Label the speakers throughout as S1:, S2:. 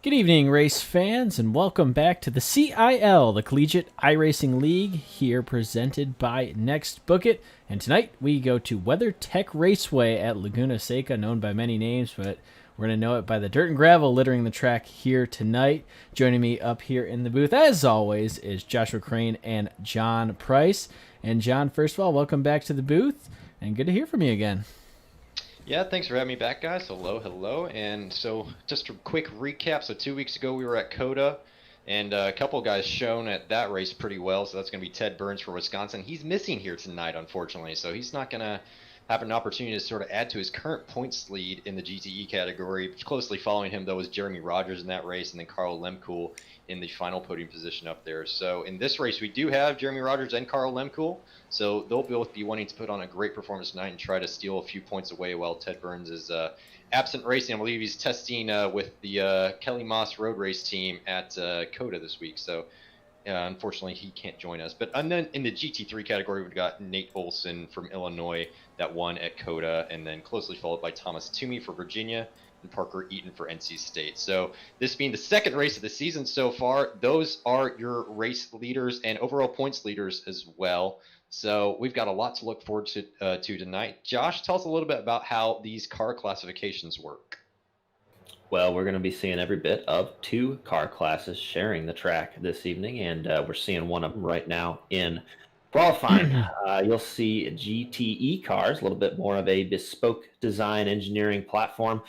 S1: Good evening, race fans, and welcome back to the CIL, the Collegiate iRacing League, here presented by NextBookIt. And tonight we go to WeatherTech Raceway at Laguna, Seca, known by many names, but we're going to know it by the dirt and gravel littering the track here tonight. Joining me up here in the booth, as always, is Joshua Crane and John Price. And John, first of all, welcome back to the booth, and good to hear from you again.
S2: Yeah, thanks for having me back, guys. Hello. And so just a quick recap. So 2 weeks ago we were at COTA, and a couple of guys shown at that race pretty well. So that's going to be Ted Burns for Wisconsin. He's missing here tonight, unfortunately. So he's not going to have an opportunity to sort of add to his current points lead in the GTE category. Closely following him, though, was Jeremy Rogers in that race, and then Carl Lemkuhl in the final podium position up there. So in this race, we do have Jeremy Rogers and Carl Lemkuhl. So they'll both be wanting to put on a great performance tonight and try to steal a few points away while Ted Burns is absent racing. I believe he's testing with the Kelly Moss Road Race team at COTA this week. So unfortunately, he can't join us. But and then in the GT3 category, we've got Nate Olson from Illinois that won at COTA, and then closely followed by Thomas Toomey for Virginia and Parker Eaton for NC State. So this being the second race of the season so far, those are your race leaders and overall points leaders as well. So we've got a lot to look forward to tonight. Josh, tell us a little bit about how these car classifications work.
S3: Well, we're going to be seeing every bit of two car classes sharing the track this evening, and we're seeing one of them right now in qualifying. You'll see GTE cars, a little bit more of a bespoke design engineering platform,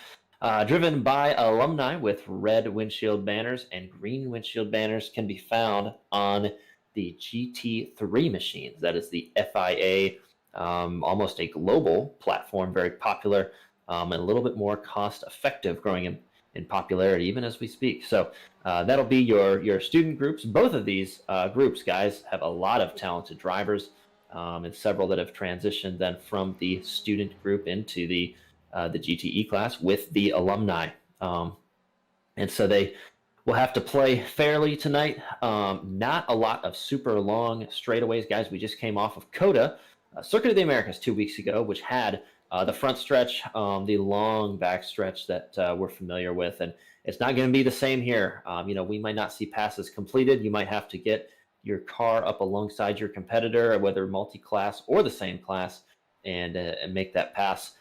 S3: driven by alumni with red windshield banners, and green windshield banners can be found on the GT3 machines. That is the FIA, almost a global platform, very popular, and a little bit more cost effective, growing in popularity even as we speak. So that'll be your student groups. Both of these groups, guys, have a lot of talented drivers, and several that have transitioned then from the student group into the GTE class with the alumni. And so they will have to play fairly tonight. Not a lot of super long straightaways, guys. We just came off of COTA, Circuit of the Americas 2 weeks ago, which had the front stretch, the long back stretch that we're familiar with. And it's not going to be the same here. We might not see passes completed. You might have to get your car up alongside your competitor, whether multi-class or the same class, and make that pass.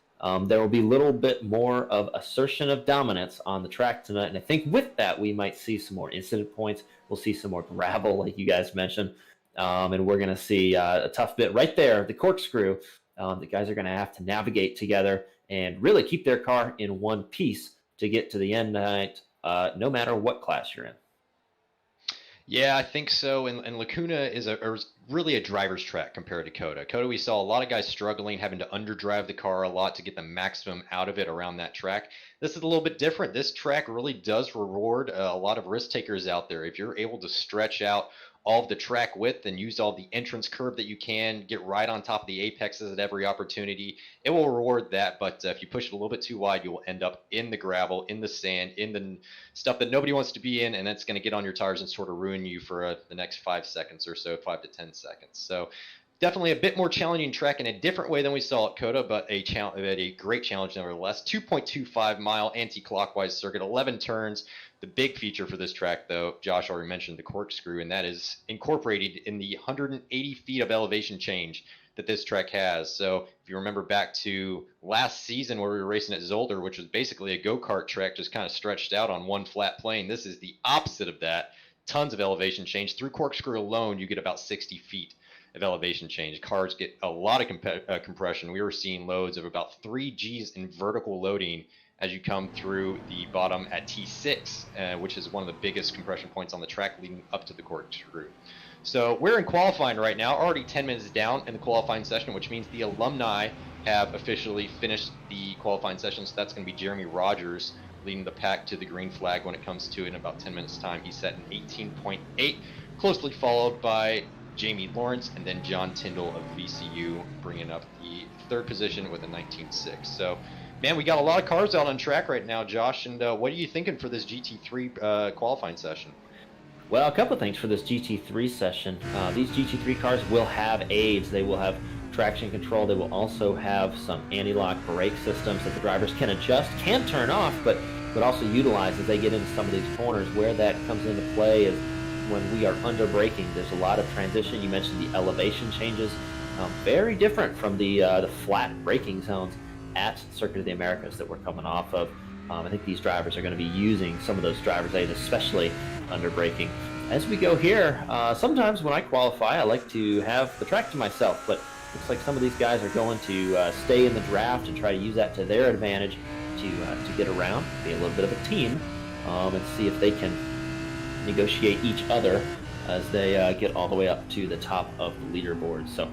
S3: There will be a little bit more of assertion of dominance on the track tonight. And I think with that, we might see some more incident points. We'll see some more gravel, like you guys mentioned. And we're going to see a tough bit right there, the corkscrew. The guys are going to have to navigate together and really keep their car in one piece to get to the end tonight, no matter what class you're in.
S2: Yeah, I think so. And Laguna is really a driver's track compared to COTA. COTA, we saw a lot of guys struggling, having to underdrive the car a lot to get the maximum out of it around that track. This is a little bit different. This track really does reward a lot of risk takers out there. If you're able to stretch out all of the track width and use all the entrance curve that you can, get right on top of the apexes at every opportunity, it will reward that. But if you push it a little bit too wide, you will end up in the gravel, in the sand, in the stuff that nobody wants to be in, and that's going to get on your tires and sort of ruin you for the next 5 seconds or so, 5 to 10 seconds. So definitely a bit more challenging track in a different way than we saw at COTA, but a great challenge nevertheless. 2.25 mile anti-clockwise circuit, 11 turns. The big feature for this track, though, Josh already mentioned the corkscrew, and that is incorporated in the 180 feet of elevation change that this track has. So if you remember back to last season where we were racing at Zolder, which was basically a go-kart track just kind of stretched out on one flat plane, this is the opposite of that. Tons of elevation change. Through corkscrew alone, you get about 60 feet of elevation change. Cars get a lot of compression. We were seeing loads of about 3 Gs in vertical loading as you come through the bottom at T6, which is one of the biggest compression points on the track leading up to the corkscrew. So we're in qualifying right now, already 10 minutes down in the qualifying session, which means the alumni have officially finished the qualifying session. So that's going to be Jeremy Rogers leading the pack to the green flag when it comes to it in about 10 minutes time. He's set in 18.8, closely followed by Jamie Lawrence and then John Tyndall of VCU bringing up the third position with a 19.6. So man, we got a lot of cars out on track right now, Josh, and what are you thinking for this GT3 qualifying session?
S3: Well, a couple of things for this GT3 session. These GT3 cars will have aids. They will have traction control. They will also have some anti-lock brake systems that the drivers can adjust, can turn off, but but also utilize as they get into some of these corners. Where that comes into play is when we are under braking. There's a lot of transition. You mentioned the elevation changes, very different from the flat braking zones at Circuit of the Americas that we're coming off of. I think these drivers are going to be using some of those driver's aids, especially under braking. As we go here, sometimes when I qualify, I like to have the track to myself, but looks like some of these guys are going to stay in the draft and try to use that to their advantage to get around, be a little bit of a team, and see if they can negotiate each other as they get all the way up to the top of the leaderboard. So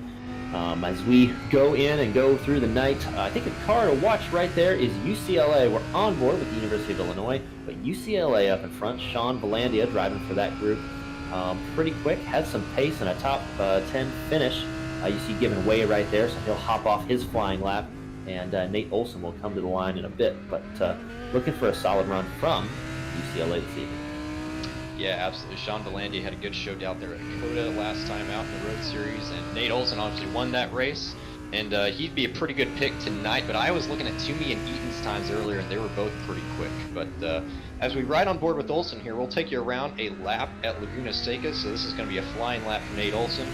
S3: as we go in and go through the night, I think a car to watch right there is UCLA. We're on board with the University of Illinois, but UCLA up in front. Sean Valandia driving for that group. Pretty quick, had some pace and a top 10 finish. You see giving way right there, so he'll hop off his flying lap, and Nate Olson will come to the line in a bit, but looking for a solid run from UCLA this evening.
S2: Yeah, absolutely. Sean Valandia had a good show down there at COTA last time out in the Road Series, and Nate Olson obviously won that race, and he'd be a pretty good pick tonight, but I was looking at Toomey and Eaton's times earlier, and they were both pretty quick. But as we ride on board with Olson here, we'll take you around a lap at Laguna Seca, so this is going to be a flying lap for Nate Olson.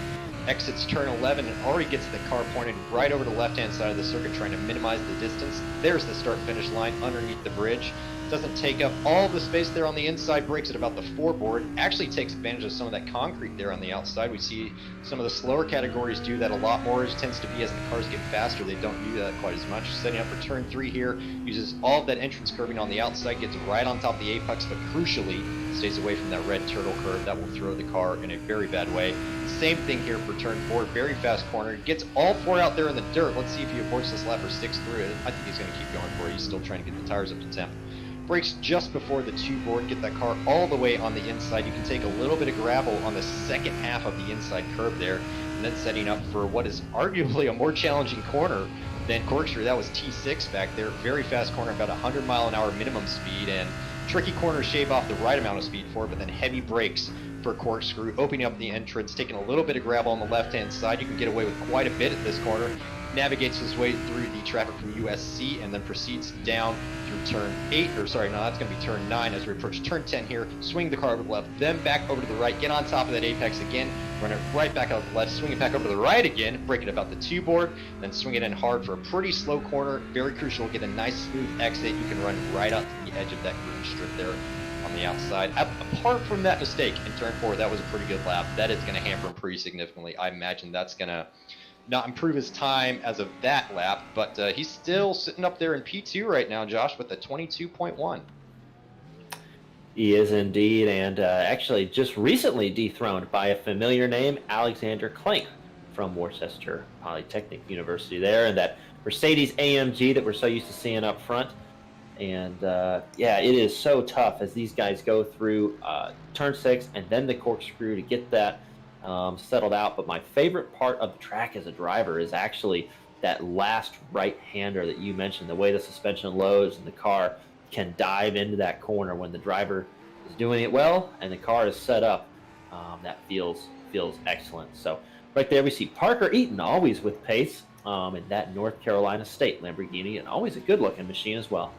S2: Exits turn 11 and already gets the car pointed right over the left-hand side of the circuit, trying to minimize the distance. There's the start-finish line underneath the bridge. Doesn't take up all the space there on the inside, brakes at about the 4 board. Actually takes advantage of some of that concrete there on the outside. We see some of the slower categories do that a lot more. It tends to be as the cars get faster, they don't do that quite as much. Setting up for turn 3 here, uses all of that entrance curving on the outside, gets right on top of the apex, but crucially stays away from that red turtle curve that will throw the car in a very bad way. Same thing here for turn 4, very fast corner. Gets all 4 out there in the dirt. Let's see if he aborts this lap or sticks through it. I think he's going to keep going for it. He's still trying to get the tires up to temp. Brakes just before the 2 board, get that car all the way on the inside. You can take a little bit of gravel on the second half of the inside curve there, and then setting up for what is arguably a more challenging corner than Corkscrew. That was T6 back there. Very fast corner, about 100 mile an hour minimum speed, and tricky corner shave off the right amount of speed for it, but then heavy brakes for Corkscrew, opening up the entrance, taking a little bit of gravel on the left-hand side. You can get away with quite a bit at this corner. Navigates his way through the traffic from USC and then proceeds down through turn 8, or sorry, no, that's going to be turn 9 as we approach turn 10 here. Swing the car over the left, then back over to the right, get on top of that apex again, run it right back out to the left, swing it back over to the right again, break it about the 2 board, then swing it in hard for a pretty slow corner. Very crucial, get a nice smooth exit. You can run right out to the edge of that green strip there on the outside. Apart from that mistake in turn 4, that was a pretty good lap. That is going to hamper him pretty significantly. I imagine that's going to not improve his time as of that lap, but he's still sitting up there in P2 right now, Josh, with a 22.1.
S3: He is indeed, and actually just recently dethroned by a familiar name, Alexander Klank from Worcester Polytechnic University there, and that Mercedes AMG that we're so used to seeing up front. And yeah, it is so tough as these guys go through turn 6 and then the corkscrew to get that settled out. But my favorite part of the track as a driver is actually that last right-hander that you mentioned, the way the suspension loads and the car can dive into that corner when the driver is doing it well and the car is set up. That feels excellent. So right there we see Parker Eaton, always with pace in that North Carolina State Lamborghini, and always a good-looking machine as well.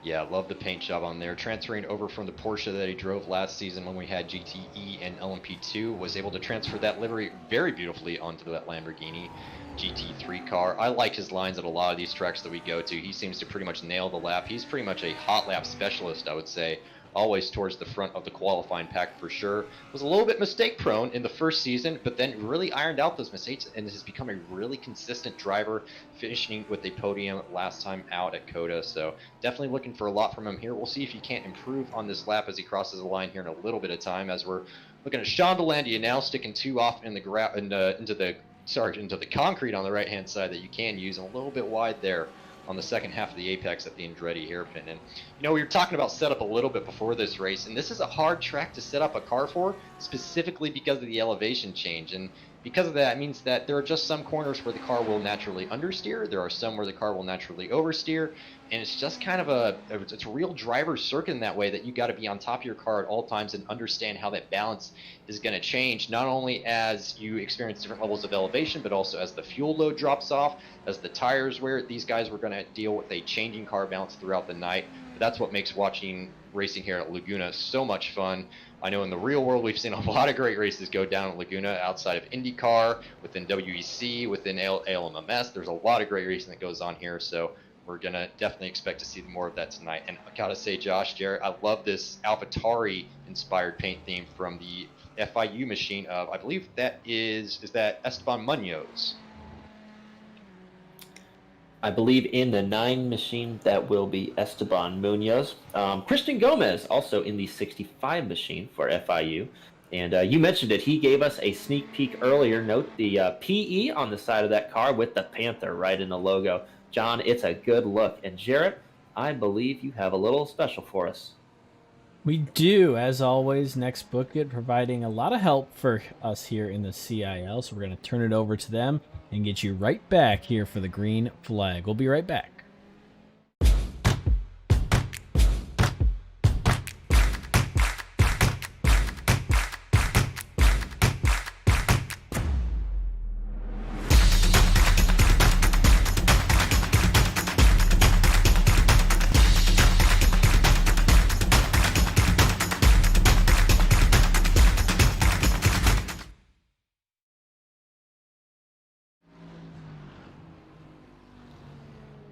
S2: Yeah, love the paint job on there. Transferring over from the Porsche that he drove last season when we had GTE and LMP2, was able to transfer that livery very beautifully onto that Lamborghini GT3 car. I like his lines at a lot of these tracks that we go to. He seems to pretty much nail the lap. He's pretty much a hot lap specialist, I would say. Always towards the front of the qualifying pack for sure. Was a little bit mistake prone in the first season, but then really ironed out those mistakes and has become a really consistent driver, finishing with a podium last time out at COTA. So definitely looking for a lot from him here. We'll see if he can't improve on this lap as he crosses the line here in a little bit of time, as we're looking at Sean Valandia now sticking 2 off in the into the concrete on the right hand side that you can use, and a little bit wide there on the second half of the apex at the Andretti hairpin. And you know, we were talking about setup a little bit before this race, and this is a hard track to set up a car for, specifically because of the elevation change. And because of that, it means that there are just some corners where the car will naturally understeer, there are some where the car will naturally oversteer, and it's just kind of it's a real driver's circuit in that way, that you got to be on top of your car at all times and understand how that balance is going to change, not only as you experience different levels of elevation, but also as the fuel load drops off, as the tires wear. These guys were going to deal with a changing car balance throughout the night. that's what makes watching racing here at Laguna so much fun. I know in the real world, we've seen a lot of great races go down at Laguna outside of IndyCar, within WEC, within ALMMS. There's a lot of great racing that goes on here. So we're going to definitely expect to see more of that tonight. And I got to say, Josh, Jared, I love this AlphaTauri inspired paint theme from the FIU machine of, I believe that is that Esteban Munoz?
S3: I believe in the 9 machine that will be Esteban Munoz. Christian Gomez also in the 65 machine for FIU. And you mentioned it. He gave us a sneak peek earlier. Note the PE on the side of that car with the Panther right in the logo. John, it's a good look. And Jarrett, I believe you have a little special for us.
S1: We do, as always. NextBookIt providing a lot of help for us here in the CIL, so we're going to turn it over to them and get you right back here for the green flag. We'll be right back.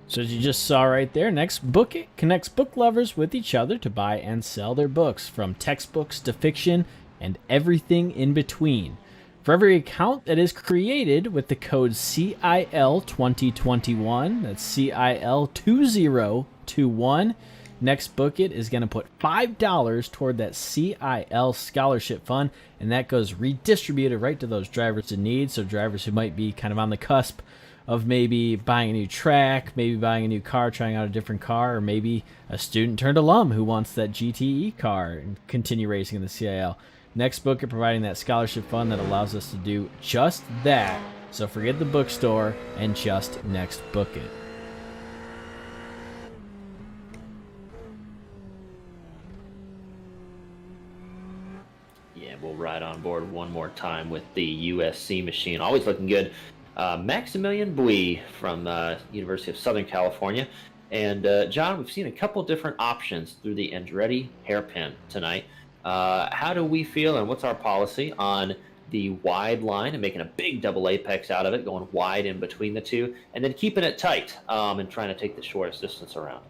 S1: So as you just saw right there, NextBookIt connects book lovers with each other to buy and sell their books, from textbooks to fiction and everything in between. For every account that is created with the code CIL 2021, that's CIL 2021, NextBookIt is going to put $5 toward that CIL scholarship fund, and that goes redistributed right to those drivers in need. So drivers who might be kind of on the cusp of maybe buying a new track, maybe buying a new car, trying out a different car, or maybe a student turned alum who wants that GTE car and continue racing in the CIL. NextBookIt providing that scholarship fund that allows us to do just that. So forget the bookstore and just NextBookIt.
S3: Yeah, we'll ride on board one more time with the USC machine. Always looking good. Maximilian Bui from University of Southern California. And John, we've seen a couple different options through the Andretti hairpin tonight. How do we feel, and what's our policy on the wide line and making a big double apex out of it, going wide in between the two, and then keeping it tight and trying to take the shortest distance around?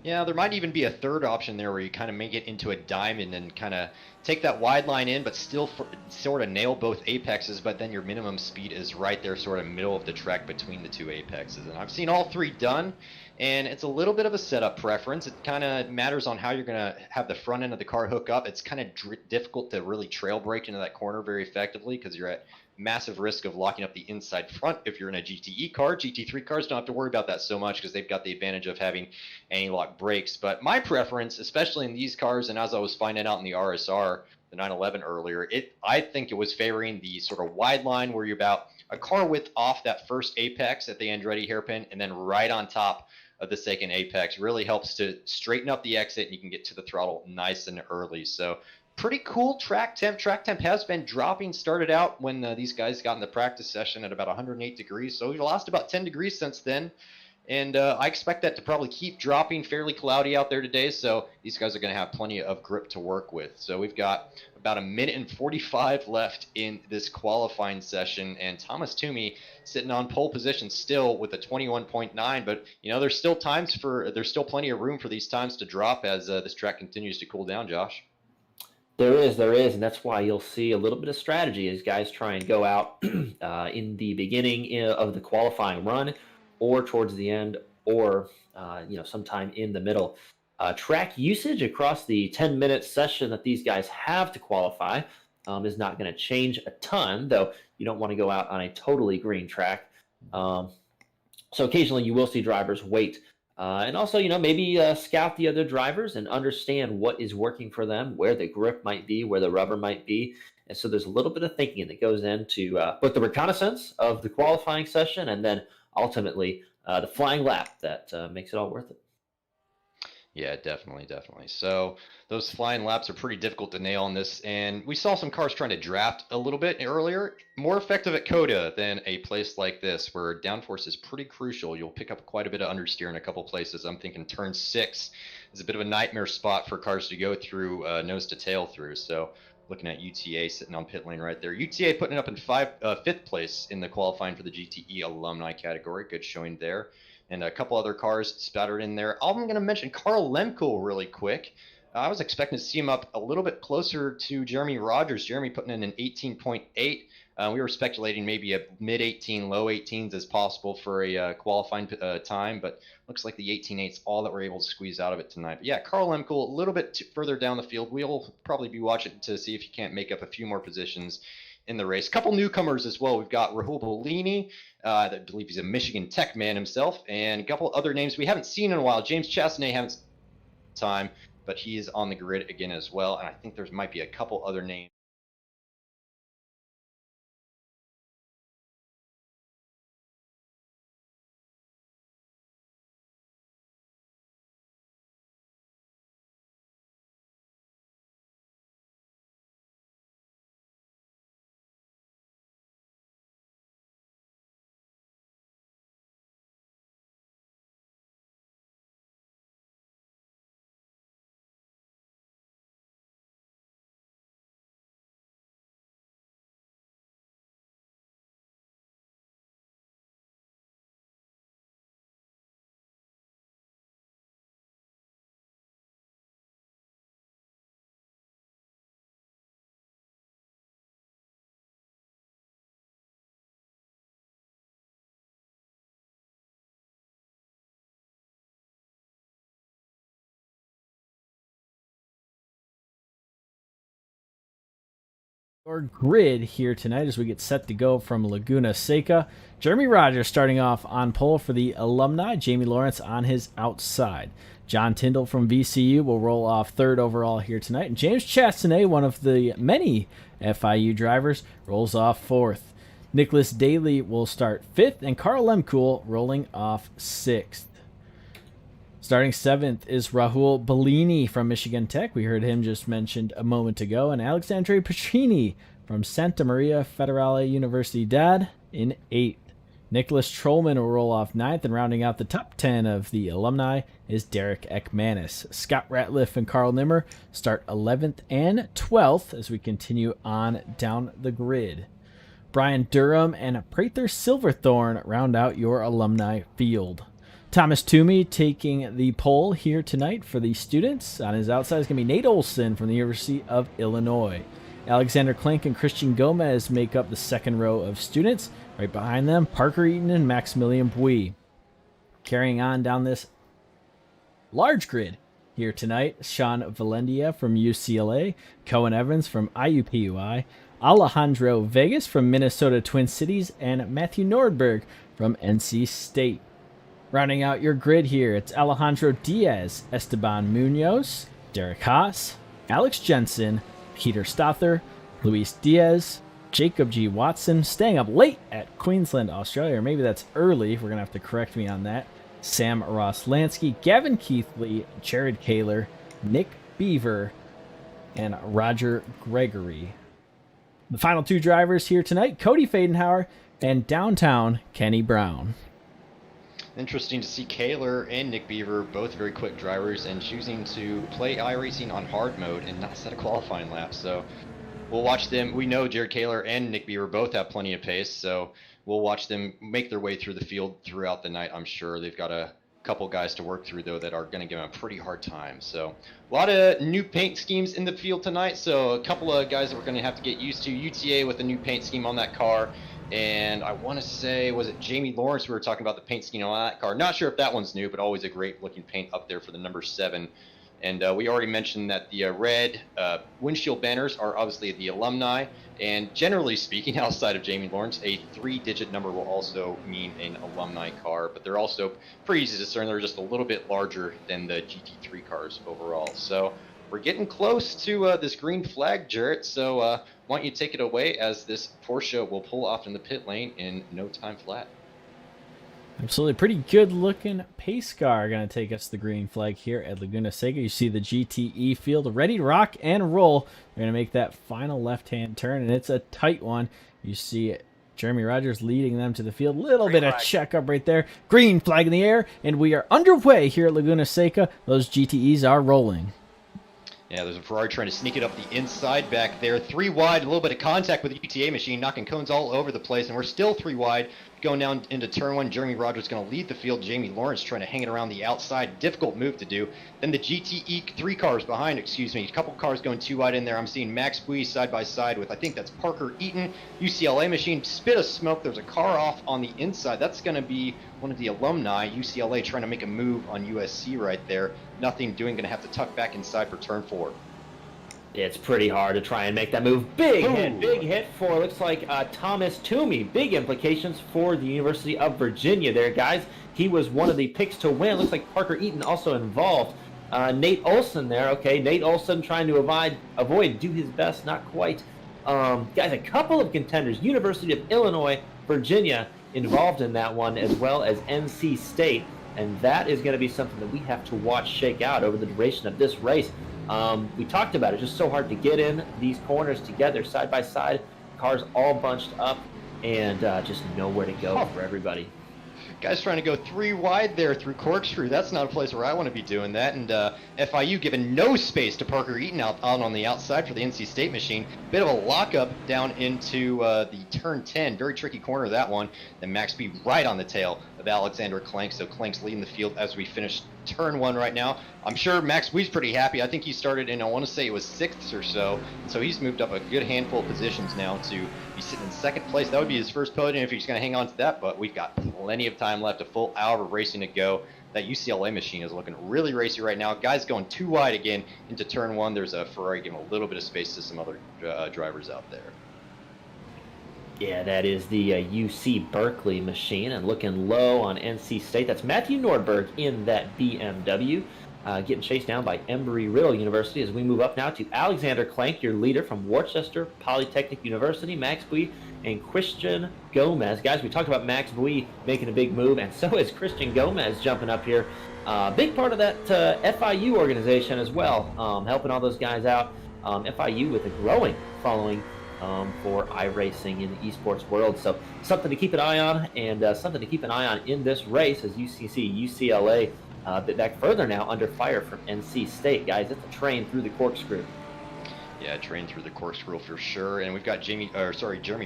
S2: Yeah, there might even be a third option there where you kind of make it into a diamond and kind of take that wide line in, but still sort of nail both apexes, but then your minimum speed is right there, sort of middle of the track between the two apexes. And I've seen all three done, and it's a little bit of a setup preference. It kind of matters on how you're going to have the front end of the car hook up. It's kind of difficult to really trail brake into that corner very effectively because you're at massive risk of locking up the inside front. If you're in a GTE car, GT3 cars don't have to worry about that so much because they've got the advantage of having anti-lock brakes. But my preference, especially in these cars, and as I was finding out in the RSR, the 911 earlier, I think it was favoring the sort of wide line where you're about a car width off that first apex at the Andretti hairpin and then right on top of the second apex. Really helps to straighten up the exit and you can get to the throttle nice and early. So pretty cool track temp. Track temp has been dropping. Started out when these guys got in the practice session at about 108 degrees. So we've lost about 10 degrees since then. And I expect that to probably keep dropping. Fairly cloudy out there today. So these guys are going to have plenty of grip to work with. So we've got about 1:45 left in this qualifying session. And Thomas Toomey sitting on pole position still with a 21.9. But, you know, there's still plenty of room for these times to drop as this track continues to cool down, Josh.
S3: There is, and that's why you'll see a little bit of strategy as guys try and go out in the beginning of the qualifying run, or towards the end, or sometime in the middle. Track usage across the 10-minute session that these guys have to qualify is not going to change a ton, though you don't want to go out on a totally green track. So occasionally you will see drivers wait. And also, maybe scout the other drivers and understand what is working for them, where the grip might be, where the rubber might be. And so there's a little bit of thinking that goes into both the reconnaissance of the qualifying session and then ultimately the flying lap that makes it all worth it.
S2: Yeah, definitely, definitely. So those flying laps are pretty difficult to nail on this, and we saw some cars trying to draft a little bit earlier. More effective at Coda than a place like this, where downforce is pretty crucial. You'll pick up quite a bit of understeer in a couple places. I'm thinking turn 6 is a bit of a nightmare spot for cars to go through, nose to tail through. So looking at UTA sitting on pit lane right there. UTA putting it up in fifth place in the qualifying for the GTE alumni category. Good showing there, and a couple other cars spattered in there. I'm going to mention Carl Lemko really quick. I was expecting to see him up a little bit closer to Jeremy Rogers. Jeremy putting in an 18.8. We were speculating maybe a mid 18, low 18s as possible for a qualifying time, but looks like the 18.8's all that we're able to squeeze out of it tonight. But yeah, Carl Lemko a little bit further down the field. We'll probably be watching to see if he can't make up a few more positions in the race. A couple newcomers as well. We've got Rahul Bellini, I believe he's a Michigan Tech man himself, and a couple other names we haven't seen in a while. James Chastonay haven't time, but he is on the grid again as well, and I think there might be a couple other names.
S1: Our grid here tonight as we get set to go from Laguna Seca. Jeremy Rogers starting off on pole for the alumni. Jamie Lawrence on his outside. John Tyndall from VCU will roll off third overall here tonight. And James Chastonay, one of the many FIU drivers, rolls off fourth. Nicholas Daly will start fifth, and Carl Lemkool rolling off sixth. Starting seventh is Rahul Bellini from Michigan Tech. We heard him just mentioned a moment ago. And Alexandre Pacini from Santa Maria Federale Universidad in eighth. Nicholas Trollman will roll off ninth, and rounding out the top 10 of the alumni is Derek Ekmanis. Scott Ratliff and Carl Nimmer start 11th and 12th as we continue on down the grid. Brian Durham and Prather Silverthorne round out your alumni field. Thomas Toomey taking the pole here tonight for the students. On his outside is going to be Nate Olson from the University of Illinois. Alexander Klink and Christian Gomez make up the second row of students. Right behind them, Parker Eaton and Maximilian Bui. Carrying on down this large grid here tonight, Sean Valendia from UCLA, Cohen Evans from IUPUI, Alejandro Vegas from Minnesota Twin Cities, and Matthew Nordberg from NC State. Rounding out your grid here, it's Alejandro Diaz, Esteban Munoz, Derek Haas, Alex Jensen, Peter Stother, Luis Diaz, Jacob G. Watson, staying up late at Queensland, Australia, or maybe that's early. We're going to have to correct me on that. Sam Ross Lansky, Gavin Keithley, Jared Kaler, Nick Beaver, and Roger Gregory. The final two drivers here tonight, Cody Fadenhauer and downtown Kenny Brown.
S2: Interesting to see Kaler and Nick Beaver, both very quick drivers, and choosing to play iRacing on hard mode and not set a qualifying lap. So we'll watch them. We know Jared Kaler and Nick Beaver both have plenty of pace, so we'll watch them make their way through the field throughout the night. I'm sure they've got a couple guys to work through, though, that are going to give them a pretty hard time. So a lot of new paint schemes in the field tonight, so a couple of guys that we're going to have to get used to. UTA with a new paint scheme on that car. And I want to say, was it Jamie Lawrence? We were talking about the paint scheme on that car. Not sure if that one's new, but always a great looking paint up there for the number 7. And we already mentioned that the red windshield banners are obviously the alumni. And generally speaking, outside of Jamie Lawrence, a 3-digit number will also mean an alumni car. But they're also pretty easy to discern. They're just a little bit larger than the GT3 cars overall. So we're getting close to this green flag, Jarrett. So why don't you take it away, as this Porsche will pull off in the pit lane in no time flat.
S1: Absolutely. Pretty good looking pace car going to take us to the green flag here at Laguna Seca. You see the GTE field ready to rock and roll. They're going to make that final left-hand turn, and it's a tight one. You see Jeremy Rogers leading them to the field. Little bit of checkup right there. Green flag in the air, and we are underway here at Laguna Seca. Those GTEs are rolling.
S2: Yeah, there's a Ferrari trying to sneak it up the inside back there. 3 wide, a little bit of contact with the UTA machine, knocking cones all over the place, and we're still 3 wide. Going down into turn 1, Jeremy Rogers going to lead the field. Jamie Lawrence trying to hang it around the outside. Difficult move to do. Then the GTE 3 cars behind, a couple cars going 2 wide in there. I'm seeing Max Bui side by side with, I think that's Parker Eaton. UCLA machine, spit of smoke. There's a car off on the inside. That's going to be one of the alumni, UCLA, trying to make a move on USC right there. Nothing doing, going to have to tuck back inside for turn 4.
S3: It's pretty hard to try and make that move. Big hit for, looks like Thomas Toomey. Big implications for the University of Virginia there, guys. He was one of the picks to win. Looks like Parker Eaton also involved. Nate Olson there. Okay, Nate Olson trying to avoid, do his best, not quite. Guys, a couple of contenders. University of Illinois, Virginia involved in that one, as well as NC State. And that is going to be something that we have to watch shake out over the duration of this race. We talked about it, just so hard to get in these corners together side by side, cars all bunched up, and just nowhere to go for everybody.
S2: Guys trying to go 3 wide there through corkscrew. That's not a place where I want to be doing that. And FIU giving no space to Parker Eaton out on the outside for the NC State machine. Bit of a lockup down into the turn 10. Very tricky corner, that one. Then Max B right on the tail of Alexander Clank. So Clank's leading the field as we finish turn 1 right now. I'm sure Max B's pretty happy. I think he started in, I want to say it was 6th or so. And so he's moved up a good handful of positions now to be sitting in 2nd place. That would be his first podium if he's going to hang on to that. But we've got plenty of time left, a full hour of racing to go. That UCLA machine is looking really racy right now. Guys going 2 wide again into turn 1. There's a Ferrari giving a little bit of space to some other drivers out there.
S3: Yeah, that is the UC Berkeley machine, and looking low on NC State. That's Matthew Nordberg in that BMW, getting chased down by Embry-Riddle University as we move up now to Alexander Clank, your leader from Worcester Polytechnic University, Max Bui, and Christian Gomez. Guys, we talked about Max Bui making a big move, and so is Christian Gomez jumping up here. Big part of that FIU organization as well, helping all those guys out. FIU with a growing following for iRacing in the esports world. So something to keep an eye on, and something to keep an eye on in this race as UCLA a bit back further now under fire from NC State. Guys, it's a train through the corkscrew.
S2: Yeah, train through the corkscrew for sure. And we've got Jeremy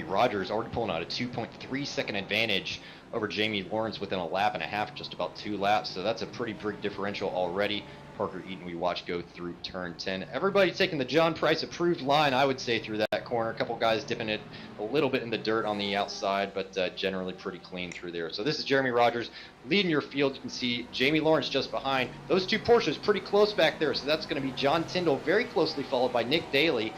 S2: Rogers already pulling out a 2.3 second advantage over Jamie Lawrence within a lap and a half, just about 2 laps. So that's a pretty big differential already. Parker Eaton we watch go through turn 10. Everybody taking the John Price approved line, I would say, through that corner. A couple guys dipping it a little bit in the dirt on the outside, but generally pretty clean through there. So this is Jeremy Rogers leading your field. You can see Jamie Lawrence just behind. Those 2 Porsches pretty close back there, so that's going to be John Tyndall very closely followed by Nick Daly.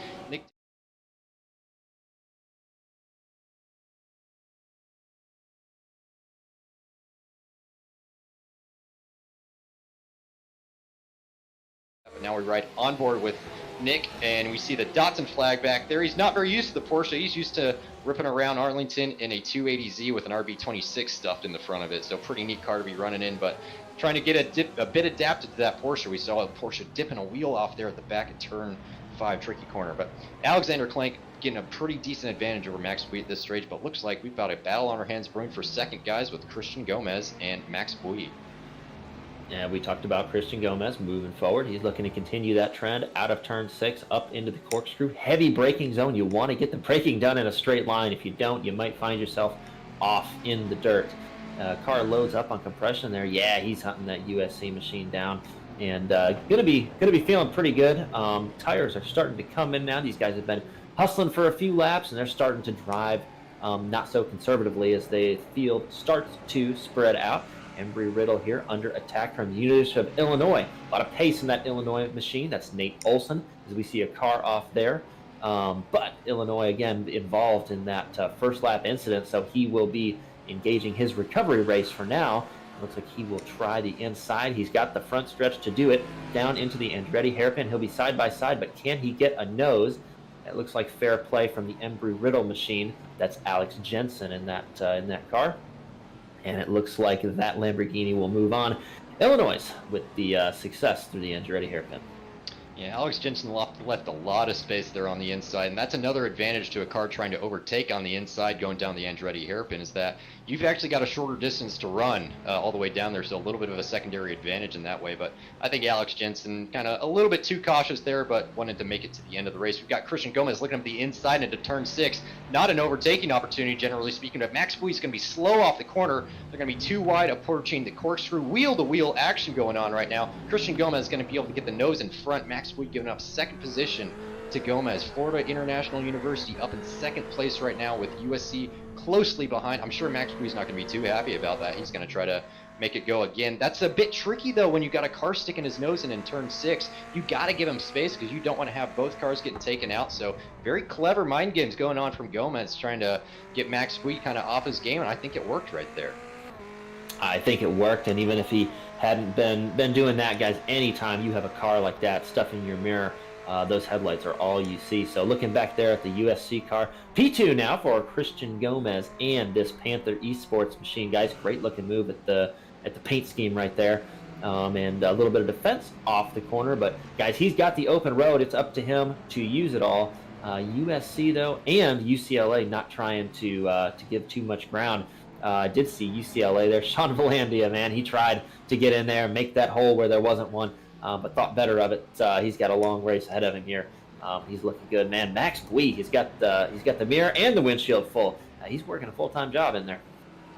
S2: Now we ride on board with Nick, and we see the Datsun flag back there. He's not very used to the Porsche. He's used to ripping around Arlington in a 280Z with an RB26 stuffed in the front of it. So pretty neat car to be running in, but trying to get a bit adapted to that Porsche. We saw a Porsche dipping a wheel off there at the back of turn 5, tricky corner. But Alexander Clank getting a pretty decent advantage over Max Bui at this stage, but looks like we've got a battle on our hands brewing for second, guys, with Christian Gomez and Max Bui.
S3: Yeah, we talked about Christian Gomez moving forward. He's looking to continue that trend out of turn 6 up into the corkscrew. Heavy braking zone. You want to get the braking done in a straight line. If you don't, you might find yourself off in the dirt. Car loads up on compression there. Yeah, he's hunting that USC machine down, and gonna be feeling pretty good. Tires are starting to come in now. These guys have been hustling for a few laps, and they're starting to drive not so conservatively as the field starts to spread out. Embry-Riddle here under attack from the University of Illinois. A lot of pace in that Illinois machine. That's Nate Olson, as we see a car off there. But Illinois, again, involved in that first lap incident, so he will be engaging his recovery race for now. Looks like he will try the inside. He's got the front stretch to do it. Down into the Andretti hairpin. He'll be side by side, but can he get a nose? It looks like fair play from the Embry-Riddle machine. That's Alex Jensen in that car. And it looks like that Lamborghini will move on. Illinois with the success through the Andretti hairpin.
S2: Yeah, Alex Jensen left a lot of space there on the inside, and that's another advantage to a car trying to overtake on the inside going down the Andretti hairpin, is that you've actually got a shorter distance to run all the way down there, so a little bit of a secondary advantage in that way. But I think Alex Jensen kind of a little bit too cautious there, but wanted to make it to the end of the race. We've got Christian Gomez looking up the inside into turn 6. Not an overtaking opportunity, generally speaking, but Max Bouilly's going to be slow off the corner. They're going to be too wide, approaching the corkscrew wheel-to-wheel action going on right now. Christian Gomez is going to be able to get the nose in front. Max Bouilly giving up second position to Gomez. Florida International University up in second place right now with USC closely behind. I'm sure Max Bouilly's not going to be too happy about that. He's going to try to make it go again. That's a bit tricky though when you got a car sticking his nose in turn 6. You got to give him space because you don't want to have both cars getting taken out. So very clever mind games going on from Gomez, trying to get Max Bouilly kind of off his game, and I think it worked right there.
S3: I think it worked, and even if he hadn't been doing that, guys, anytime you have a car like that stuffing your mirror, those headlights are all you see. So looking back there at the USC car, P2 now for Christian Gomez and this Panther Esports machine, guys. Great looking move at the paint scheme right there, and a little bit of defense off the corner. But guys, he's got the open road. It's up to him to use it all. USC though, and UCLA not trying to give too much ground. I did see UCLA there. Sean Valandia, man, he tried to get in there, make that hole where there wasn't one, but thought better of it. He's got a long race ahead of him here. He's looking good, man. Max Bouilly, he's got the mirror and the windshield full. He's working a full-time job in there.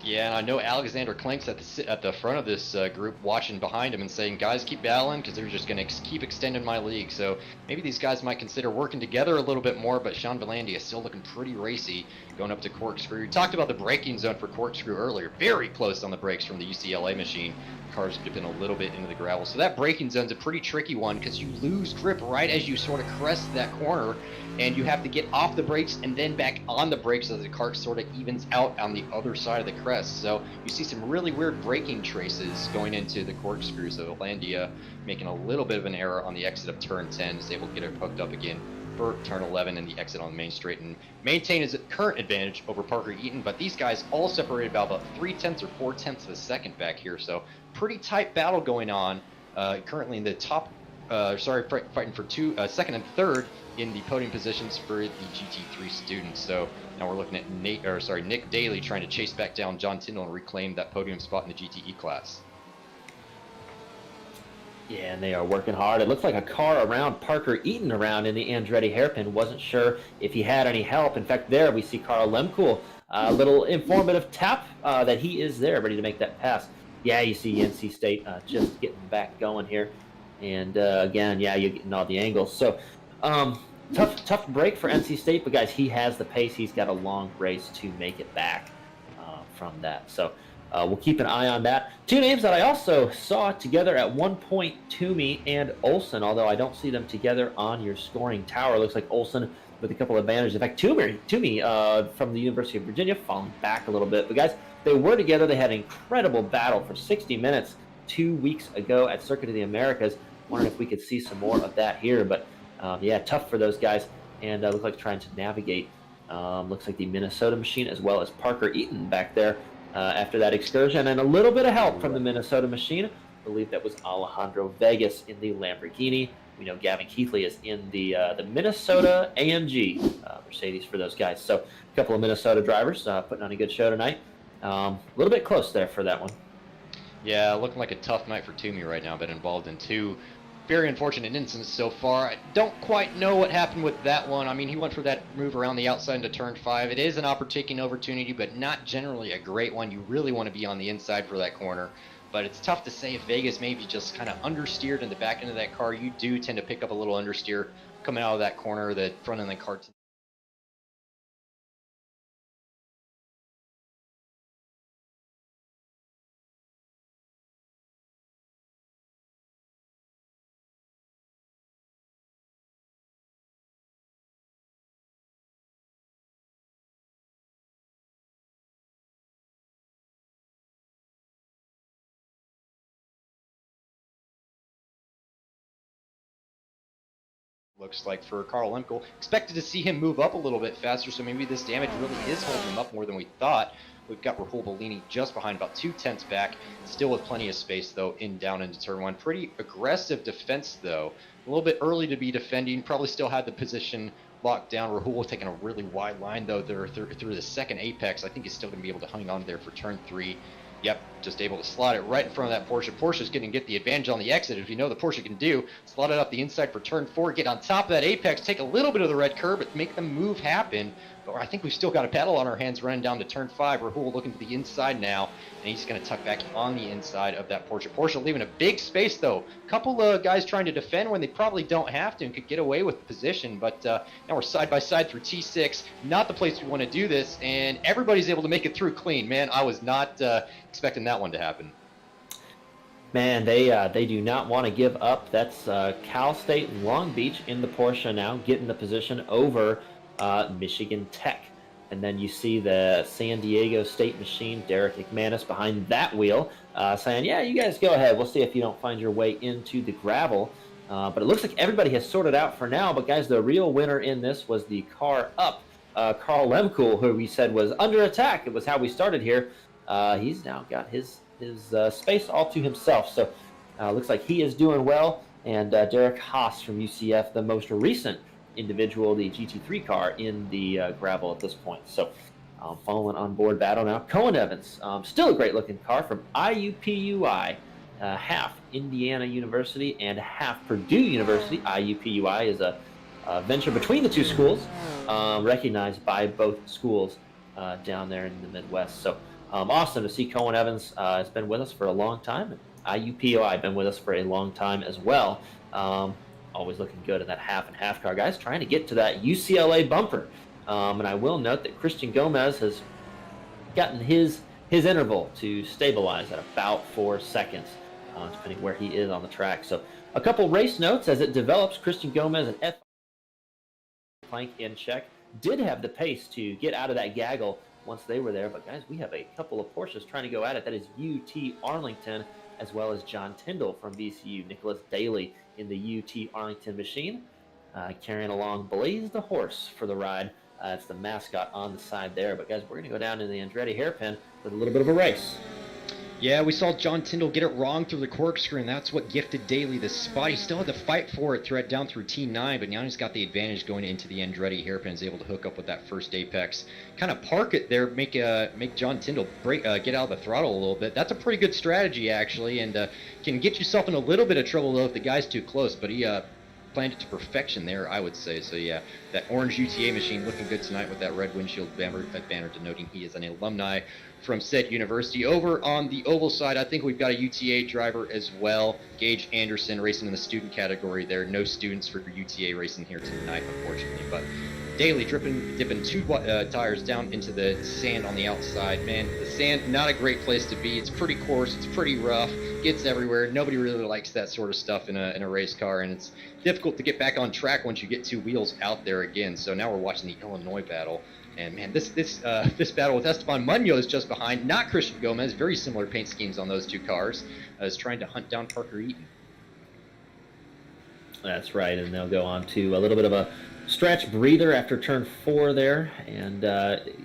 S2: Yeah, and I know Alexander Klink's at the front of this group, watching behind him and saying, guys, keep battling because they're just going to keep extending my league. So maybe these guys might consider working together a little bit more, but Sean Valandia is still looking pretty racy going up to corkscrew. We talked about the braking zone for corkscrew earlier. Very close on the brakes from the UCLA machine. Cars dipping a little bit into the gravel. So that braking zone's a pretty tricky one because you lose grip right as you sort of crest that corner, and you have to get off the brakes and then back on the brakes so the car sort of evens out on the other side of the crest. So you see some really weird braking traces going into the corkscrew. So Landia making a little bit of an error on the exit of turn 10, is able to get it hooked up again for turn 11 and the exit on Main Straight, and maintain his current advantage over Parker Eaton. But these guys all separated by about 0.3 or 0.4 of a second back here. So pretty tight battle going on. Currently in the top, fighting for second and third in the podium positions for the GT3 students. So now we're looking at Nick Daly trying to chase back down John Tyndall and reclaim that podium spot in the GTE class.
S3: Yeah, and they are working hard. It looks like a car around Parker Eaton around in the Andretti hairpin. Wasn't sure if he had any help. In fact, there we see Carl Lemkool, a little informative tap that he is there, ready to make that pass. Yeah, you see NC State just getting back going here. And again, yeah, you're getting all the angles. So tough break for NC State, but guys, he has the pace. He's got a long race to make it back from that. So we'll keep an eye on that. Two names that I also saw together at one point, Toomey and Olsen, although I don't see them together on your scoring tower. Looks like Olsen with a couple of advantages. In fact, Toomey from the University of Virginia falling back a little bit. But guys, they were together. They had an incredible battle for 60 minutes 2 weeks ago at Circuit of the Americas. Wondering if we could see some more of that here. But yeah, tough for those guys. And look like trying to navigate. Looks like the Minnesota machine as well as Parker Eaton back there after that excursion. And a little bit of help from the Minnesota machine. I believe that was Alejandro Vegas in the Lamborghini. We know Gavin Keithley is in the Minnesota AMG Mercedes for those guys. So a couple of Minnesota drivers putting on a good show tonight. A little bit close there for that one.
S2: Yeah, looking like a tough night for Toomey right now. Been involved in two very unfortunate incidents so far. I don't quite know what happened with that one. I mean, he went for that move around the outside into turn 5. It is an overtaking opportunity, but not generally a great one. You really want to be on the inside for that corner. But it's tough to say if Vegas maybe just kind of understeered in the back end of that car. You do tend to pick up a little understeer coming out of that corner. The front end of the car looks like for Carl Lemkool. Expected to see him move up a little bit faster, so maybe this damage really is holding him up more than we thought. We've got Rahul Bellini just behind, about 2/10 back, still with plenty of space, though, down into turn 1. Pretty aggressive defense, though. A little bit early to be defending, probably still had the position locked down. Rahul taking a really wide line, though, there through the second apex. I think he's still going to be able to hang on there for turn 3. Yep, just able to slot it right in front of that Porsche. Porsche's going to get the advantage on the exit, as we know the Porsche can do. Slot it up the inside for turn 4, get on top of that apex, take a little bit of the red curb, but make the move happen. But I think we've still got a battle on our hands running down to turn 5. Rahul looking to the inside now, and he's going to tuck back on the inside of that Porsche. Porsche leaving a big space, though. A couple of guys trying to defend when they probably don't have to and could get away with the position. But now we're side by side through T6. Not the place we want to do this, and everybody's able to make it through clean. Man, I was not expecting that one to happen.
S3: Man, they do not want to give up. That's Cal State Long Beach in the Porsche now, getting the position over Michigan Tech. And then you see the San Diego State machine, Derek McManus, behind that wheel, saying, yeah, you guys go ahead. We'll see if you don't find your way into the gravel. But it looks like everybody has sorted out for now. But, guys, the real winner in this was the car up. Carl Lemkuhl, who we said was under attack. It was how we started here. He's now got his space all to himself. So looks like he is doing well. And Derek Haas from UCF, the most recent individual, the GT3 car in the gravel at this point. So following on board battle now. Cohen Evans, still a great looking car from IUPUI, half Indiana University and half Purdue University. IUPUI is a venture between the two schools, recognized by both schools down there in the Midwest. So awesome to see Cohen Evans has been with us for a long time. IUPUI been with us for a long time as well. Always looking good in that half and half car. Guys, trying to get to that UCLA bumper. And I will note that Christian Gomez has gotten his interval to stabilize at about 4 seconds, depending where he is on the track. So a couple race notes as it develops. Christian Gomez and F plank in check. Did have the pace to get out of that gaggle once they were there. But guys, we have a couple of Porsches trying to go at it. That is UT Arlington, as well as John Tyndall from VCU, Nicholas Daly in the UT Arlington machine, carrying along Blaze the horse for the ride. It's the mascot on the side there. But guys, we're going to go down in the Andretti hairpin with a little bit of a race.
S2: Yeah, we saw John Tyndall get it wrong through the corkscrew, and that's what gifted Daly the spot. He still had to fight for it down through T9, but now he's got the advantage going into the Andretti hairpin. Is able to hook up with that first apex, kind of park it there, make John Tyndall get out of the throttle a little bit. That's a pretty good strategy, actually, and can get yourself in a little bit of trouble, though, if the guy's too close, but he planned it to perfection there, I would say. So yeah, that orange UTA machine looking good tonight with that red windshield banner denoting he is an alumni from said university. Over on the oval side, I think we've got a UTA driver as well, Gage Anderson, racing in the student category there. No students for UTA racing here tonight, unfortunately, but Daly dipping 2 tires down into the sand on the outside. Man, the sand, not a great place to be. It's pretty coarse, it's pretty rough, gets everywhere. Nobody really likes that sort of stuff in a race car, and it's difficult to get back on track once you get 2 wheels out there again. So now we're watching the Illinois battle. And man, this battle with Esteban Munoz just behind, not Christian Gomez, very similar paint schemes on those 2 cars, is trying to hunt down Parker Eaton.
S3: That's right, and they'll go on to a little bit of a stretch breather after turn 4 there. And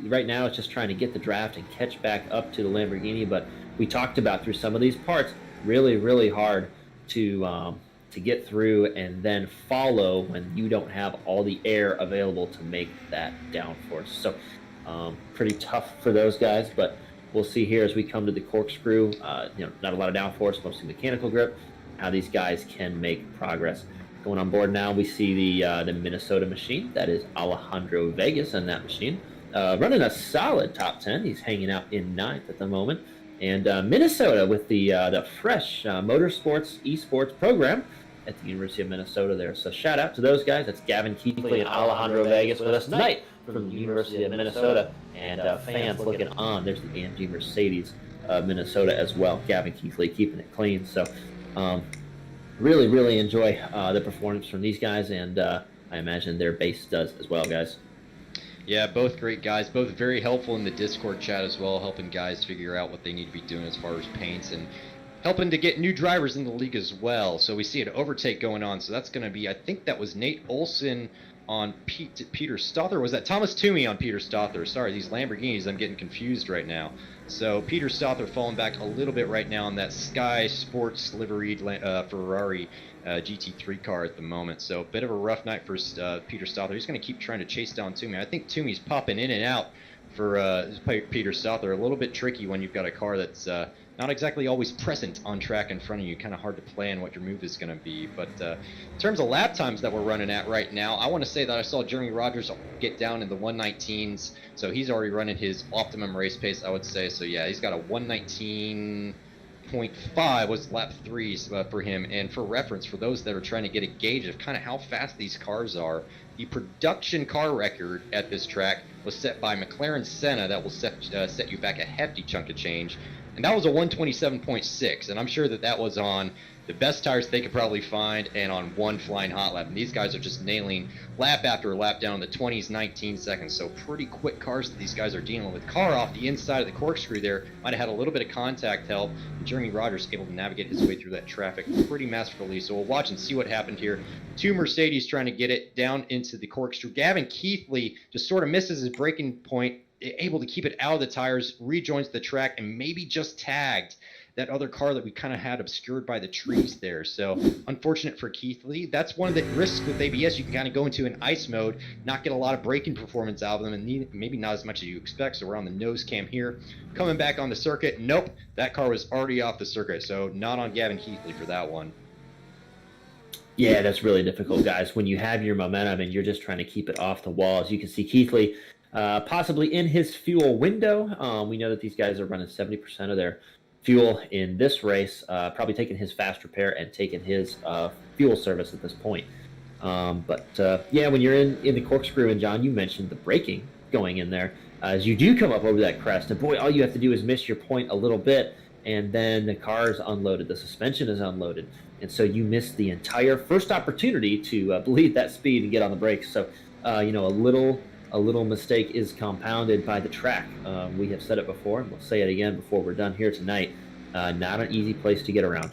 S3: right now it's just trying to get the draft and catch back up to the Lamborghini. But we talked about through some of these parts, really, really hard to get through and then follow when you don't have all the air available to make that downforce. So pretty tough for those guys, but we'll see here as we come to the corkscrew. Not a lot of downforce, mostly mechanical grip, how these guys can make progress. Going on board now, we see the Minnesota machine. That is Alejandro Vegas in that machine. Running a solid top 10. He's hanging out in 9th at the moment. And Minnesota with the fresh motorsports esports program at the University of Minnesota there. So shout out to those guys. That's Gavin Keithley and Alejandro Vegas with us tonight from the University of Minnesota. And fans looking on. There's the AMG Mercedes Minnesota as well. Gavin Keithley keeping it clean. So really, really enjoy the performance from these guys. And I imagine their base does as well, guys.
S2: Yeah, both great guys, both very helpful in the Discord chat as well, helping guys figure out what they need to be doing as far as paints and helping to get new drivers in the league as well. So we see an overtake going on. So that's going to be, I think that was Nate Olson on Peter Stother. Was that Thomas Toomey on Peter Stother? Sorry, these Lamborghinis, I'm getting confused right now. So Peter Stother falling back a little bit right now on that Sky Sports liveried Ferrari GT3 car at the moment. So a bit of a rough night for Peter Stother. He's going to keep trying to chase down Toomey. I think Toomey's popping in and out for Peter Stother. A little bit tricky when you've got a car that's not exactly always present on track in front of you. Kind of hard to plan what your move is going to be. But in terms of lap times that we're running at right now, I want to say that I saw Jeremy Rogers get down in the 119s. So he's already running his optimum race pace, I would say. So yeah, he's got a 119.5 was lap 3 for him. And for reference, for those that are trying to get a gauge of kind of how fast these cars are, the production car record at this track was set by McLaren Senna. That will set you back a hefty chunk of change. And that was a 127.6, and I'm sure that that was on the best tires they could probably find and on one flying hot lap. And these guys are just nailing lap after lap down in the 20s, 19 seconds. So pretty quick cars that these guys are dealing with. Car off the inside of the corkscrew there might have had a little bit of contact help. And Jeremy Rogers able to navigate his way through that traffic pretty masterfully. So we'll watch and see what happened here. 2 Mercedes trying to get it down into the corkscrew. Gavin Keithley just sort of misses his braking point, able to keep it out of the tires, rejoins the track, and maybe just tagged that other car that we kind of had obscured by the trees there. So unfortunate for Keithley. That's one of the risks with ABS. You can kind of go into an ice mode, not get a lot of braking performance out of them, and maybe not as much as you expect. So we're on the nose cam here. Coming back on the circuit. Nope, that car was already off the circuit. So not on Gavin Keithley for that one.
S3: Yeah, that's really difficult, guys. When you have your momentum and you're just trying to keep it off the wall. As you can see, Keithley possibly in his fuel window. We know that these guys are running 70% of their fuel in this race, probably taking his fast repair and taking his fuel service at this point. Yeah, when you're in the corkscrew, and John, you mentioned the braking going in there, as you do come up over that crest, and boy, all you have to do is miss your point a little bit, and then the car is unloaded, the suspension is unloaded, and so you miss the entire first opportunity to bleed that speed and get on the brakes. So, a little mistake is compounded by the track. We have said it before, and we'll say it again before we're done here tonight. Not an easy place to get around.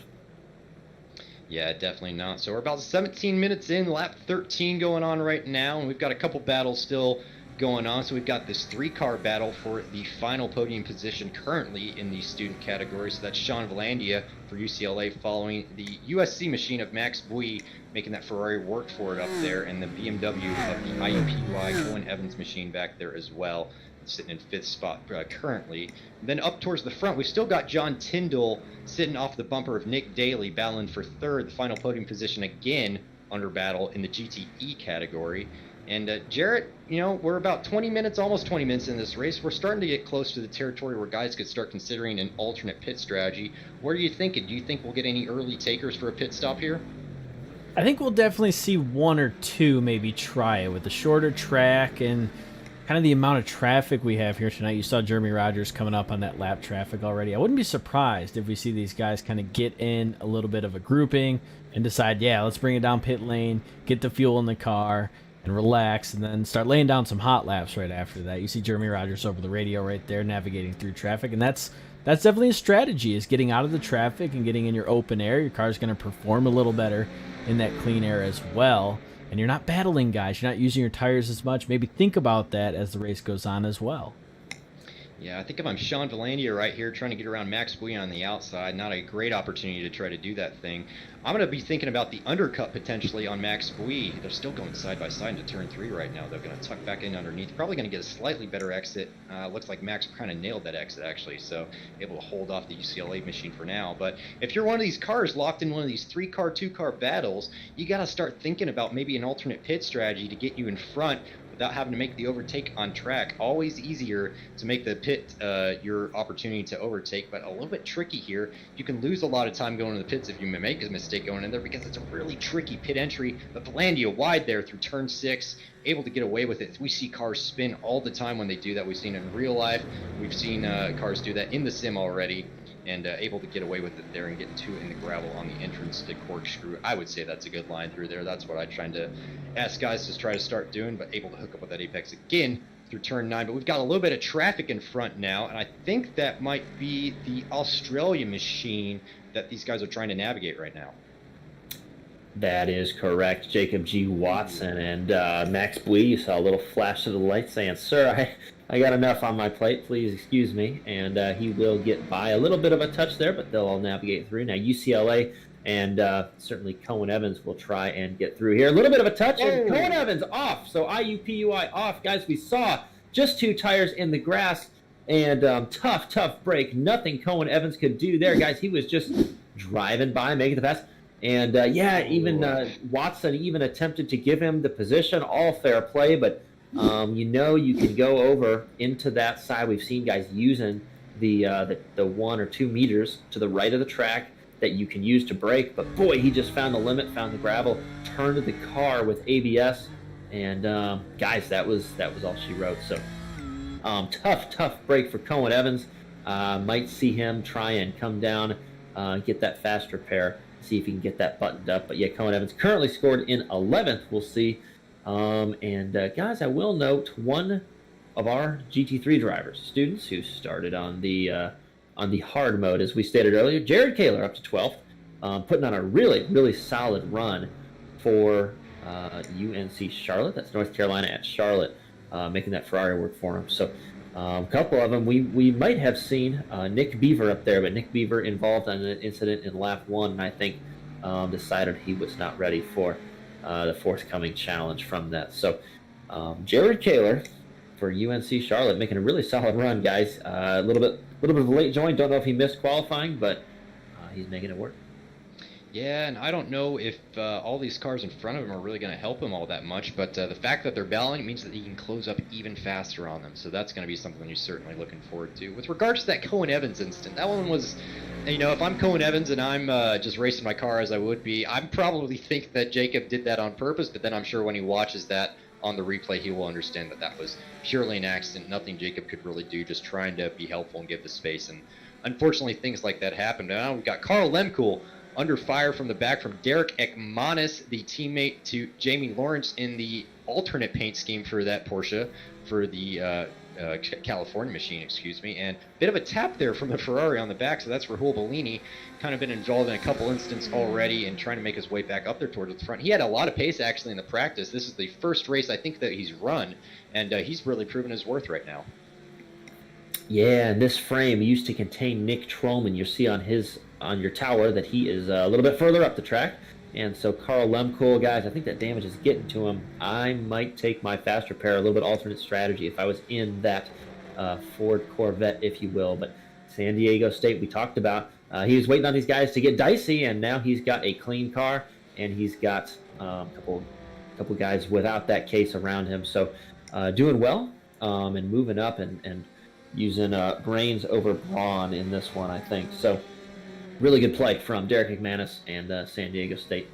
S2: Yeah, definitely not. So we're about 17 minutes in, lap 13 going on right now, and we've got a couple battles still going on. So we've got this 3-car battle for the final podium position currently in the student category. So that's Sean Valandia for UCLA following the USC machine of Max Bui, making that Ferrari work for it up there, and the BMW of the IUPUI Cohen Evans machine back there as well, sitting in 5th spot currently. And then up towards the front, we've still got John Tyndall sitting off the bumper of Nick Daly, battling for 3rd, the final podium position again under battle in the GTE category. And Jarrett, we're about 20 minutes, almost 20 minutes in this race. We're starting to get close to the territory where guys could start considering an alternate pit strategy. What are you thinking? Do you think we'll get any early takers for a pit stop here?
S1: I think we'll definitely see 1 or 2 maybe try it with the shorter track and kind of the amount of traffic we have here tonight. You saw Jeremy Rogers coming up on that lap traffic already. I wouldn't be surprised if we see these guys kind of get in a little bit of a grouping and decide, yeah, let's bring it down pit lane, get the fuel in the car, and relax, and then start laying down some hot laps right after that. You see Jeremy Rogers over the radio right there navigating through traffic, and that's definitely a strategy, is getting out of the traffic and getting in your open air. Your car's going to perform a little better in that clean air as well, and you're not battling guys. You're not using your tires as much. Maybe think about that as the race goes on as well.
S2: Yeah, I think if I'm Sean Valandia right here trying to get around Max Bui on the outside, not a great opportunity to try to do that thing. I'm going to be thinking about the undercut potentially on Max Bui. They're still going side by side into turn 3 right now. They're going to tuck back in underneath. Probably going to get a slightly better exit. Looks like Max kind of nailed that exit actually, so able to hold off the UCLA machine for now. But if you're one of these cars locked in one of these 3-car, 2-car battles, you got to start thinking about maybe an alternate pit strategy to get you in front without having to make the overtake on track. Always easier to make the pit your opportunity to overtake, but a little bit tricky here. You can lose a lot of time going to the pits if you make a mistake going in there, because it's a really tricky pit entry. But Valandia wide there through turn 6, able to get away with it. We see cars spin all the time when they do that. We've seen it in real life. We've seen cars do that in the sim already, and able to get away with it there and get 2 in the gravel on the entrance to corkscrew. I would say that's a good line through there. That's what I'm trying to ask guys to try to start doing, but able to hook up with that apex again through turn 9. But we've got a little bit of traffic in front now, and I think that might be the Australia machine that these guys are trying to navigate right now.
S3: That is correct. Jacob G. Watson and Max Blee. You saw a little flash of the light saying, "Sir, I got enough on my plate. Please excuse me." And he will get by. A little bit of a touch there, but they'll all navigate through. Now UCLA and certainly Cohen Evans will try and get through here. A little bit of a touch, and Cohen Evans off. So IUPUI off. Guys, we saw just 2 tires in the grass, and tough break. Nothing Cohen Evans could do there, guys. He was just driving by, making the pass. And even Watson even attempted to give him the position, all fair play, but you can go over into that side. We've seen guys using the 1 or 2 meters to the right of the track that you can use to brake, but boy, he just found the limit, found the gravel, turned the car with ABS, and guys, that was all she wrote. So tough break for Cohen Evans. Might see him try and come down, get that fast repair, see if he can get that buttoned up. But yeah, Cohen Evans currently scored in 11th. We'll see. Guys, I will note one of our GT3 drivers, students who started on the hard mode, as we stated earlier, Jared Kaler up to 12th, putting on a really solid run for UNC Charlotte. That's North Carolina at Charlotte, making that Ferrari work for him. So a couple of them we might have seen Nick Beaver up there, but Nick Beaver involved in an incident in lap 1, and I think decided he was not ready for the forthcoming challenge from that. So Jared Kaler for UNC Charlotte making a really solid run, guys. A little bit of a late join. Don't know if he missed qualifying, but he's making it work.
S2: Yeah, and I don't know if all these cars in front of him are really going to help him all that much, but the fact that they're battling means that he can close up even faster on them, so that's going to be something he's certainly looking forward to. With regards to that Cohen Evans incident, that one was, if I'm Cohen Evans and I'm just racing my car as I would be, I'm probably think that Jacob did that on purpose, but then I'm sure when he watches that on the replay, he will understand that that was purely an accident, nothing Jacob could really do, just trying to be helpful and give the space, and unfortunately things like that happened. Now we've got Carl Lemkool under fire from the back from Derek Ekmanis, the teammate to Jamie Lawrence in the alternate paint scheme for that Porsche, for the California machine, excuse me. And a bit of a tap there from the Ferrari on the back, so that's Rahul Bellini. Kind of been involved in a couple incidents already and trying to make his way back up there towards the front. He had a lot of pace actually in the practice. This is the first race I think that he's run, and he's really proven his worth right now.
S3: Yeah, and this frame used to contain Nick Trollman. You see on your tower that he is a little bit further up the track. And so Carl Lemkool, guys, I think that damage is getting to him. I might take my fast repair, a little bit alternate strategy if I was in that Ford Corvette, if you will. But San Diego State, we talked about, he was waiting on these guys to get dicey, and now he's got a clean car, and he's got a couple guys without that case around him. So doing well and moving up and using brains over brawn in this one, I think. So really good play from Derek McManus and San Diego State.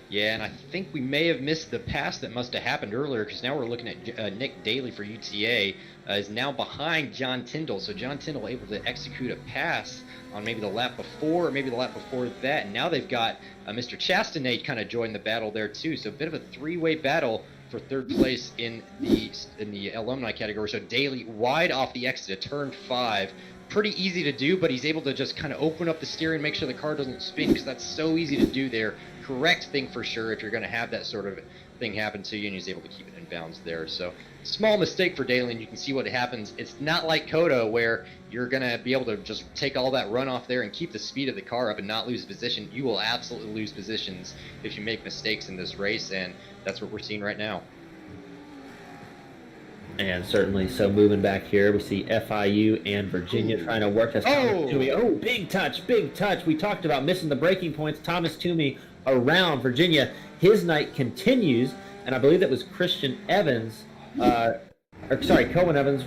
S2: Yeah, and I think we may have missed the pass that must have happened earlier, because now we're looking at Nick Daly for UTA is now behind John Tyndall. So John Tyndall able to execute a pass on maybe the lap before, or maybe the lap before that. And now they've got Mr. Chastanate kind of joined the battle there too. So a bit of a three-way battle for third place in the alumni category. So Daly wide off the exit at turn 5. Pretty easy to do, but he's able to just kind of open up the steering, make sure the car doesn't spin, because that's so easy to do there. Correct thing for sure if you're going to have that sort of thing happen to you, and he's able to keep it in bounds there. So small mistake for Daly, and you can see what happens. It's not like Coda where you're going to be able to just take all that run off there and keep the speed of the car up and not lose position. You will absolutely lose positions if you make mistakes in this race, and that's what we're seeing right now.
S3: And certainly, so moving back here, we see FIU and Virginia trying to work. That's Thomas Toomey. Oh, big touch. We talked about missing the breaking points. Thomas Toomey around Virginia. His night continues, and I believe that was Christian Evans. Cohen Evans.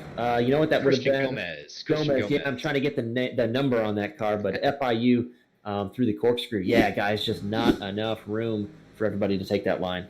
S3: You know what that would have been? Gomez. Yeah, I'm trying to get the number on that car, but FIU through the corkscrew. Yeah, guys, just not enough room for everybody to take that line.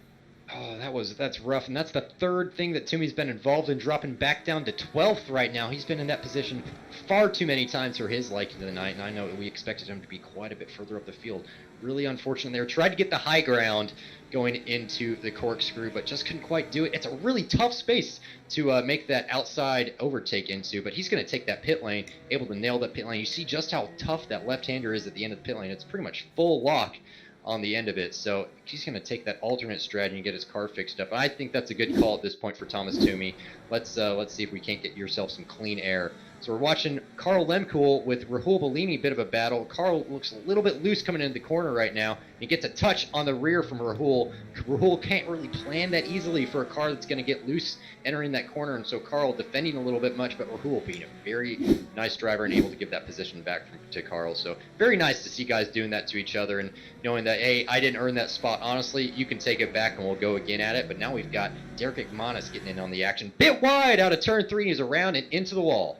S2: Oh, that's rough, and that's the third thing that Toomey's been involved in, dropping back down to 12th right now. He's been in that position far too many times for his liking tonight, and I know we expected him to be quite a bit further up the field. Really unfortunate there. Tried to get the high ground going into the corkscrew, but just couldn't quite do it. It's a really tough space to make that outside overtake into, but he's going to take that pit lane, able to nail that pit lane. You see just how tough that left-hander is at the end of the pit lane. It's pretty much full lock on the end of it. So he's going to take that alternate strategy and get his car fixed up. And I think that's a good call at this point for Thomas Toomey. Let's see if we can't get yourself some clean air. So we're watching Carl Lemkool with Rahul Bellini, bit of a battle. Carl looks a little bit loose coming into the corner right now. He gets a touch on the rear from Rahul. Rahul can't really plan that easily for a car that's going to get loose entering that corner, and so Carl defending a little bit much, but Rahul being a very nice driver and able to give that position back to Carl. So very nice to see guys doing that to each other and knowing that, hey, I didn't earn that spot. Honestly, you can take it back and we'll go again at it. But now we've got Derek Ekmanis getting in on the action. Bit wide out of turn 3. He's around and into the wall.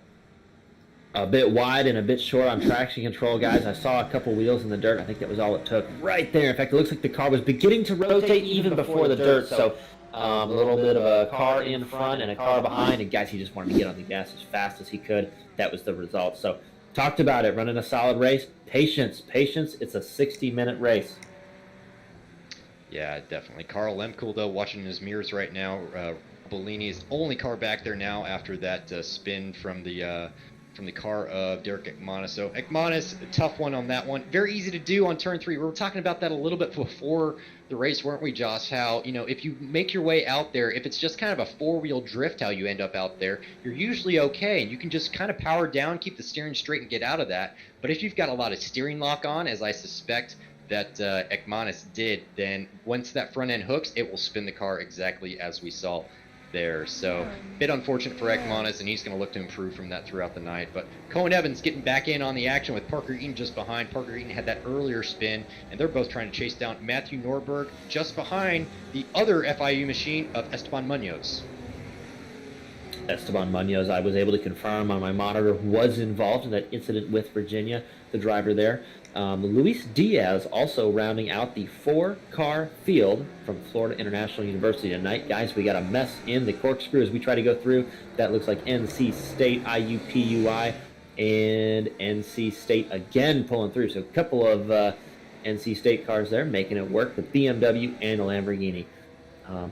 S3: A bit wide and a bit short on traction control, guys. I saw a couple wheels in the dirt. I think that was all it took right there. In fact, it looks like the car was beginning to rotate even before the dirt. So a little bit of a car in front and a car behind. And guys, he just wanted to get on the gas as fast as he could. That was the result. So talked about it, running a solid race. Patience. It's a 60-minute race.
S2: Yeah, definitely. Carl Lemkool, though, watching his mirrors right now. Bellini's only car back there now after that spin from the car of Derek Ekmanis. So Ekmanis, a tough one on that one. Very easy to do on turn 3. We were talking about that a little bit before the race, weren't we, Josh? How, if you make your way out there, if it's just kind of a 4-wheel drift how you end up out there, you're usually okay. And you can just kind of power down, keep the steering straight, and get out of that. But if you've got a lot of steering lock on, as I suspect that Ekmanis did, then once that front end hooks, it will spin the car exactly as we saw there. So a bit unfortunate for Ekmanis, and he's going to look to improve from that throughout the night. But Cohen Evans getting back in on the action with Parker Eaton just behind. Parker Eaton had that earlier spin, and they're both trying to chase down Matthew Norberg just behind the other FIU machine of Esteban Munoz.
S3: Esteban Munoz, I was able to confirm on my monitor, was involved in that incident with Virginia, the driver there. Luis Diaz also rounding out the 4-car field from Florida International University tonight. Guys, we got a mess in the corkscrew as we try to go through. That looks like NC State, IUPUI, and NC State again pulling through. So a couple of NC State cars there making it work. The BMW and the Lamborghini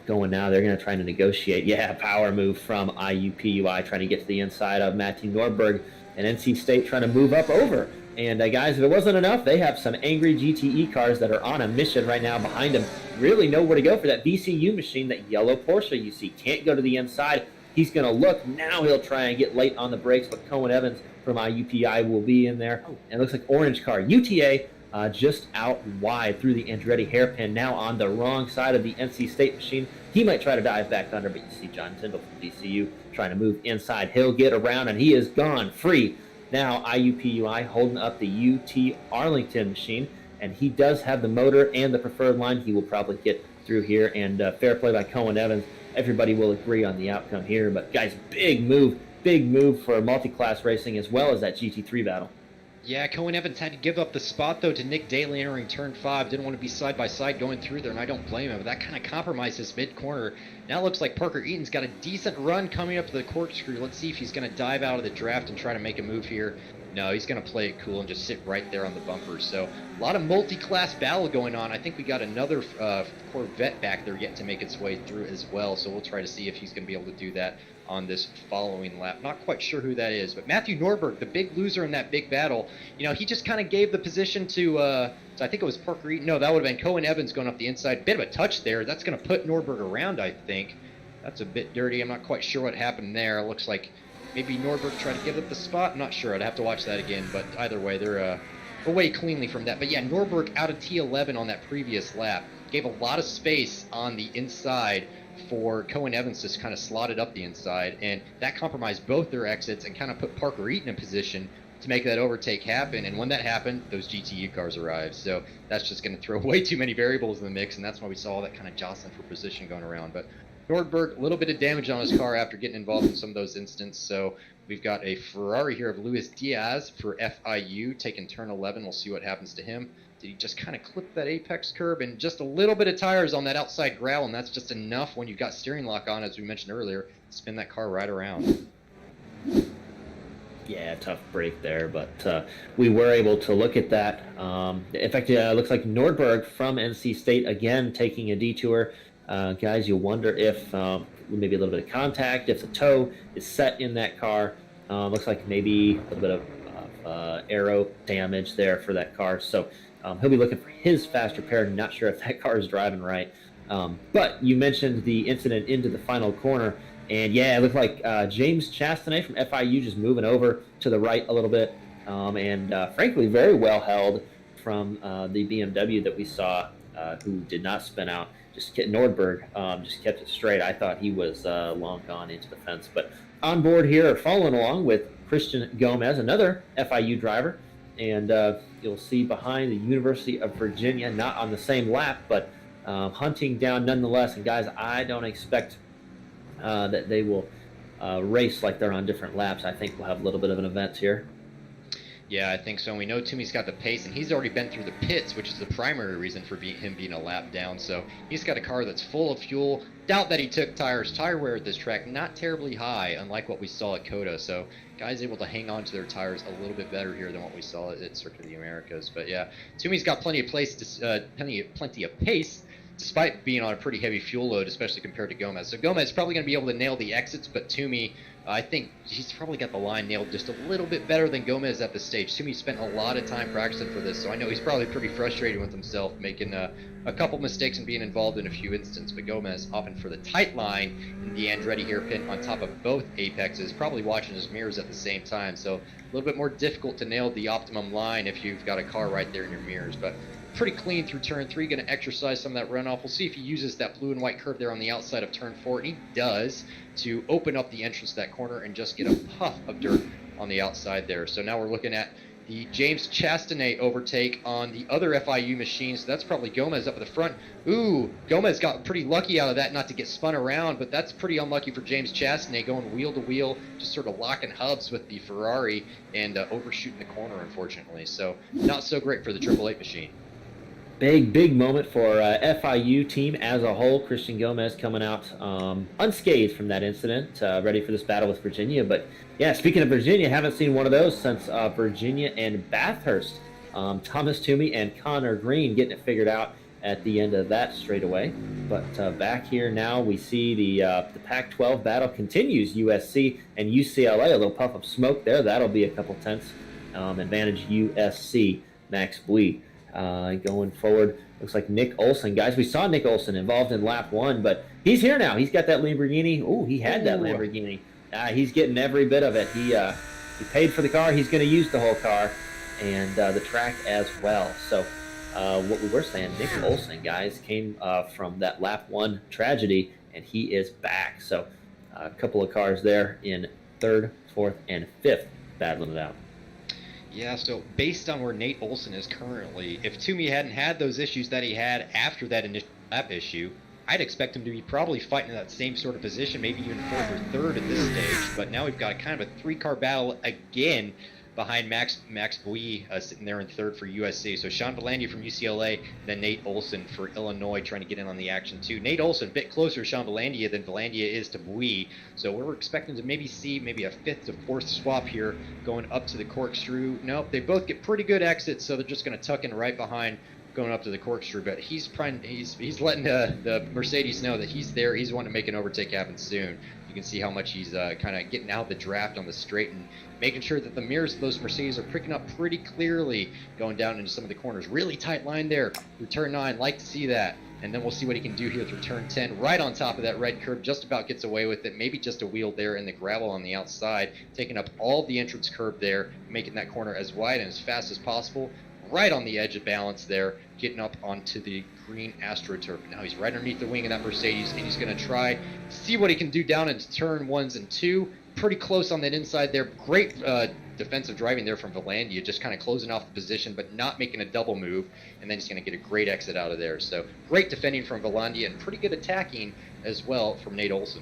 S3: going now. They're going to try to negotiate. Yeah, power move from IUPUI trying to get to the inside of Matthew Norberg, and NC State trying to move up over. And guys, if it wasn't enough, they have some angry GTE cars that are on a mission right now behind them. Really know where to go for that VCU machine, that yellow Porsche you see. Can't go to the inside. He's going to look. Now he'll try and get late on the brakes, but Cohen Evans from IUPI will be in there. And it looks like orange car. UTA just out wide through the Andretti hairpin, now on the wrong side of the NC State machine. He might try to dive back under, but you see John Tyndall from VCU trying to move inside. He'll get around, and he is gone free. Now IUPUI holding up the UT Arlington machine, and he does have the motor and the preferred line. He will probably get through here, and fair play by Cohen Evans. Everybody will agree on the outcome here, but guys, big move for multi-class racing as well as that GT3 battle.
S2: Yeah, Cohen Evans had to give up the spot, though, to Nick Daly entering turn 5. Didn't want to be side-by-side going through there, and I don't blame him. But that kind of compromised his mid-corner. Now it looks like Parker Eaton's got a decent run coming up to the corkscrew. Let's see if he's going to dive out of the draft and try to make a move here. No, he's going to play it cool and just sit right there on the bumper. So a lot of multi-class battle going on. I think we got another Corvette back there yet to make its way through as well. So we'll try to see if he's going to be able to do that on this following lap. Not quite sure who that is, but Matthew Norberg, the big loser in that big battle, he just kind of gave the position to, I think it was Parker Eaton. No, that would have been Cohen Evans going up the inside. Bit of a touch there. That's going to put Norberg around, I think. That's a bit dirty. I'm not quite sure what happened there. It looks like maybe Norberg tried to give up the spot. I'm not sure. I'd have to watch that again, but either way, they're away cleanly from that. But yeah, Norberg out of T11 on that previous lap. Gave a lot of space on the inside for Cohen Evans to kind of slot it up the inside, and that compromised both their exits and kind of put Parker Eaton in position to make that overtake happen. And when that happened, those GTU cars arrived. So that's just going to throw way too many variables in the mix, and that's why we saw all that kind of jostling for position going around. But Nordberg, a little bit of damage on his car after getting involved in some of those incidents. So we've got a Ferrari here of Luis Diaz for FIU taking turn 11. We'll see what happens to him. Did he just kind of clip that apex curb, and just a little bit of tires on that outside gravel, and that's just enough when you've got steering lock on, as we mentioned earlier, to spin that car right around.
S3: Yeah, tough break there, but we were able to look at that. In fact, it looks like Nordberg from NC State again taking a detour. Guys, you wonder if maybe a little bit of contact, if the toe is set in that car. Looks like maybe a little bit of aero damage there for that car. So he'll be looking for his fast repair. Not sure if that car is driving right. But you mentioned the incident into the final corner. And yeah, it looked like James Chastanet from FIU just moving over to the right a little bit. And frankly, very well held from the BMW that we saw, who did not spin out. Nordberg just kept it straight. I thought he was long gone into the fence. But on board here, following along with Christian Gomez, another FIU driver. And you'll see behind the University of Virginia, not on the same lap, but hunting down nonetheless. And guys, I don't expect that they will race like they're on different laps. I think we'll have a little bit of an event here.
S2: Yeah, I think so. And we know Toomey's got the pace, and he's already been through the pits, which is the primary reason for him being a lap down. So he's got a car that's full of fuel. Doubt that he took tires. Tire wear at this track, not terribly high, unlike what we saw at COTA. So guys able to hang on to their tires a little bit better here than what we saw at Circuit of the Americas. But yeah, Toomey's got plenty of pace, despite being on a pretty heavy fuel load, especially compared to Gomez. So Gomez is probably going to be able to nail the exits, but Toomey, I think he's probably got the line nailed just a little bit better than Gomez at this stage. Toomey spent a lot of time practicing for this, so I know he's probably pretty frustrated with himself, making a couple mistakes and being involved in a few instances. But Gomez opting for the tight line in the Andretti hairpin on top of both apexes, probably watching his mirrors at the same time. So a little bit more difficult to nail the optimum line if you've got a car right there in your mirrors. But pretty clean through turn 3, going to exercise some of that runoff. We'll see if he uses that blue and white curve there on the outside of turn 4, and he does, to open up the entrance to that corner and just get a puff of dirt on the outside there. So now we're looking at the James Chastanet overtake on the other FIU machine. So that's probably Gomez up at the front. Ooh, Gomez got pretty lucky out of that not to get spun around, but that's pretty unlucky for James Chastanet, going wheel to wheel, just sort of locking hubs with the Ferrari and overshooting the corner, unfortunately. So not so great for the 888 machine.
S3: Big moment for FIU team as a whole. Christian Gomez coming out unscathed from that incident, ready for this battle with Virginia. But yeah, speaking of Virginia, haven't seen one of those since Virginia and Bathurst. Thomas Toomey and Connor Green getting it figured out at the end of that straightaway. But back here now, we see the Pac-12 battle continues. USC and UCLA, a little puff of smoke there. That'll be a couple tenths. Advantage USC, Max Bui. Going forward, looks like Nick Olson. Guys, we saw Nick Olson involved in lap 1, but he's here now. He's got that Lamborghini. Oh, he had that Lamborghini. He's getting every bit of it. He paid for the car. He's going to use the whole car and the track as well. So what we were saying, Nick Olson, guys, came from that lap 1 tragedy, and he is back. So a couple of cars there in 3rd, 4th, and 5th battling it out.
S2: Yeah, so based on where Nate Olson is currently, if Toomey hadn't had those issues that he had after that initial lap issue, I'd expect him to be probably fighting in that same sort of position, maybe even 4th or 3rd at this stage. But now we've got kind of a 3-car battle again behind Max Bui sitting there in 3rd for USC. So Sean Valandia from UCLA, then Nate Olson for Illinois trying to get in on the action too. Nate Olson a bit closer to Sean Valandia than Valandia is to Bui. So we're expecting to maybe see a 5th to 4th swap here going up to the corkscrew. Nope, they both get pretty good exits, so they're just going to tuck in right behind going up to the corkscrew. But he's letting the Mercedes know that he's there. He's wanting to make an overtake happen soon. You can see how much he's kind of getting out the draft on the straight and making sure that the mirrors of those Mercedes are picking up pretty clearly going down into some of the corners. Really tight line there through turn 9. Like to see that. And then we'll see what he can do here through turn 10. Right on top of that red curb. Just about gets away with it. Maybe just a wheel there in the gravel on the outside. Taking up all the entrance curb there. Making that corner as wide and as fast as possible. Right on the edge of balance there. Getting up onto the green AstroTurf. Now he's right underneath the wing of that Mercedes. And he's going to try see what he can do down into turn 1s and 2. Pretty close on that inside there. Great defensive driving there from Valandia, just kind of closing off the position, but not making a double move, and then he's going to get a great exit out of there. So great defending from Valandia, and pretty good attacking as well from Nate Olson.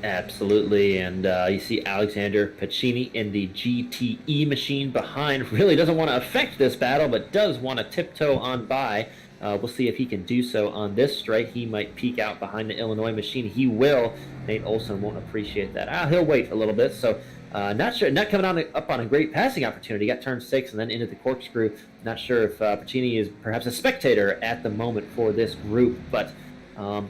S3: Absolutely, and you see Alexander Pacini in the GTE machine behind. Really doesn't want to affect this battle, but does want to tiptoe on by. We'll see if he can do so on this straight. He might peek out behind the Illinois machine. He will. Nate Olson won't appreciate that. He'll wait a little bit. So not coming up on a great passing opportunity. Got turn 6 and then into the corkscrew. Not sure if Pacini is perhaps a spectator at the moment for this group. But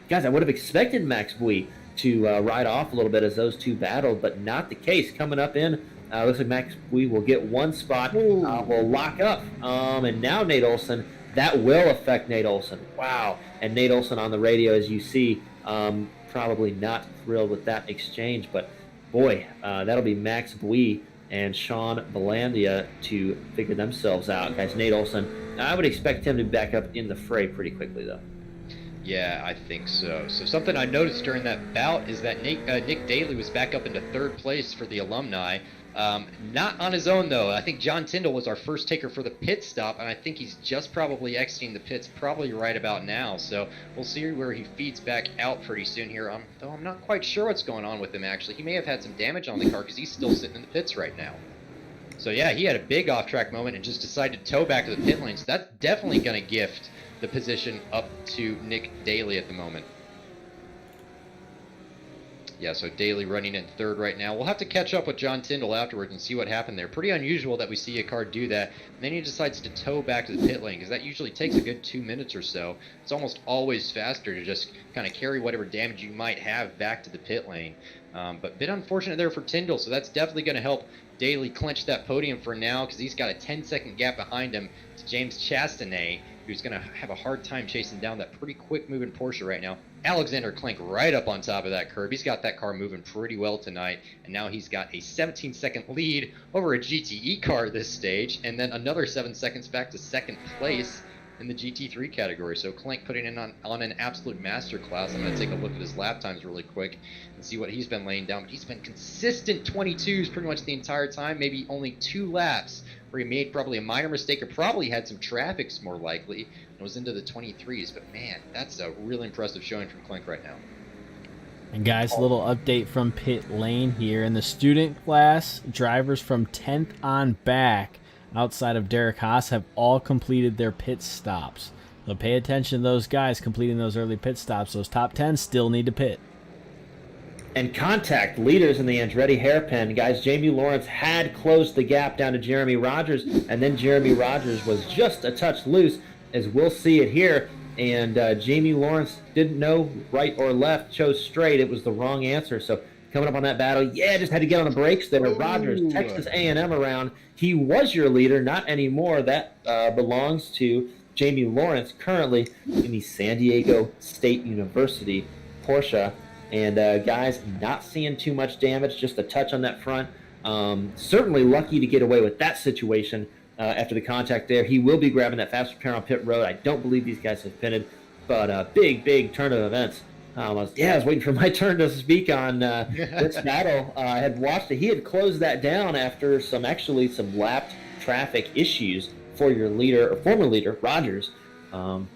S3: guys, I would have expected Max Bui to ride off a little bit as those two battled, but not the case. Coming up in Looks like Max we will get one spot. Will lock up. And now Nate Olson, that will affect Nate Olson. Wow. And Nate Olson on the radio, as you see, probably not thrilled with that exchange. But, boy, that'll be Max Bui and Sean Valandia to figure themselves out. Guys, Nate Olson, I would expect him to be back up in the fray pretty quickly, though.
S2: Yeah, I think so. So something I noticed during that bout is that Nick Daly was back up into third place for the alumni. Not on his own, though. I think John Tyndall was our first taker for the pit stop, and I think he's just probably exiting the pits probably right about now. So we'll see where he feeds back out pretty soon here. Though I'm not quite sure what's going on with him, actually. He may have had some damage on the car because he's still sitting in the pits right now. So yeah, he had a big off-track moment and just decided to tow back to the pit lane. So that's definitely going to gift the position up to Nick Daly at the moment. Yeah, so Daly running in third right now. We'll have to catch up with John Tyndall afterwards and see what happened there. Pretty unusual that we see a car do that. And then he decides to tow back to the pit lane because that usually takes a good 2 minutes or so. It's almost always faster to just kind of carry whatever damage you might have back to the pit lane. But a bit unfortunate there for Tyndall, so that's definitely going to help Daly clinch that podium for now because he's got a 10-second gap behind him to James Chastanet, who's going to have a hard time chasing down that pretty quick-moving Porsche right now. Alexander Klink right up on top of that curb. He's got that car moving pretty well tonight, and now he's got a 17-second lead over a GTE car this stage, and then another 7 seconds back to second place in the GT3 category. So Klink putting in on an absolute masterclass. I'm going to take a look at his lap times really quick and see what he's been laying down. But he's been consistent 22s pretty much the entire time, maybe only 2 laps where he made probably a minor mistake or probably had some traffics more likely and was into the 23s. But man, that's a really impressive showing from Klink right now.
S1: And guys, a little update from pit lane here. In the student class, drivers from 10th on back outside of Derek Haas have all completed their pit stops. So pay attention to those guys completing those early pit stops. Those top 10 still need to pit.
S3: And contact leaders in the Andretti hairpin. Guys, Jamie Lawrence had closed the gap down to Jeremy Rogers, and then Jeremy Rogers was just a touch loose, as we'll see it here. And Jamie Lawrence didn't know right or left, chose straight. It was the wrong answer. So coming up on that battle, just had to get on the brakes there. Rogers, Texas A&M around. He was your leader, not anymore. That belongs to Jamie Lawrence, currently in the San Diego State University Porsche. And guys, not seeing too much damage, just a touch on that front. Certainly lucky to get away with that situation after the contact there. He will be grabbing that fast repair on pit road. I don't believe these guys have pitted, but big turn of events. I was waiting for my turn to speak on this battle. I had watched it. He had closed that down after some lapped traffic issues for your leader, or former leader, Rogers. And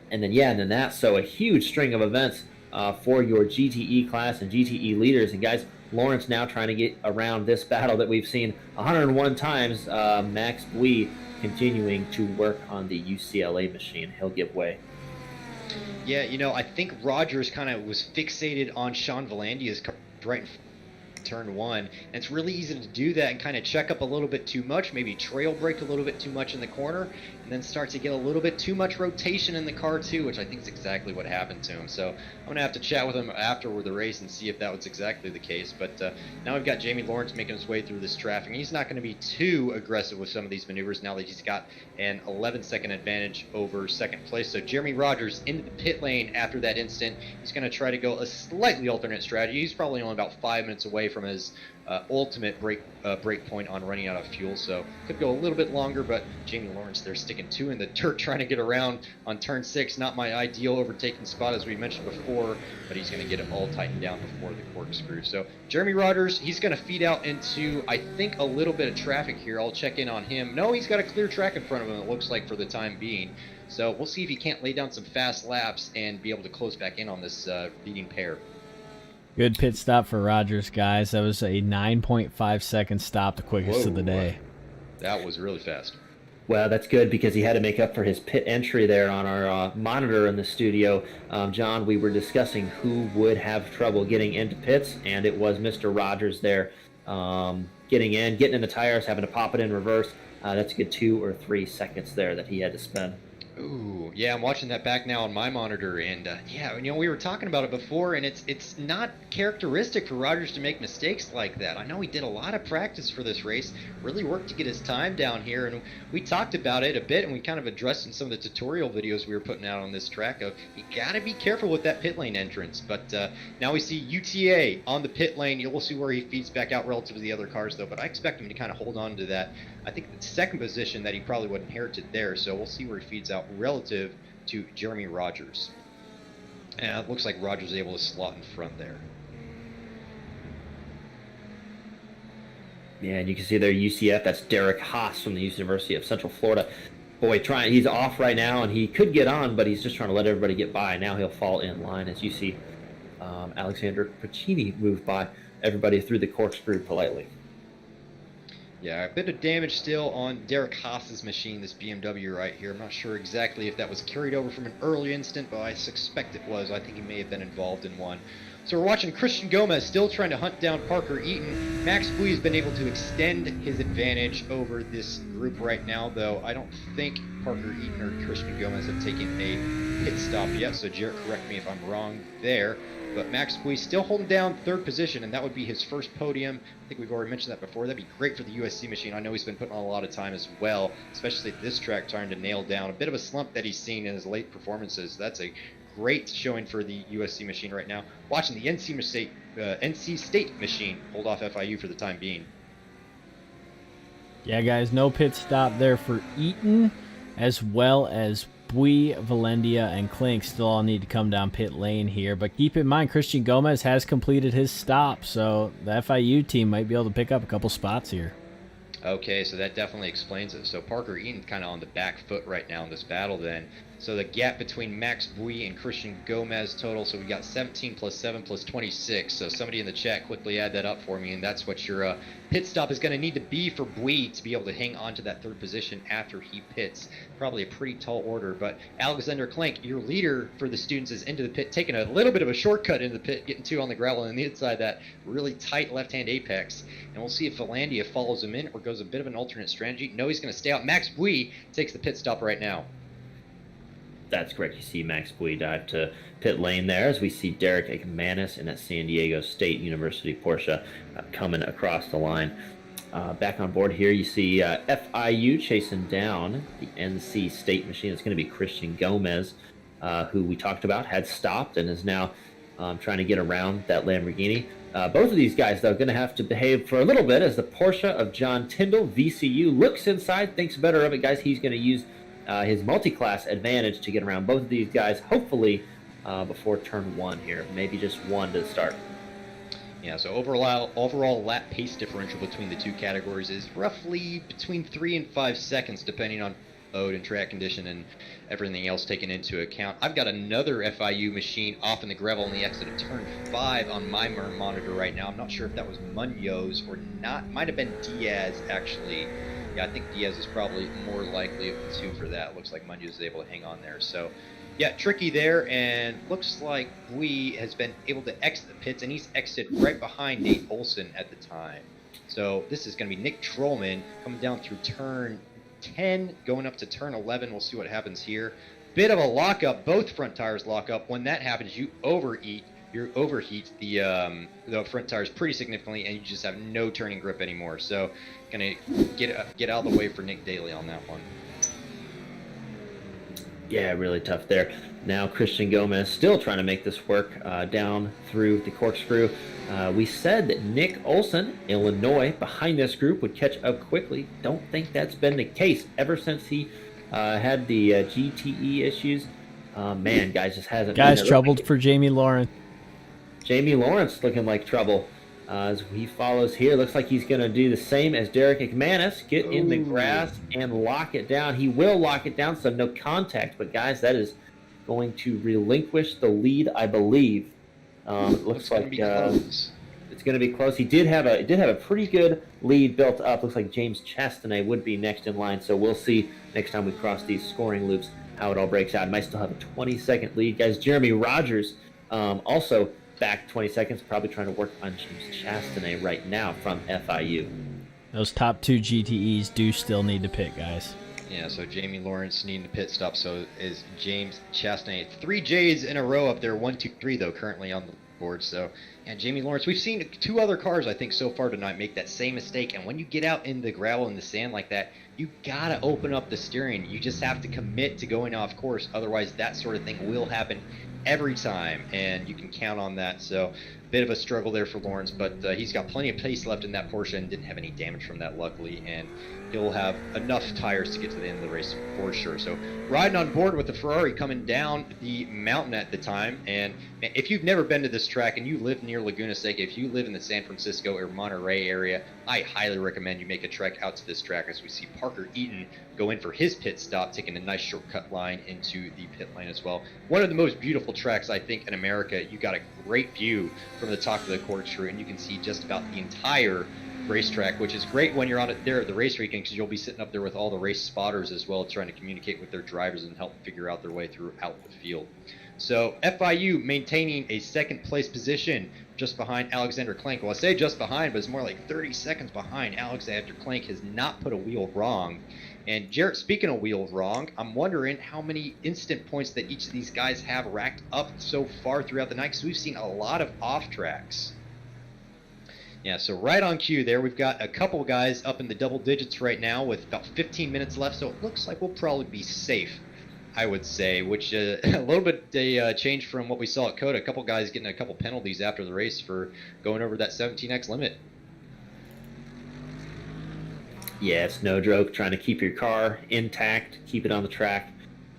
S3: then that. So a huge string of events for your GTE class and GTE leaders. And guys, Lawrence now trying to get around this battle that we've seen 101 times. Max Bui continuing to work on the UCLA machine. He'll give way.
S2: Yeah, I think Rogers kind of was fixated on Sean Valandia's car right in turn 1, and it's really easy to do that and kind of check up a little bit too much, maybe trail brake a little bit too much in the corner, and then start to get a little bit too much rotation in the car too, which I think is exactly what happened to him. So I'm going to have to chat with him after the race and see if that was exactly the case. But now we've got Jamie Lawrence making his way through this traffic. He's not going to be too aggressive with some of these maneuvers now that he's got an 11-second advantage over second place. So Jeremy Rogers into the pit lane after that instant. He's going to try to go a slightly alternate strategy. He's probably only about 5 minutes away from his ultimate break point on running out of fuel, so could go a little bit longer. But Jamie Lawrence there sticking 2 in the dirt, trying to get around on turn 6. Not my ideal overtaking spot, as we mentioned before, but he's going to get it all tightened down before the corkscrew. So Jeremy Rogers, he's going to feed out into, I think, a little bit of traffic here. I'll check in on him. No, he's got a clear track in front of him, it looks like, for the time being. So we'll see if he can't lay down some fast laps and be able to close back in on this leading pair.
S1: Good pit stop for Rogers, guys. That was a 9.5 second stop, the quickest of the day.
S2: That was really fast.
S3: Well, that's good because he had to make up for his pit entry there on our monitor in the studio. John, we were discussing who would have trouble getting into pits, and it was Mr. Rogers there getting in the tires, having to pop it in reverse. That's a good 2 or 3 seconds there that he had to spend.
S2: Ooh, yeah, I'm watching that back now on my monitor, and yeah, we were talking about it before, and it's not characteristic for Rogers to make mistakes like that. I know he did a lot of practice for this race, really worked to get his time down here, and we talked about it a bit, and we kind of addressed in some of the tutorial videos we were putting out on this track of you gotta be careful with that pit lane entrance. But now we see UTA on the pit lane. You'll see where he feeds back out relative to the other cars, though, but I expect him to kind of hold on to that. I think the second position that he probably would inherited there, so we'll see where he feeds out relative to Jeremy Rogers. And it looks like Rogers is able to slot in front there.
S3: Yeah, and you can see there UCF, that's Derek Haas from the University of Central Florida. Boy, he's off right now, and he could get on, but he's just trying to let everybody get by. Now he'll fall in line as you see Alexander Pacini move by everybody through the corkscrew politely.
S2: Yeah, a bit of damage still on Derek Haas's machine, this BMW right here. I'm not sure exactly if that was carried over from an early instant, but I suspect it was. I think he may have been involved in one. So we're watching Christian Gomez still trying to hunt down Parker Eaton. Max Bui has been able to extend his advantage over this group right now, though I don't think Parker Eaton or Christian Gomez have taken a pit stop yet, so Jarrett, correct me if I'm wrong there. But Max Bui still holding down third position, and that would be his first podium. I think we've already mentioned that before. That'd be great for the USC machine. I know he's been putting on a lot of time as well, especially at this track, trying to nail down a bit of a slump that he's seen in his late performances. That's a great showing for the USC machine right now. Watching the NC State machine hold off FIU for the time being.
S1: Yeah, guys, no pit stop there for Eaton, as well as Bui, Valendia, and Klink still all need to come down pit lane here. But keep in mind, Christian Gomez has completed his stop, so the FIU team might be able to pick up a couple spots here.
S2: Okay, so that definitely explains it. So Parker Eaton kind of on the back foot right now in this battle then. So the gap between Max Bui and Christian Gomez total, so we got 17 plus 7 plus 26. So somebody in the chat quickly add that up for me, and that's what your pit stop is going to need to be for Bui to be able to hang on to that third position after he pits. Probably a pretty tall order, but Alexander Klink, your leader for the students, is into the pit, taking a little bit of a shortcut into the pit, getting two on the gravel and the inside that really tight left-hand apex. And we'll see if Valandia follows him in or goes a bit of an alternate strategy. No, he's going to stay out. Max Bui takes the pit stop right now.
S3: That's correct. You see Max Bui dive to pit lane there as we see Derek Ekmanis in that San Diego State University Porsche coming across the line. Back on board here, you see FIU chasing down the NC State machine. It's going to be Christian Gomez, who we talked about, had stopped and is now trying to get around that Lamborghini. Both of these guys, though, going to have to behave for a little bit as the Porsche of John Tyndall, VCU, looks inside, thinks better of it, guys. He's going to use his multi-class advantage to get around both of these guys, hopefully before turn one here. Maybe just one to start.
S2: Yeah, so overall lap pace differential between the two categories is roughly between 3 and 5 seconds, depending on mode and track condition and everything else taken into account. I've got another FIU machine off in the gravel on the exit of turn 5 on my monitor right now. I'm not sure if that was Munoz or not. Might have been Diaz, actually. Yeah, I think Diaz is probably more likely of the two for that. Looks like Munoz is able to hang on there. So, yeah, tricky there, and looks like Bui has been able to exit the pits, and he's exited right behind Nate Olson at the time. So this is going to be Nick Trollman coming down through turn 10, going up to turn 11. We'll see what happens here. Bit of a lockup. Both front tires lock up. When that happens, you overheat the front tires pretty significantly, and you just have no turning grip anymore. So, gonna get out of the way for Nick Daly on that one.
S3: Yeah, really tough there. Now Christian Gomez still trying to make this work down through the corkscrew. We said that Nick Olson, Illinois, behind this group would catch up quickly. Don't think that's been the case ever since he had the GTE issues. Man, guys, just hasn't.
S1: Guys, troubled for Jamie Lawrence.
S3: Jamie Lawrence looking like trouble as he follows here. Looks like he's going to do the same as Derek McManus. Get in the grass and lock it down. He will lock it down, so no contact. But, guys, that is going to relinquish the lead, I believe. It looks like it's going to be close. He did have a pretty good lead built up. Looks like James Chastanay would be next in line. So we'll see next time we cross these scoring loops how it all breaks out. He might still have a 20-second lead. Guys, Jeremy Rogers also back 20 seconds, probably trying to work on James Chastanay right now from FIU.
S1: Those top two GTEs do still need to pit, guys.
S2: Yeah, so Jamie Lawrence needing the pit stop. So is James Chastain. 3 J's in a row up there. 1, 2, 3 though currently on the board. So and Jamie Lawrence. We've seen 2 other cars I think so far tonight make that same mistake. And when you get out in the gravel and the sand like that, you gotta open up the steering. You just have to commit to going off course. Otherwise, that sort of thing will happen every time, and you can count on that. So bit of a struggle there for Lawrence, but he's got plenty of pace left in that Porsche and didn't have any damage from that, luckily, and he'll have enough tires to get to the end of the race for sure. So riding on board with the Ferrari coming down the mountain at the time, and if you've never been to this track and you live near Laguna Seca, if you live in the San Francisco or Monterey area, I highly recommend you make a trek out to this track, as we see Parker Eaton go in for his pit stop, taking a nice shortcut line into the pit lane as well. One of the most beautiful tracks, I think, in America. You got a great view from the top of the corkscrew, and you can see just about the entire racetrack, which is great when you're on it there at the race weekend, because you'll be sitting up there with all the race spotters as well, trying to communicate with their drivers and help figure out their way throughout the field. So FIU maintaining a second place position just behind Alexander Klenk. Well, I say just behind, but it's more like 30 seconds behind. Alexander Klenk has not put a wheel wrong. And Jarrett, speaking of wheels wrong, I'm wondering how many instant points that each of these guys have racked up so far throughout the night, because we've seen a lot of off tracks. Yeah, so right on cue there, we've got a couple guys up in the double digits right now with about 15 minutes left, so it looks like we'll probably be safe, I would say, which a little bit change from what we saw at COTA. A couple guys getting a couple penalties after the race for going over that 17x limit.
S3: Yeah, it's no joke trying to keep your car intact, keep it on the track,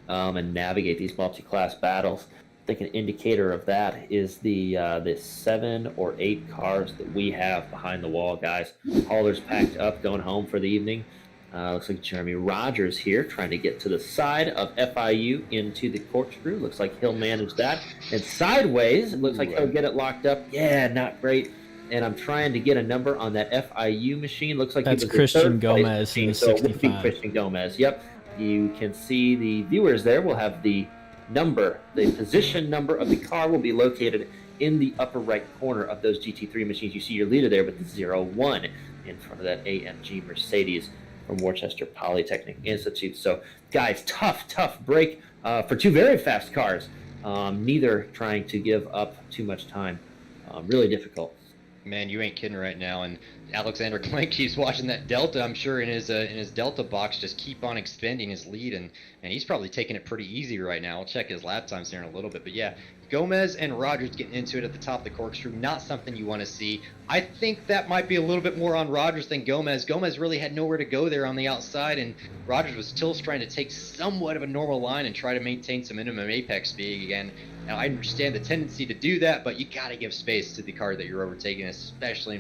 S3: and navigate these multi-class battles. I think an indicator of that is the 7 or 8 cars that we have behind the wall, guys. Haulers packed up, going home for the evening. Looks like Jeremy Rogers here trying to get to the side of FIU into the corkscrew. Looks like he'll manage that. And sideways, it looks like he'll get it locked up. Yeah, not great. And I'm trying to get a number on that FIU machine. Looks like
S1: that's Christian Gomez in the 65.
S3: So Christian Gomez. Yep. You can see the viewers there will have the number, the position number of the car will be located in the upper right corner of those GT3 machines. You see your leader there with the 01 in front of that AMG Mercedes from Worcester Polytechnic Institute. So, guys, tough break for 2 very fast cars. Neither trying to give up too much time. Really difficult.
S2: Man, you ain't kidding right now. And Alexander Klenk keeps watching that Delta, I'm sure, in his Delta box, just keep on expanding his lead, and he's probably taking it pretty easy right now. I'll check his lap times here in a little bit, but yeah, Gomez and Rogers getting into it at the top of the corkscrew, not something you want to see. I think that might be a little bit more on Rogers than Gomez. Gomez really had nowhere to go there on the outside, and Rogers was still trying to take somewhat of a normal line and try to maintain some minimum apex speed again. Now, I understand the tendency to do that, but you got to give space to the car that you're overtaking, especially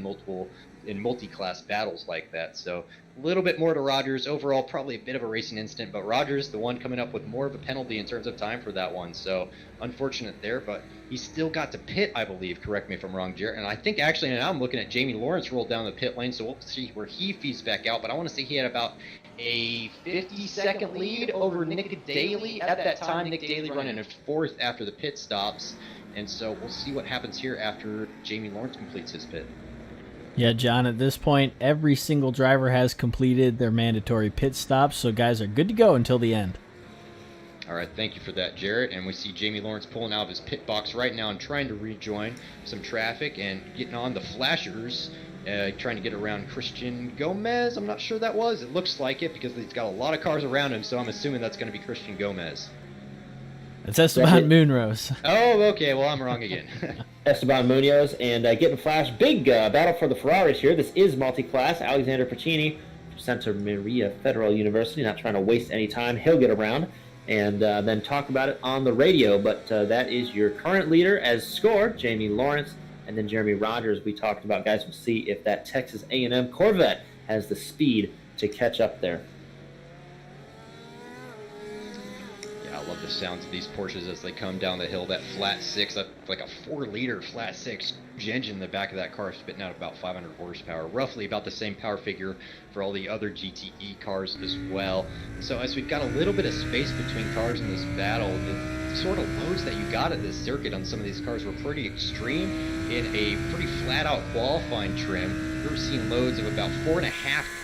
S2: in multi-class battles like that. So a little bit more to Rogers. Overall, probably a bit of a racing incident, but Rogers, the one coming up with more of a penalty in terms of time for that one. So unfortunate there, but he still got to pit, I believe. Correct me if I'm wrong, Jarrett. And I think actually now I'm looking at Jamie Lawrence roll down the pit lane, so we'll see where he feeds back out. But I want to say he had about a 50-second lead over Nick Daly. At that time, Nick Daly running in 4th after the pit stops. And so we'll see what happens here after Jamie Lawrence completes his pit.
S1: Yeah, John, at this point, every single driver has completed their mandatory pit stops, so guys are good to go until the end.
S2: All right, thank you for that, Jarrett. And we see Jamie Lawrence pulling out of his pit box right now and trying to rejoin some traffic and getting on the flashers, trying to get around Christian Gomez. I'm not sure that was. It looks like it because he's got a lot of cars around him, so I'm assuming that's going to be Christian Gomez.
S1: It's Esteban Munoz.
S2: Oh, okay. Well, I'm wrong again.
S3: Esteban Munoz and getting flashed. Big battle for the Ferraris here. This is multi-class. Alexander Pacini from Santa Maria Federal University. Not trying to waste any time. He'll get around and then talk about it on the radio. But that is your current leader as scored, Jamie Lawrence. And then Jeremy Rogers we talked about. Guys, we'll see if that Texas A&M Corvette has the speed to catch up there.
S2: I love the sounds of these Porsches as they come down the hill. That flat 6, like a 4-liter flat 6 engine in the back of that car, spitting out about 500 horsepower, roughly about the same power figure for all the other GTE cars as well. So as we've got a little bit of space between cars in this battle, it's sort of loads that you got at this circuit on some of these cars were pretty extreme. In a pretty flat out qualifying trim, we were seeing loads of about 4.5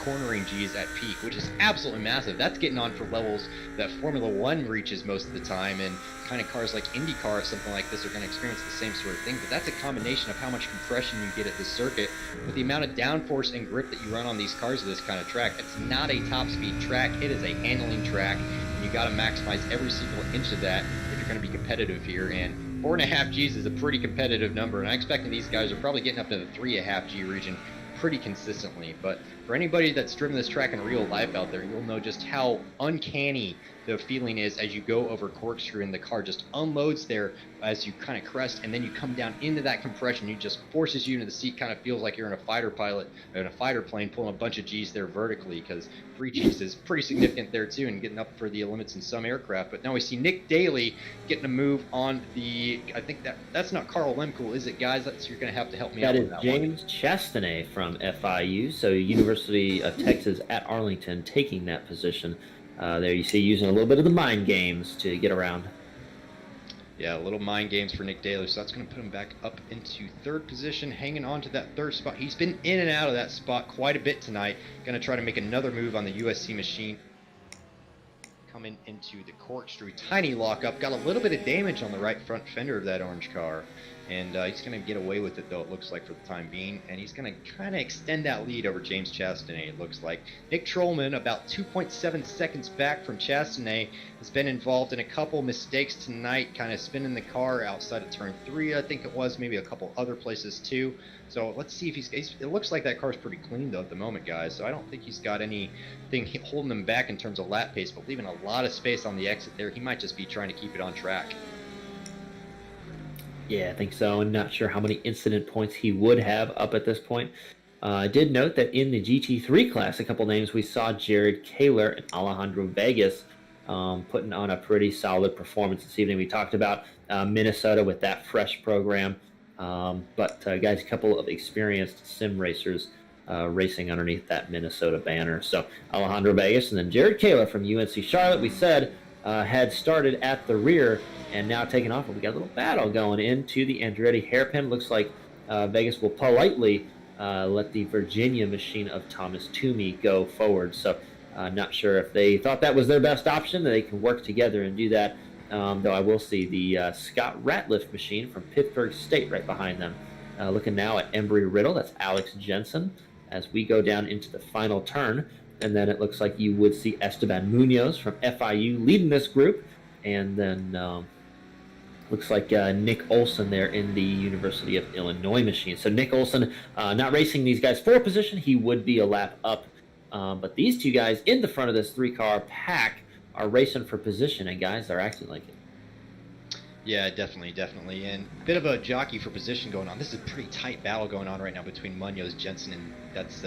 S2: cornering Gs at peak, which is absolutely massive. That's getting on for levels that Formula One reaches most of the time, and kind of cars like IndyCar or something like this are going to experience the same sort of thing. But that's a combination of how much compression you get at this circuit with the amount of downforce and grip that you run on these cars at this kind of track. It's not a top speed track, it is a handling track, and you got to maximize every single inch of that if you're going to be competitive here. And 4.5 Gs is a pretty competitive number, and I'm expecting these guys are probably getting up to the 3.5 G region pretty consistently. But for anybody that's driven this track in real life out there, you'll know just how uncanny the feeling is as you go over corkscrew and the car just unloads there as you kind of crest, and then you come down into that compression. It just forces you into the seat, kind of feels like you're in a fighter pilot or in a fighter plane pulling a bunch of G's there vertically, because 3 G's is pretty significant there too, and getting up for the limits in some aircraft. But now we see Nick Daly getting a move on the, I think that's not Carl Lemke, is it, guys? You're going to have to help me out with that one.
S3: That is James Chastney from FIU, so University of Texas at Arlington, taking that position. There you see using a little bit of the mind games to get around.
S2: Yeah, a little mind games for Nick Daly, so that's going to put him back up into 3rd position, hanging on to that 3rd spot. He's been in and out of that spot quite a bit tonight. Going to try to make another move on the USC machine. Coming into the corkscrew, tiny lockup, got a little bit of damage on the right front fender of that orange car, and he's going to get away with it, though, it looks like, for the time being, and he's going to kind of extend that lead over James Chastney, it looks like. Nick Trollman, about 2.7 seconds back from Chastney, has been involved in a couple mistakes tonight, kind of spinning the car outside of turn 3, I think it was, maybe a couple other places too. So let's see if it looks like that car's pretty clean, though, at the moment, guys, so I don't think he's got anything holding him back in terms of lap pace, but leaving a lot of space on the exit there. He might just be trying to keep it on track.
S3: Yeah, I think so. I'm not sure how many incident points he would have up at this point. I did note that in the GT3 class, a couple names, we saw Jared Kaler and Alejandro Vegas putting on a pretty solid performance this evening. We talked about Minnesota with that fresh program. But guys, a couple of experienced sim racers racing underneath that Minnesota banner. So Alejandro Vegas and then Jared Kaler from UNC Charlotte, we said, had started at the rear and now taken off. We got a little battle going into the Andretti hairpin. Looks like Vegas will politely let the Virginia machine of Thomas Toomey go forward. So not sure if they thought that was their best option, that they can work together and do that. Though I will see the Scott Ratliff machine from Pittsburgh State right behind them. Looking now at Embry-Riddle, that's Alex Jensen, as we go down into the final turn. And then it looks like you would see Esteban Munoz from FIU leading this group. And then looks like Nick Olson there in the University of Illinois machine. So Nick Olson not racing these guys for position. He would be a lap up. But these two guys in the front of this 3-car pack are racing for position, and guys, they're acting like it.
S2: Yeah, definitely. And a bit of a jockey for position going on. This is a pretty tight battle going on right now between Munoz, Jensen, and that's,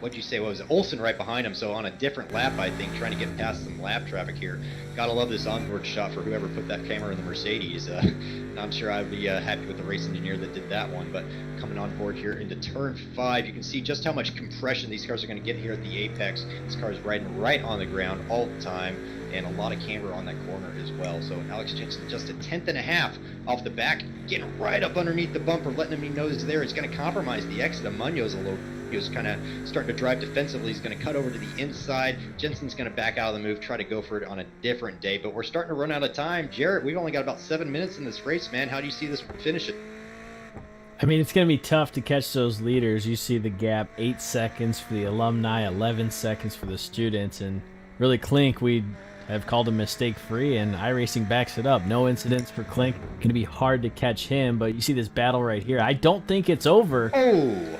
S2: what'd you say, what was it? Olsen right behind him, so on a different lap, I think, trying to get past some lap traffic here. Gotta love this onboard shot for whoever put that camera in the Mercedes. Not sure I'd be happy with the race engineer that did that one, but coming on board here into turn 5, you can see just how much compression these cars are going to get here at the apex. This car is riding right on the ground all the time, and a lot of camber on that corner as well. So Alex Jensen just a 10th off the back, getting right up underneath the bumper, letting him know he's there. It's going to compromise the exit of Munoz a little. He was kind of starting to drive defensively. He's going to cut over to the inside. Jensen's going to back out of the move, try to go for it on a different day. But we're starting to run out of time. Jarrett, we've only got about 7 minutes in this race, man. How do you see this finish it?
S1: I mean, it's going to be tough to catch those leaders. You see the gap, 8 seconds for the alumni, 11 seconds for the students. And really, Klink, we have called him mistake-free, and iRacing backs it up. No incidents for Klink. Going to be hard to catch him, but you see this battle right here. I don't think it's over.
S2: Oh!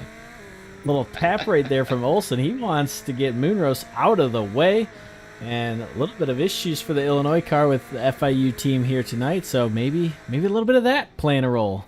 S1: Little pap right there from Olsen. He wants to get Munoz out of the way. And a little bit of issues for the Illinois car with the FIU team here tonight. So maybe a little bit of that playing a role.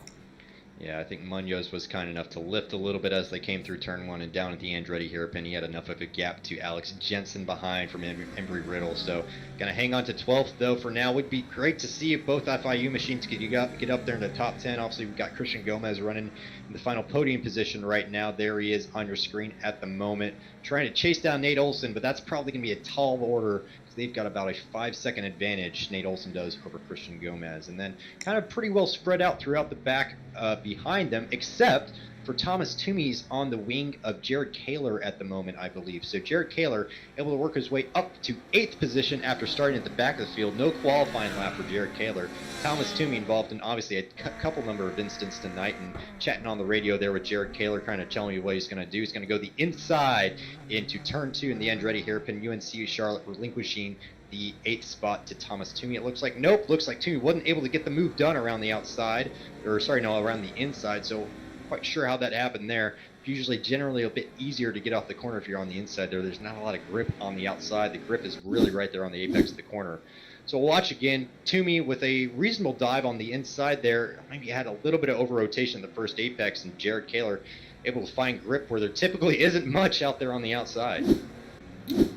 S2: Yeah, I think Munoz was kind enough to lift a little bit as they came through turn 1 and down at the Andretti hairpin. He had enough of a gap to Alex Jensen behind from Embry-Riddle. So going to hang on to 12th, though, for now. Would be great to see if both FIU machines could get up there in the top 10. Obviously, we've got Christian Gomez running in the final podium position right now. There he is on your screen at the moment, trying to chase down Nate Olson, but that's probably going to be a tall order because they've got about a 5-second advantage, Nate Olson does, over Christian Gomez. And then kind of pretty well spread out throughout the back behind them, except for Thomas Toomey's on the wing of Jared Kaler at the moment, I believe. So Jared Kaler able to work his way up to 8th position after starting at the back of the field. No qualifying lap for Jared Kaler. Thomas Toomey involved in obviously a couple number of incidents tonight, and chatting on the radio there with Jared Kaler, kind of telling me what he's going to do. He's going to go the inside into turn 2 in the Andretti hairpin. UNC Charlotte relinquishing the 8th spot to Thomas Toomey. It looks like, nope, looks like Toomey wasn't able to get the move done around the outside, or sorry, no, around the inside. So quite sure how that happened there. Usually generally a bit easier to get off the corner if you're on the inside there. There's not a lot of grip on the outside. The grip is really right there on the apex of the corner. So we'll watch again. Toomey with a reasonable dive on the inside there. Maybe had a little bit of over rotation in the first apex, and Jared Kaler able to find grip where there typically isn't much out there on the outside.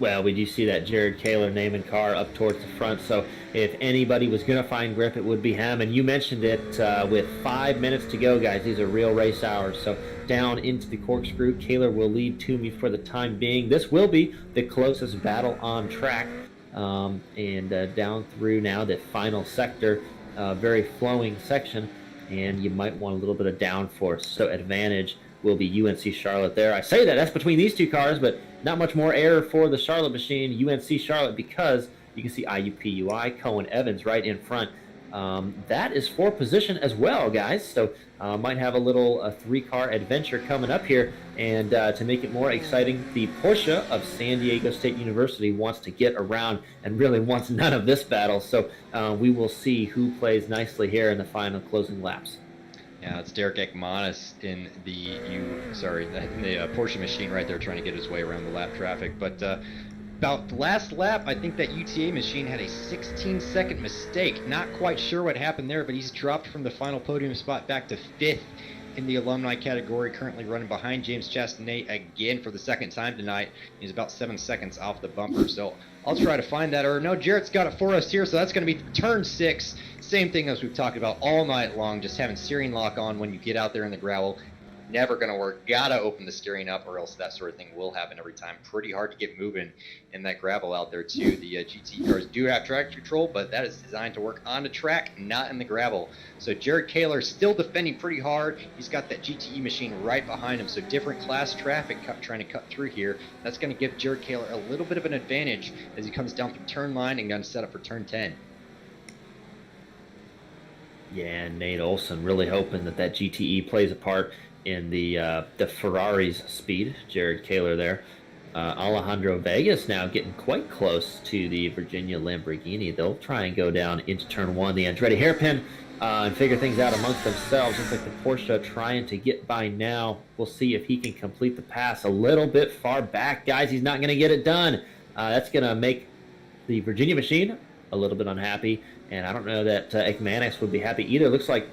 S3: Well, we do see that Jared Kaler name and car up towards the front, so if anybody was going to find grip, it would be him. And you mentioned it with 5 minutes to go, guys. These are real race hours. So down into the corkscrew, Kaler will lead Toomey for the time being. This will be the closest battle on track. And down through now the final sector, very flowing section, and you might want a little bit of downforce. So advantage will be UNC Charlotte there. I say that's between these two cars, but not much more air for the Charlotte machine, UNC Charlotte, because you can see IUPUI, Cohen Evans right in front. That is for position as well, guys. So might have a little 3-car adventure coming up here. And to make it more exciting, the Porsche of San Diego State University wants to get around and really wants none of this battle. So we will see who plays nicely here in the final closing laps.
S2: Yeah, it's Derek Ekmanis in the Porsche machine right there, trying to get his way around the lap traffic. But about the last lap, I think that UTA machine had a 16-second mistake. Not quite sure what happened there, but he's dropped from the final podium spot back to 5th in the alumni category, currently running behind James Chastanet again for the second time tonight. He's about 7 seconds off the bumper, so I'll try to find that. Or no, Jarrett's got it for us here, so that's going to be turn 6. Same thing as we've talked about all night long, just having steering lock on when you get out there in the gravel. Never going to work. Gotta open the steering up, or else that sort of thing will happen every time. Pretty hard to get moving in that gravel out there too. The GT cars do have traction control, but that is designed to work on the track, not in the gravel. So Jared Kaler still defending pretty hard. He's got that GTE machine right behind him, so different class traffic trying to cut through here. That's going to give Jared Kaler a little bit of an advantage as he comes down through turn line and going to set up for turn 10.
S3: Yeah, Nate Olson really hoping that GTE plays a part in the Ferrari's speed. Jared Kaler there. Alejandro Vegas now getting quite close to the Virginia Lamborghini. They'll try and go down into turn 1, the Andretti hairpin, and figure things out amongst themselves. Looks like the Porsche trying to get by now. We'll see if he can complete the pass a little bit far back. Guys, he's not going to get it done. That's going to make the Virginia machine a little bit unhappy, and I don't know that Ekmanis would be happy either. Looks like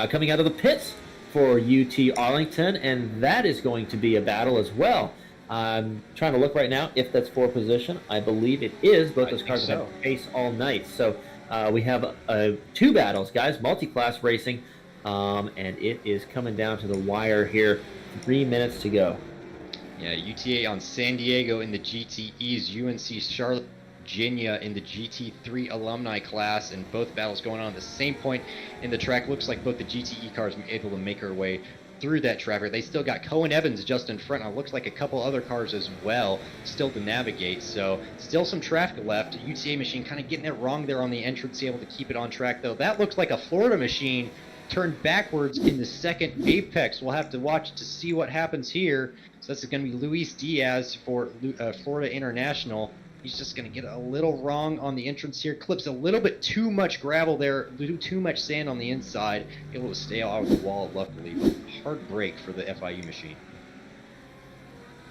S3: coming out of the pits for UT Arlington, and that is going to be a battle as well. I'm trying to look right now if that's for position. I believe it is. Both those cars have been pace all night. So we have 2 battles, guys, multi-class racing, and it is coming down to the wire here. 3 minutes to go.
S2: Yeah, UTA on San Diego in the GTEs, UNC Charlotte, Virginia in the GT3 alumni class, and both battles going on at the same point in the track. Looks like both the GTE cars are able to make their way through that traffic. They still got Cohen Evans just in front, and it looks like a couple other cars as well still to navigate. So still some traffic left. UTA machine kind of getting it wrong there on the entrance, able to keep it on track though. That looks like a Florida machine turned backwards in the second apex. We'll have to watch to see what happens here. So that's going to be Luis Diaz for Florida International. He's just going to get a little wrong on the entrance here. Clips a little bit too much gravel there, too much sand on the inside. Able to stay out of the wall, luckily. But hard break for the FIU machine.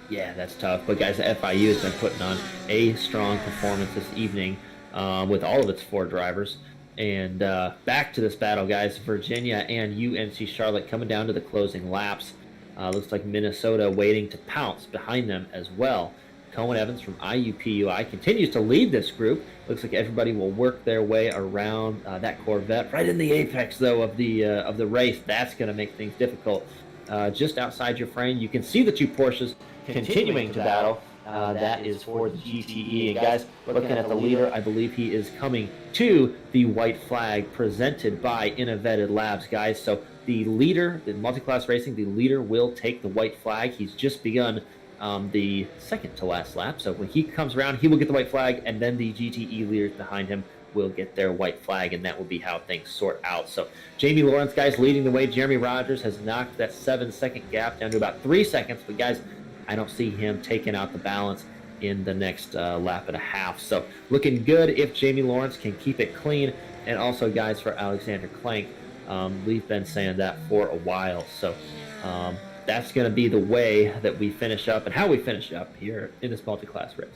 S3: Yeah, that's tough. But guys, the FIU has been putting on a strong performance this evening with all of its 4 drivers. And back to this battle, guys. Virginia and UNC Charlotte coming down to the closing laps. Looks like Minnesota waiting to pounce behind them as well. Cohen Evans from IUPUI continues to lead this group. Looks like everybody will work their way around that Corvette right in the apex, though, of the race. That's going to make things difficult. Just outside your frame, you can see the 2 Porsches continuing to battle. That is for the GTE. And guys, looking at the leader, I believe he is coming to the white flag presented by InnoVetted Labs, guys. So the leader, in multi-class racing, the leader will take the white flag. He's just begun the second to last lap. So when he comes around, he will get the white flag, and then the GTE leaders behind him will get their white flag, and that will be how things sort out. So Jamie Lawrence, guys, leading the way. Jeremy Rogers has knocked that 7-second gap down to about 3 seconds, but guys, I don't see him taking out the balance in the next lap and a half. So looking good if Jamie Lawrence can keep it clean. And also, guys, for Alexander Clank, we've been saying that for a while. So that's going to be the way that we finish up and how we finish up here in this multi-class race.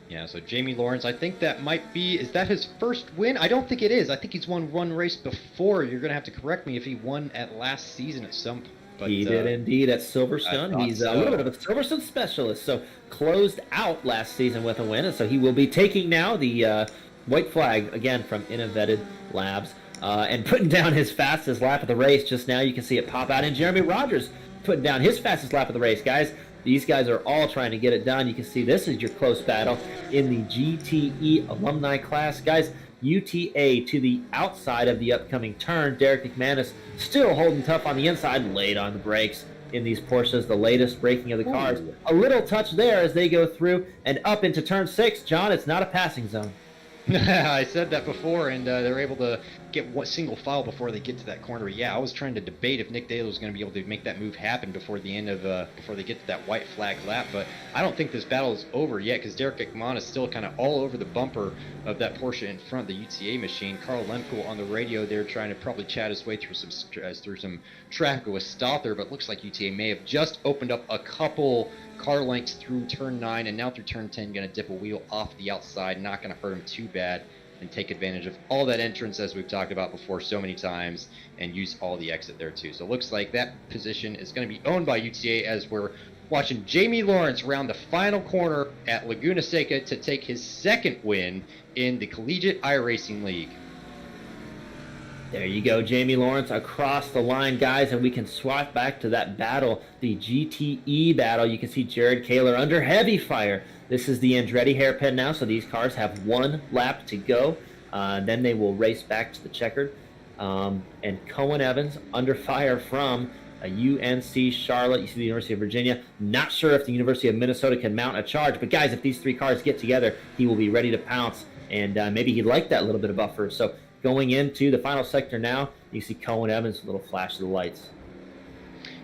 S2: Yeah, so Jamie Lawrence, I think that might be, is that his first win? I don't think it is. I think he's won one race before. You're going to have to correct me if he won at last season at some point. But,
S3: he did indeed at Silverstone. He's a little bit of a Silverstone specialist, so closed out last season with a win, and so he will be taking now the white flag again from InnoVetted Labs and putting down his fastest lap of the race. Just now you can see it pop out, and Jeremy Rogers putting down his fastest lap of the race, guys. These guys are all trying to get it done. You can see this is your close battle in the GTE alumni class. Guys, UTA to the outside of the upcoming turn. Derek McManus still holding tough on the inside, late on the brakes in these Porsches, the latest braking of the cars. A little touch there as they go through and up into turn 6. John, it's not a passing zone.
S2: I said that before, and they're able to get one single file before they get to that corner. Yeah, I was trying to debate if Nick Daly was going to be able to make that move happen before the end of before they get to that white flag lap, but I don't think this battle is over yet because Derek Ekman is still kind of all over the bumper of that Porsche in front, the UTA machine. Carl Lemko on the radio there trying to probably chat his way through some traffic with stop there, but looks like UTA may have just opened up a couple car lengths through turn 9 and now through turn 10 going to dip a wheel off the outside, not going to hurt him too bad, and take advantage of all that entrance as we've talked about before so many times and use all the exit there too. So it looks like that position is going to be owned by UTA as we're watching Jamie Lawrence round the final corner at Laguna Seca to take his second win in the Collegiate iRacing League.
S3: There you go, Jamie Lawrence across the line, guys, and we can swap back to that battle, the GTE battle. You can see Jared Kaler under heavy fire. This is the Andretti hairpin now, so these cars have one lap to go. Then they will race back to the checkered. And Cohen Evans under fire from UNC Charlotte. You see the University of Virginia. Not sure if the University of Minnesota can mount a charge, but guys, if these three cars get together, he will be ready to pounce, and maybe he'd like that little bit of buffer. So going into the final sector now, you see Cohen Evans with a little flash of the lights.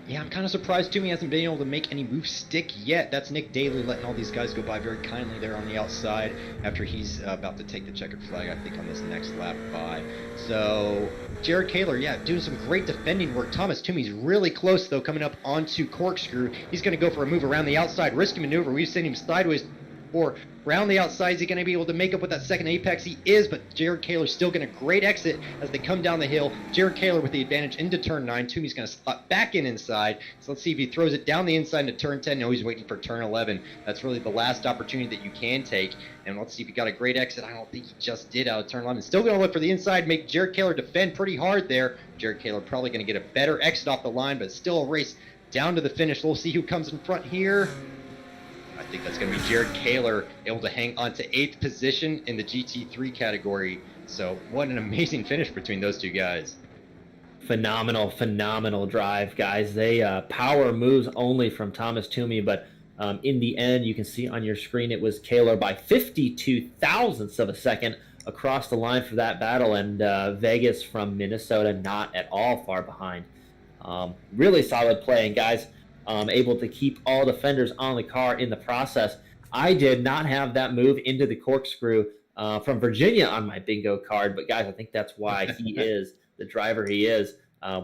S2: Yeah, I'm kind of surprised Toomey hasn't been able to make any moves stick yet. That's Nick Daly letting all these guys go by very kindly there on the outside after he's about to take the checkered flag, I think, on this next lap by. So Jared Kaler, yeah, doing some great defending work. Thomas Toomey's really close, though, coming up onto Corkscrew. He's going to go for a move around the outside, risky maneuver. We've seen him sideways or round the outside. Is he going to be able to make up with that second apex? He is, but Jared Kaler's still getting a great exit as they come down the hill. Jared Kaler with the advantage into turn 9. Toomey's going to slot back in inside. So let's see if he throws it down the inside into turn 10. No, he's waiting for turn 11. That's really the last opportunity that you can take. And let's see if he got a great exit. I don't think he just did out of turn 11. Still going to look for the inside, make Jared Kaler defend pretty hard there. Jared Kaler probably going to get a better exit off the line, but still a race down to the finish. We'll see who comes in front here. I think that's going to be Jared Kaler, able to hang on to 8th position in the GT3 category. So what an amazing finish between those two guys.
S3: Phenomenal drive, guys. They power moves only from Thomas Toomey, but in the end, you can see on your screen it was Kaler by 52 thousandths of a second across the line for that battle, and Vegas from Minnesota not at all far behind. Really solid play, and guys, able to keep all defenders on the car in the process. I did not have that move into the corkscrew from Virginia on my bingo card, but guys, I think that's why he is the driver he is.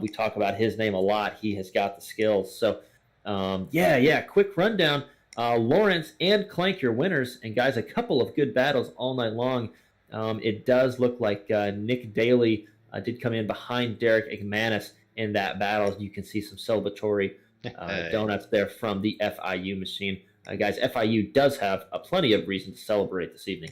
S3: We talk about his name a lot. He has got the skills. So, quick rundown. Lawrence and Clank, your winners. And guys, a couple of good battles all night long. It does look like Nick Daly did come in behind Derek Ekmanis in that battle. You can see some celebratory donuts there from the FIU machine. Guys, FIU does have plenty of reason to celebrate this evening.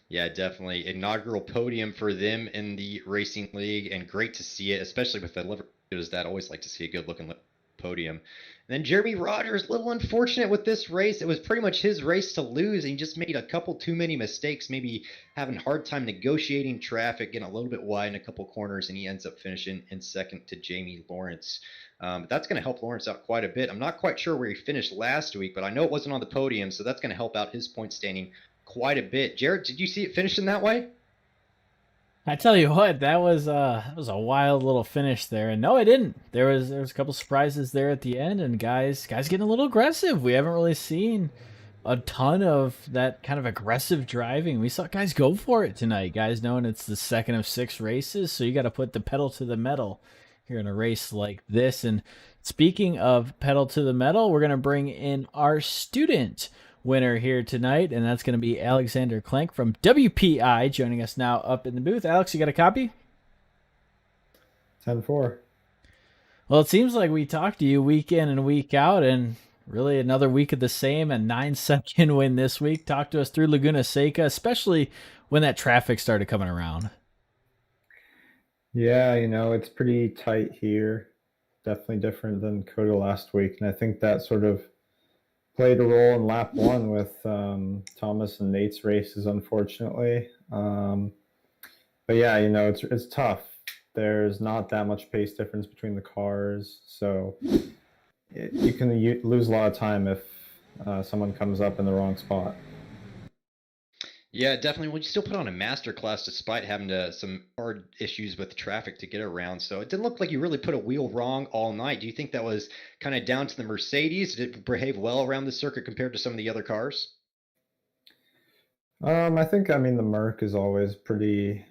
S2: Yeah, definitely. Inaugural podium for them in the Racing League, and great to see it, especially with the livery that always like to see a good-looking podium. And then Jeremy Rogers, a little unfortunate with this race. It was pretty much his race to lose, and he just made a couple too many mistakes, maybe having a hard time negotiating traffic, getting a little bit wide in a couple corners, and he ends up finishing in second to Jamie Lawrence. But that's going to help Lawrence out quite a bit. I'm not quite sure where he finished last week, but I know it wasn't on the podium, so that's going to help out his point standing quite a bit. Jared, did you see it finishing that way?
S1: I tell you what, that was a wild little finish there. And no, I didn't. There was a couple surprises there at the end, and guys getting a little aggressive. We haven't really seen a ton of that kind of aggressive driving. We saw guys go for it tonight. Guys knowing it's the second of 6 races, so you got to put the pedal to the metal here in a race like this. And speaking of pedal to the metal, we're gonna bring in our student winner here tonight, and that's going to be Alexander Klenk from WPI joining us now up in the booth. Alex, you got a copy?
S4: 10-4.
S1: Well, it seems like we talk to you week in and week out, and really another week of the same, a 9-second win this week. Talk to us through Laguna Seca, especially when that traffic started coming around.
S4: Yeah, it's pretty tight here. Definitely different than COTA last week. And I think that sort of played a role in lap 1 with Thomas and Nate's races, unfortunately. But yeah, it's tough. There's not that much pace difference between the cars, so you can lose a lot of time if someone comes up in the wrong spot.
S2: Yeah, definitely. Well, you still put on a master class despite having some hard issues with traffic to get around. So it didn't look like you really put a wheel wrong all night. Do you think that was kind of down to the Mercedes? Did it behave well around the circuit compared to some of the other cars?
S4: I think, the Merc is always pretty,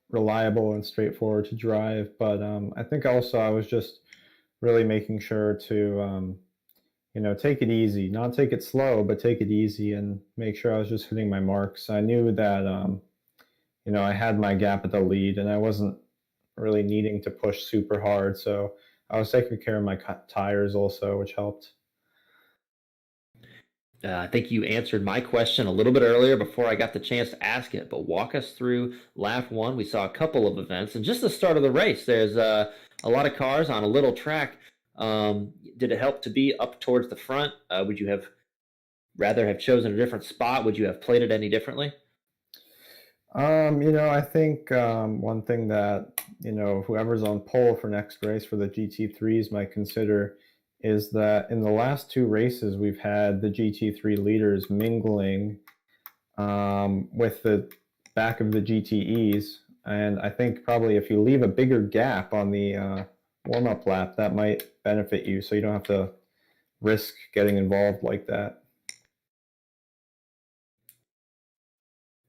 S4: reliable and straightforward to drive. But I think also I was just really making sure to take it easy, not take it slow, but take it easy and make sure I was just hitting my marks. I knew that, I had my gap at the lead and I wasn't really needing to push super hard. So I was taking care of my tires also, which helped.
S3: I think you answered my question a little bit earlier before I got the chance to ask it, but walk us through lap 1. We saw a couple of events, and just the start of the race, there's a lot of cars on a little track. Did it help to be up towards the front? Would you have rather have chosen a different spot? Would you have played it any differently?
S4: I think one thing that, whoever's on pole for next race for the GT3s might consider is that in the last 2 races, we've had the GT3 leaders mingling with the back of the GTEs. And I think probably if you leave a bigger gap on the warm-up lap, that might benefit you, so you don't have to risk getting involved like that.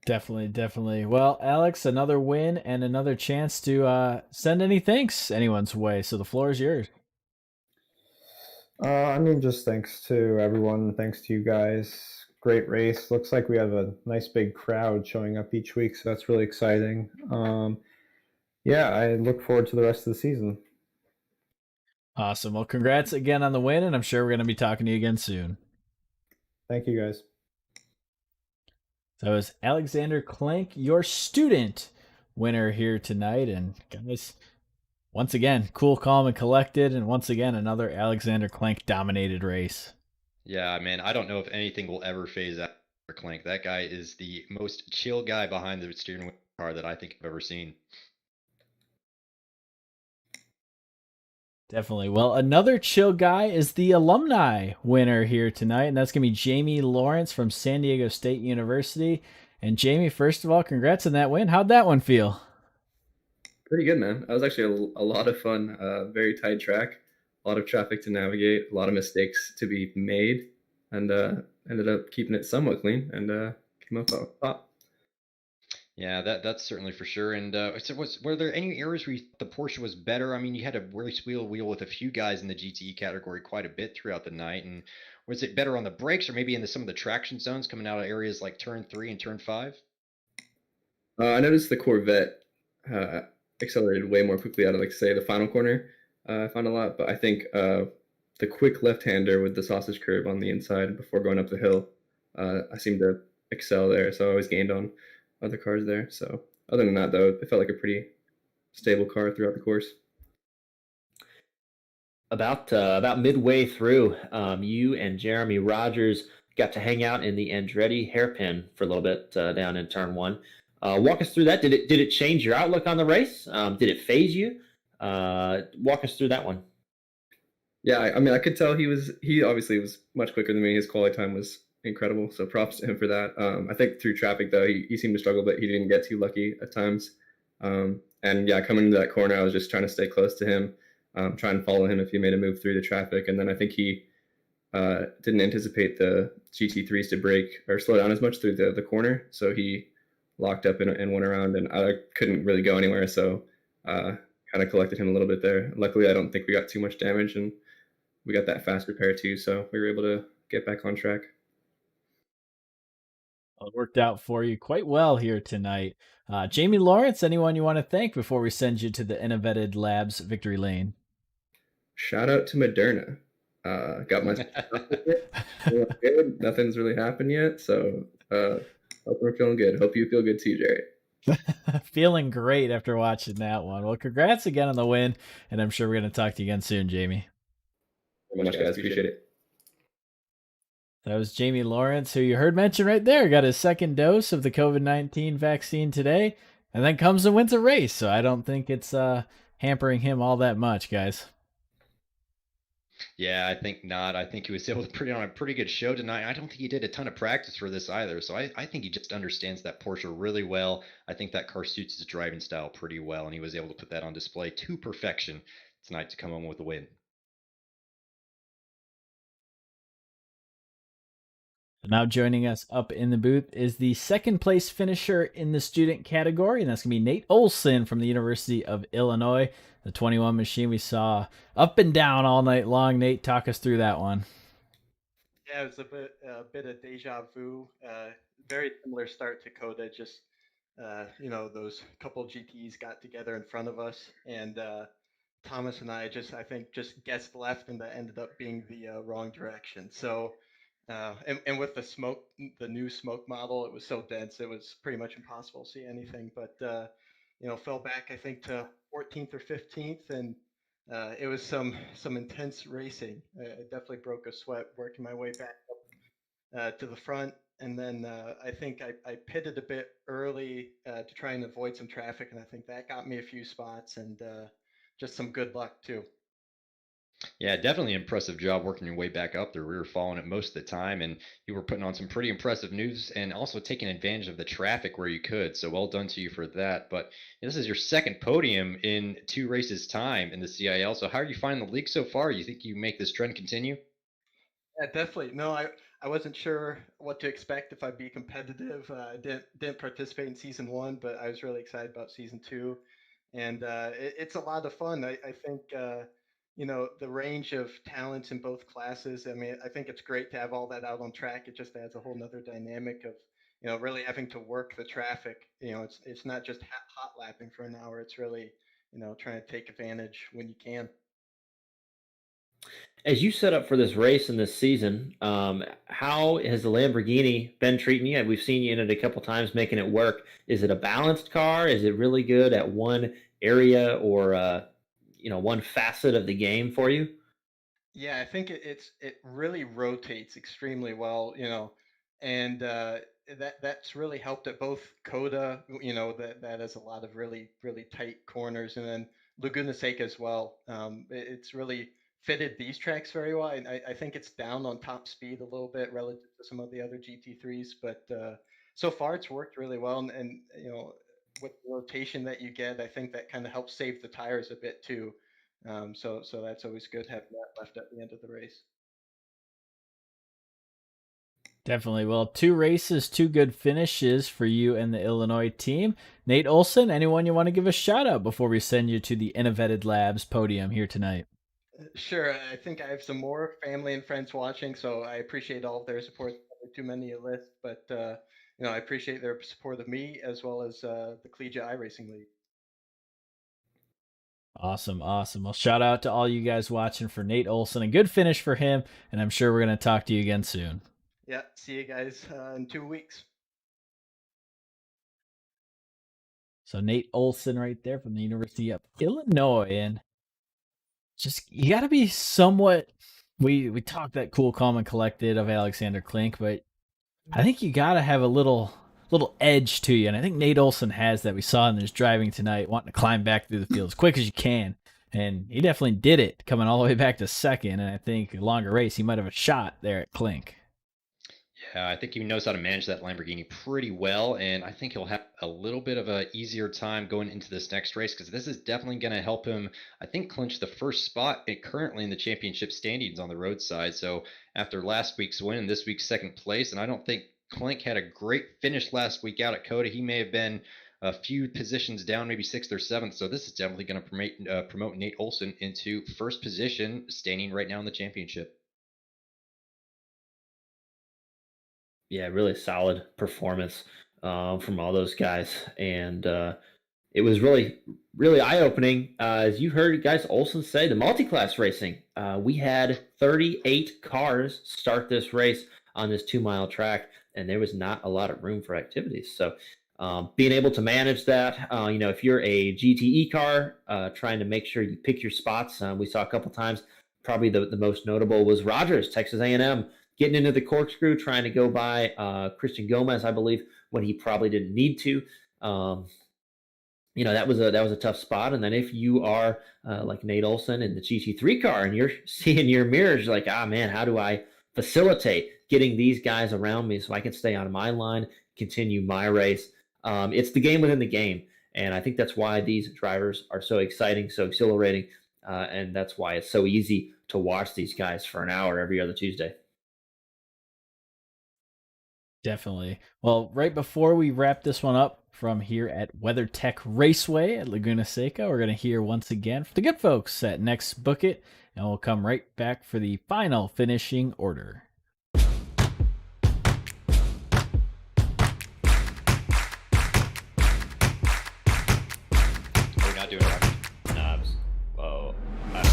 S1: Definitely. Well, Alex, another win and another chance to send any thanks anyone's way. So the floor is yours.
S4: Just thanks to everyone. Thanks to you guys. Great race. Looks like we have a nice big crowd showing up each week, so that's really exciting. Yeah, I look forward to the rest of the season.
S1: Awesome. Well, congrats again on the win, and I'm sure we're going to be talking to you again soon.
S4: Thank you, guys.
S1: So is Alexander Klenk, your student winner here tonight. And guys, once again, cool, calm, and collected. And once again, another Alexander Klenk dominated race.
S2: Yeah, man, I don't know if anything will ever phase out for Clank. That guy is the most chill guy behind the steering wheel car that I think I've ever seen.
S1: Definitely. Well, another chill guy is the alumni winner here tonight, and that's going to be Jamie Lawrence from San Diego State University. And Jamie, first of all, congrats on that win. How'd that one feel?
S5: Pretty good, man. That was actually a lot of fun. Very tight track, a lot of traffic to navigate, a lot of mistakes to be made, and ended up keeping it somewhat clean and came up top.
S2: Yeah, that's certainly for sure. And so were there any areas where the Porsche was better? I mean, you had a race wheel with a few guys in the GTE category quite a bit throughout the night. And was it better on the brakes or maybe in some of the traction zones coming out of areas like turn 3 and turn 5?
S5: I noticed the Corvette accelerated way more quickly out of, like, say, the final corner. I found a lot, but I think the quick left-hander with the sausage curve on the inside before going up the hill, I seemed to excel there, so I always gained on other cars there. So other than that, though, it felt like a pretty stable car throughout the course.
S3: About midway through, you and Jeremy Rogers got to hang out in the Andretti hairpin for a little bit down in turn one. Walk us through that. Did it change your outlook on the race? Did it phase you? Walk us through that one.
S5: Yeah, I mean, I could tell he obviously was much quicker than me. His quality time was incredible, so props to him for that. I think through traffic though, he seemed to struggle, but he didn't get too lucky at times. And yeah, coming into that corner, I was just trying to stay close to him, try and follow him if he made a move through the traffic, and then I think he didn't anticipate the GT3s to break or slow down as much through the corner, so he locked up and went around, and I couldn't really go anywhere, so kind of collected him a little bit there. Luckily, I don't think we got too much damage, and we got that fast repair too, so we were able to get back on track.
S1: Well, it worked out for you quite well here tonight. Jamie Lawrence, anyone you want to thank before we send you to the InnoVetted Labs victory lane?
S5: Shout out to Moderna. Got my good. Nothing's really happened yet, so hope we're feeling good. Hope you feel good too, Jared.
S1: Feeling great after watching that one. Well, congrats again on the win, and I'm sure we're going to talk to you again soon, Jamie.
S5: Very much, guys. Appreciate it.
S1: That was Jamie Lawrence, who you heard mentioned right there, got his second dose of the COVID-19 vaccine today, and then comes and wins a race. So I don't think it's hampering him all that much, guys.
S2: Yeah, I think not. I think he was able to put on a pretty good show tonight. I don't think he did a ton of practice for this either. So I think he just understands that Porsche really well. I think that car suits his driving style pretty well, and he was able to put that on display to perfection tonight to come home with a win.
S1: Now joining us up in the booth is the second place finisher in the student category, and that's going to be Nate Olson from the University of Illinois. The 21 machine we saw up and down all night long. Nate, talk us through that one.
S6: Yeah, it was a bit of deja vu. Very similar start to Coda. Just those couple GTs got together in front of us, and Thomas and I think just guessed left, and that ended up being the wrong direction. So, and with the new smoke model, it was so dense, it was pretty much impossible to see anything. But fell back I think to 14th or 15th, and it was some intense racing. I definitely broke a sweat working my way back up to the front, and then I think I pitted a bit early to try and avoid some traffic, and I think that got me a few spots, and just some good luck too.
S2: Yeah, definitely impressive job working your way back up there. We were following it most of the time, and you were putting on some pretty impressive moves and also taking advantage of the traffic where you could. So well done to you for that. But this is your second podium in 2 races time in the CIL. So how are you finding the league so far? You think you make this trend continue?
S6: Yeah, definitely. No, I wasn't sure what to expect if I'd be competitive. I didn't participate in season 1, but I was really excited about season 2, and it's a lot of fun. I think the range of talents in both classes. I mean, I think it's great to have all that out on track. It just adds a whole nother dynamic of really having to work the traffic. It's not just hot lapping for an hour. It's really trying to take advantage when you can.
S3: As you set up for this race in this season, how has the Lamborghini been treating you? We've seen you in it a couple times, making it work. Is it a balanced car? Is it really good at one area or one facet of the game for you?
S6: Yeah, I think it really rotates extremely well, and that's really helped at both Coda, that has a lot of really tight corners, and then Laguna Seca as well. It's really fitted these tracks very well. And I think it's down on top speed a little bit relative to some of the other GT3s, but so far it's worked really well, and with the rotation that you get, I think that kind of helps save the tires a bit too. So that's always good having that left at the end of the race.
S1: Definitely. Well, 2 races, 2 good finishes for you and the Illinois team. Nate Olson, anyone you want to give a shout out before we send you to the InnoVetted Labs podium here tonight?
S6: Sure, I think I have some more family and friends watching, so I appreciate all of their support. Probably too many to list, but I appreciate their support of me as well as the Collegiate iRacing League.
S1: Awesome, awesome. Well, shout out to all you guys watching for Nate Olson. A good finish for him, and I'm sure we're going to talk to you again soon.
S6: Yeah, see you guys in 2 weeks.
S1: So Nate Olson right there from the University of Illinois. And just you got to be somewhat. We talked that cool, calm, and collected of Alexander Klink, but I think you got to have a little edge to you, and I think Nate Olson has that. We saw in his driving tonight, wanting to climb back through the field as quick as you can, and he definitely did it, coming all the way back to second. And I think a longer race, he might have a shot there at Klink.
S2: Yeah, I think he knows how to manage that Lamborghini pretty well, and I think he'll have a little bit of a easier time going into this next race because this is definitely going to help him, I think, clinch the first spot currently in the championship standings on the roadside. So after last week's win and this week's second place, and I don't think Klink had a great finish last week out at Coda. He may have been a few positions down, maybe sixth or seventh. So this is definitely going to promote Nate Olson into first position, standing right now in the championship.
S3: Yeah, really solid performance from all those guys, and it was really eye opening. As you heard guys Olson say, the multi-class racing. We had 38 cars start this race on this 2 mile track, and there was not a lot of room for activities. So being able to manage that, if you're a GTE car, trying to make sure you pick your spots. We saw a couple times. Probably the most notable was Rogers, Texas A&M, getting into the corkscrew, trying to go by Christian Gomez, I believe, when he probably didn't need to. That was a tough spot. And then if you are like Nate Olson in the GT3 car and you're seeing your mirrors, you're like, man, how do I facilitate getting these guys around me so I can stay on my line, continue my race? It's the game within the game. And I think that's why these drivers are so exciting, so exhilarating. And that's why it's so easy to watch these guys for an hour every other Tuesday.
S1: Definitely. Well, right before we wrap this one up from here at WeatherTech Raceway at Laguna Seca, we're going to hear once again from the good folks at NextBookIt, and we'll come right back for the final finishing order.
S2: We're not doing it.
S3: Knobs. Whoa. I don't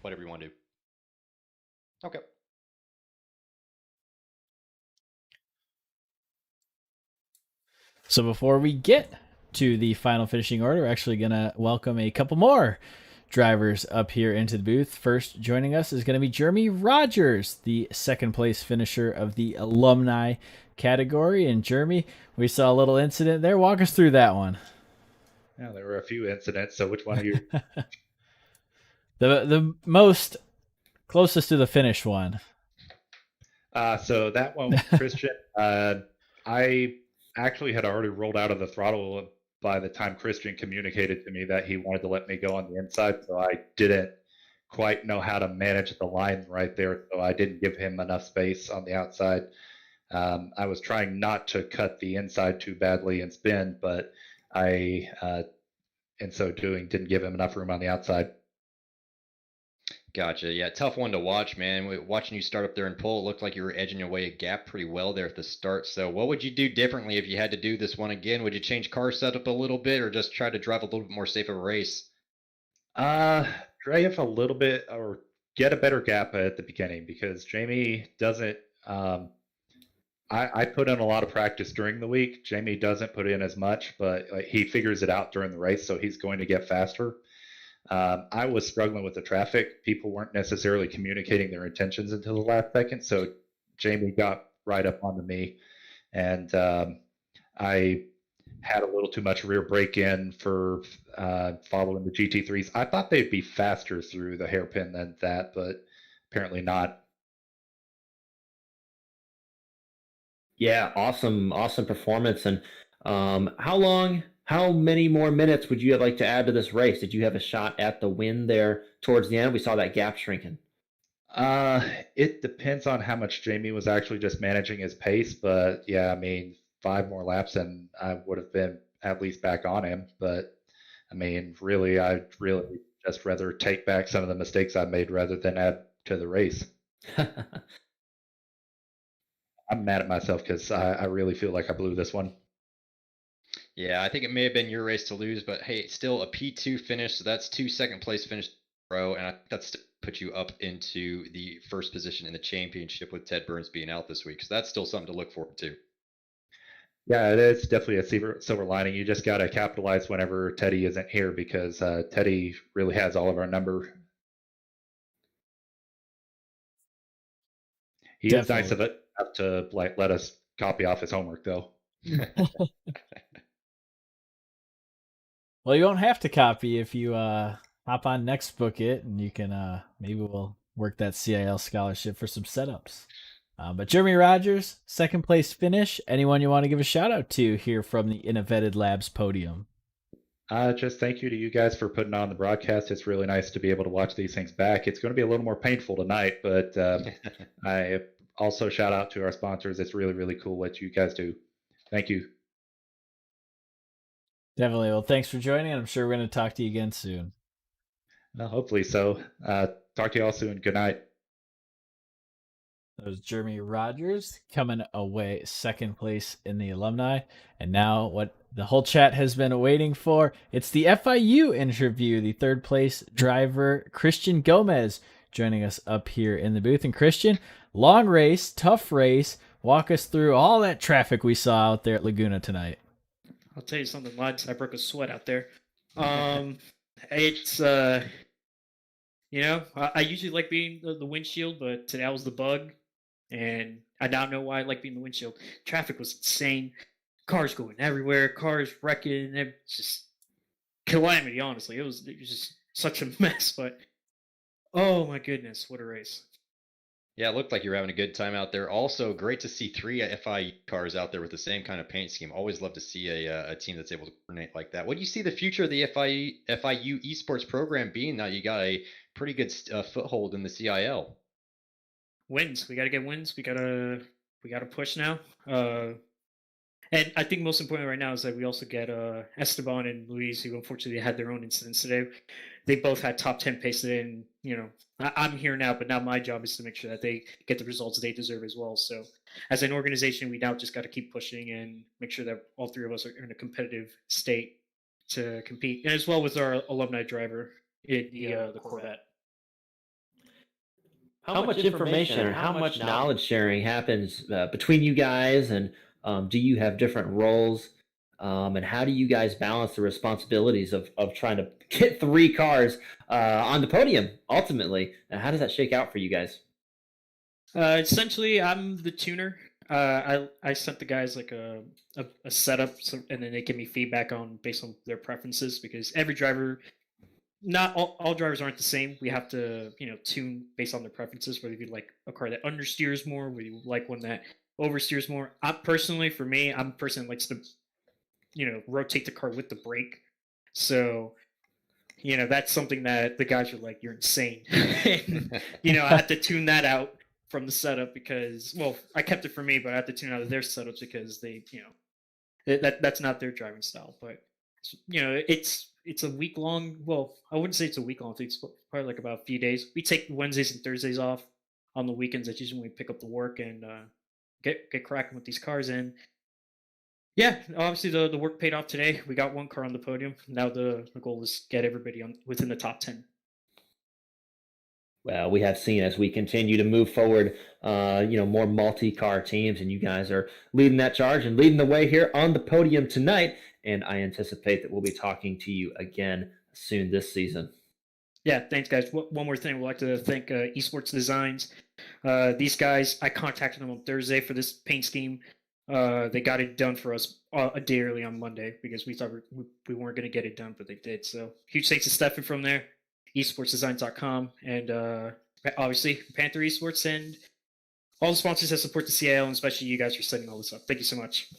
S2: Whatever you want to do. Okay.
S1: So before we get to the final finishing order, we're actually going to welcome a couple more drivers up here into the booth. First joining us is going to be Jeremy Rogers, the second place finisher of the alumni category. And Jeremy, we saw a little incident there. Walk us through that one.
S7: Yeah, there were a few incidents. So which one are you?
S1: The most closest to the finish one.
S7: So that one with Christian, I actually had already rolled out of the throttle by the time Christian communicated to me that he wanted to let me go on the inside. So I didn't quite know how to manage the line right there. So I didn't give him enough space on the outside. I was trying not to cut the inside too badly and spin, but I, in so doing, didn't give him enough room on the outside.
S2: Gotcha. Yeah, tough one to watch, man. Watching you start up there and pull, it looked like you were edging away a gap pretty well there at the start. So what would you do differently if you had to do this one again? Would you change car setup a little bit or just try to drive a little bit more safe of a race?
S7: Drive a little bit or get a better gap at the beginning because Jamie doesn't. I put in a lot of practice during the week. Jamie doesn't put in as much, but he figures it out during the race, so he's going to get faster. I was struggling with the traffic. People weren't necessarily communicating their intentions until the last second, so Jamie got right up onto me, and I had a little too much rear brake in for following the GT3s. I thought they'd be faster through the hairpin than that, but apparently not.
S3: Yeah, awesome performance. And how many more minutes would you have like to add to this race? Did you have a shot at the win there towards the end? We saw that gap shrinking.
S7: It depends on how much Jamie was actually just managing his pace, but yeah, I mean, 5 more laps and I would have been at least back on him. But I mean, really, I'd really just rather take back some of the mistakes I made rather than add to the race. I'm mad at myself because I really feel like I blew this one.
S2: Yeah, I think it may have been your race to lose, but hey, still a P2 finish, so that's 2 second place row, and I think that's to put you up into the first position in the championship with Ted Burns being out this week. So that's still something to look forward to.
S7: Yeah, it is definitely a silver lining. You just got to capitalize whenever Teddy isn't here because Teddy really has all of our number. He is nice of it enough to let us copy off his homework, though.
S1: Well, you won't have to copy if you hop on NextBookIt, and you can maybe we'll work that CIL scholarship for some setups. But Jeremy Rogers, second place finish. Anyone you want to give a shout out to here from the InnoVetted Labs podium?
S7: Just thank you to you guys for putting on the broadcast. It's really nice to be able to watch these things back. It's going to be a little more painful tonight, but I also shout out to our sponsors. It's really, really cool what you guys do. Thank you.
S1: Definitely. Well, thanks for joining. I'm sure we're going to talk to you again soon.
S7: Hopefully so. Talk to you all soon. Good night.
S1: That was Jeremy Rogers coming away second place in the alumni. And now what the whole chat has been waiting for, it's the FIU interview. The third place driver, Christian Gomez, joining us up here in the booth. And Christian, long race, tough race. Walk us through all that traffic we saw out there at Laguna tonight.
S8: I'll tell you something, lads. I broke a sweat out there. It's, you know, I usually like being the windshield, but today I was the bug. And I now know why I like being the windshield. Traffic was insane. Cars going everywhere. Cars wrecking. It's just calamity, honestly. It was just such a mess. But, oh my goodness, what a race.
S2: Yeah, it looked like you were having a good time out there. Also, great to see 3 FIU cars out there with the same kind of paint scheme. Always love to see a team that's able to coordinate like that. What do you see the future of the FIU esports program being now you got a pretty good foothold in the CIL?
S8: Wins. We got to get wins. We got to push now. And I think most important right now is that we also get Esteban and Luis, who unfortunately had their own incidents today. They both had top 10 pace today, and I'm here now, but now my job is to make sure that they get the results they deserve as well. So as an organization, we now just got to keep pushing and make sure that all 3 of us are in a competitive state to compete, and as well with our alumni driver in the Corvette.
S3: How much information or how much knowledge sharing happens between you guys, and do you have different roles? And how do you guys balance the responsibilities of trying to get 3 cars on the podium ultimately? How does that shake out for you guys?
S8: Essentially, I'm the tuner. I sent the guys like a setup, and then they give me feedback based on their preferences, because every driver, not all drivers aren't the same. We have to tune based on their preferences, whether you like a car that understeers more, whether you like one that oversteers more. I'm a person that likes to rotate the car with the brake. So that's something that the guys are like, you're insane. And, I had to tune that out from the setup because, well, I kept it for me, but I had to tune out of their setups because they, that's not their driving style. But it's a week long. Well, I wouldn't say it's a week long. It's probably like about a few days. We take Wednesdays and Thursdays off. On the weekends, that's usually when we pick up the work and get cracking with these cars. And yeah, obviously the work paid off today. We got 1 car on the podium. Now the goal is get everybody within the top 10.
S3: Well, we have seen as we continue to move forward, more multi-car teams, and you guys are leading that charge and leading the way here on the podium tonight. And I anticipate that we'll be talking to you again soon this season.
S8: Yeah, thanks, guys. One more thing, we'd like to thank Esports Designs. These guys, I contacted them on Thursday for this paint scheme. They got it done for us a day early on Monday because we thought we weren't going to get it done, but they did. So huge thanks to Stefan from there, esportsdesigns.com, and obviously Panther Esports and all the sponsors that support the CIL, and especially you guys for setting all this up. Thank you so much.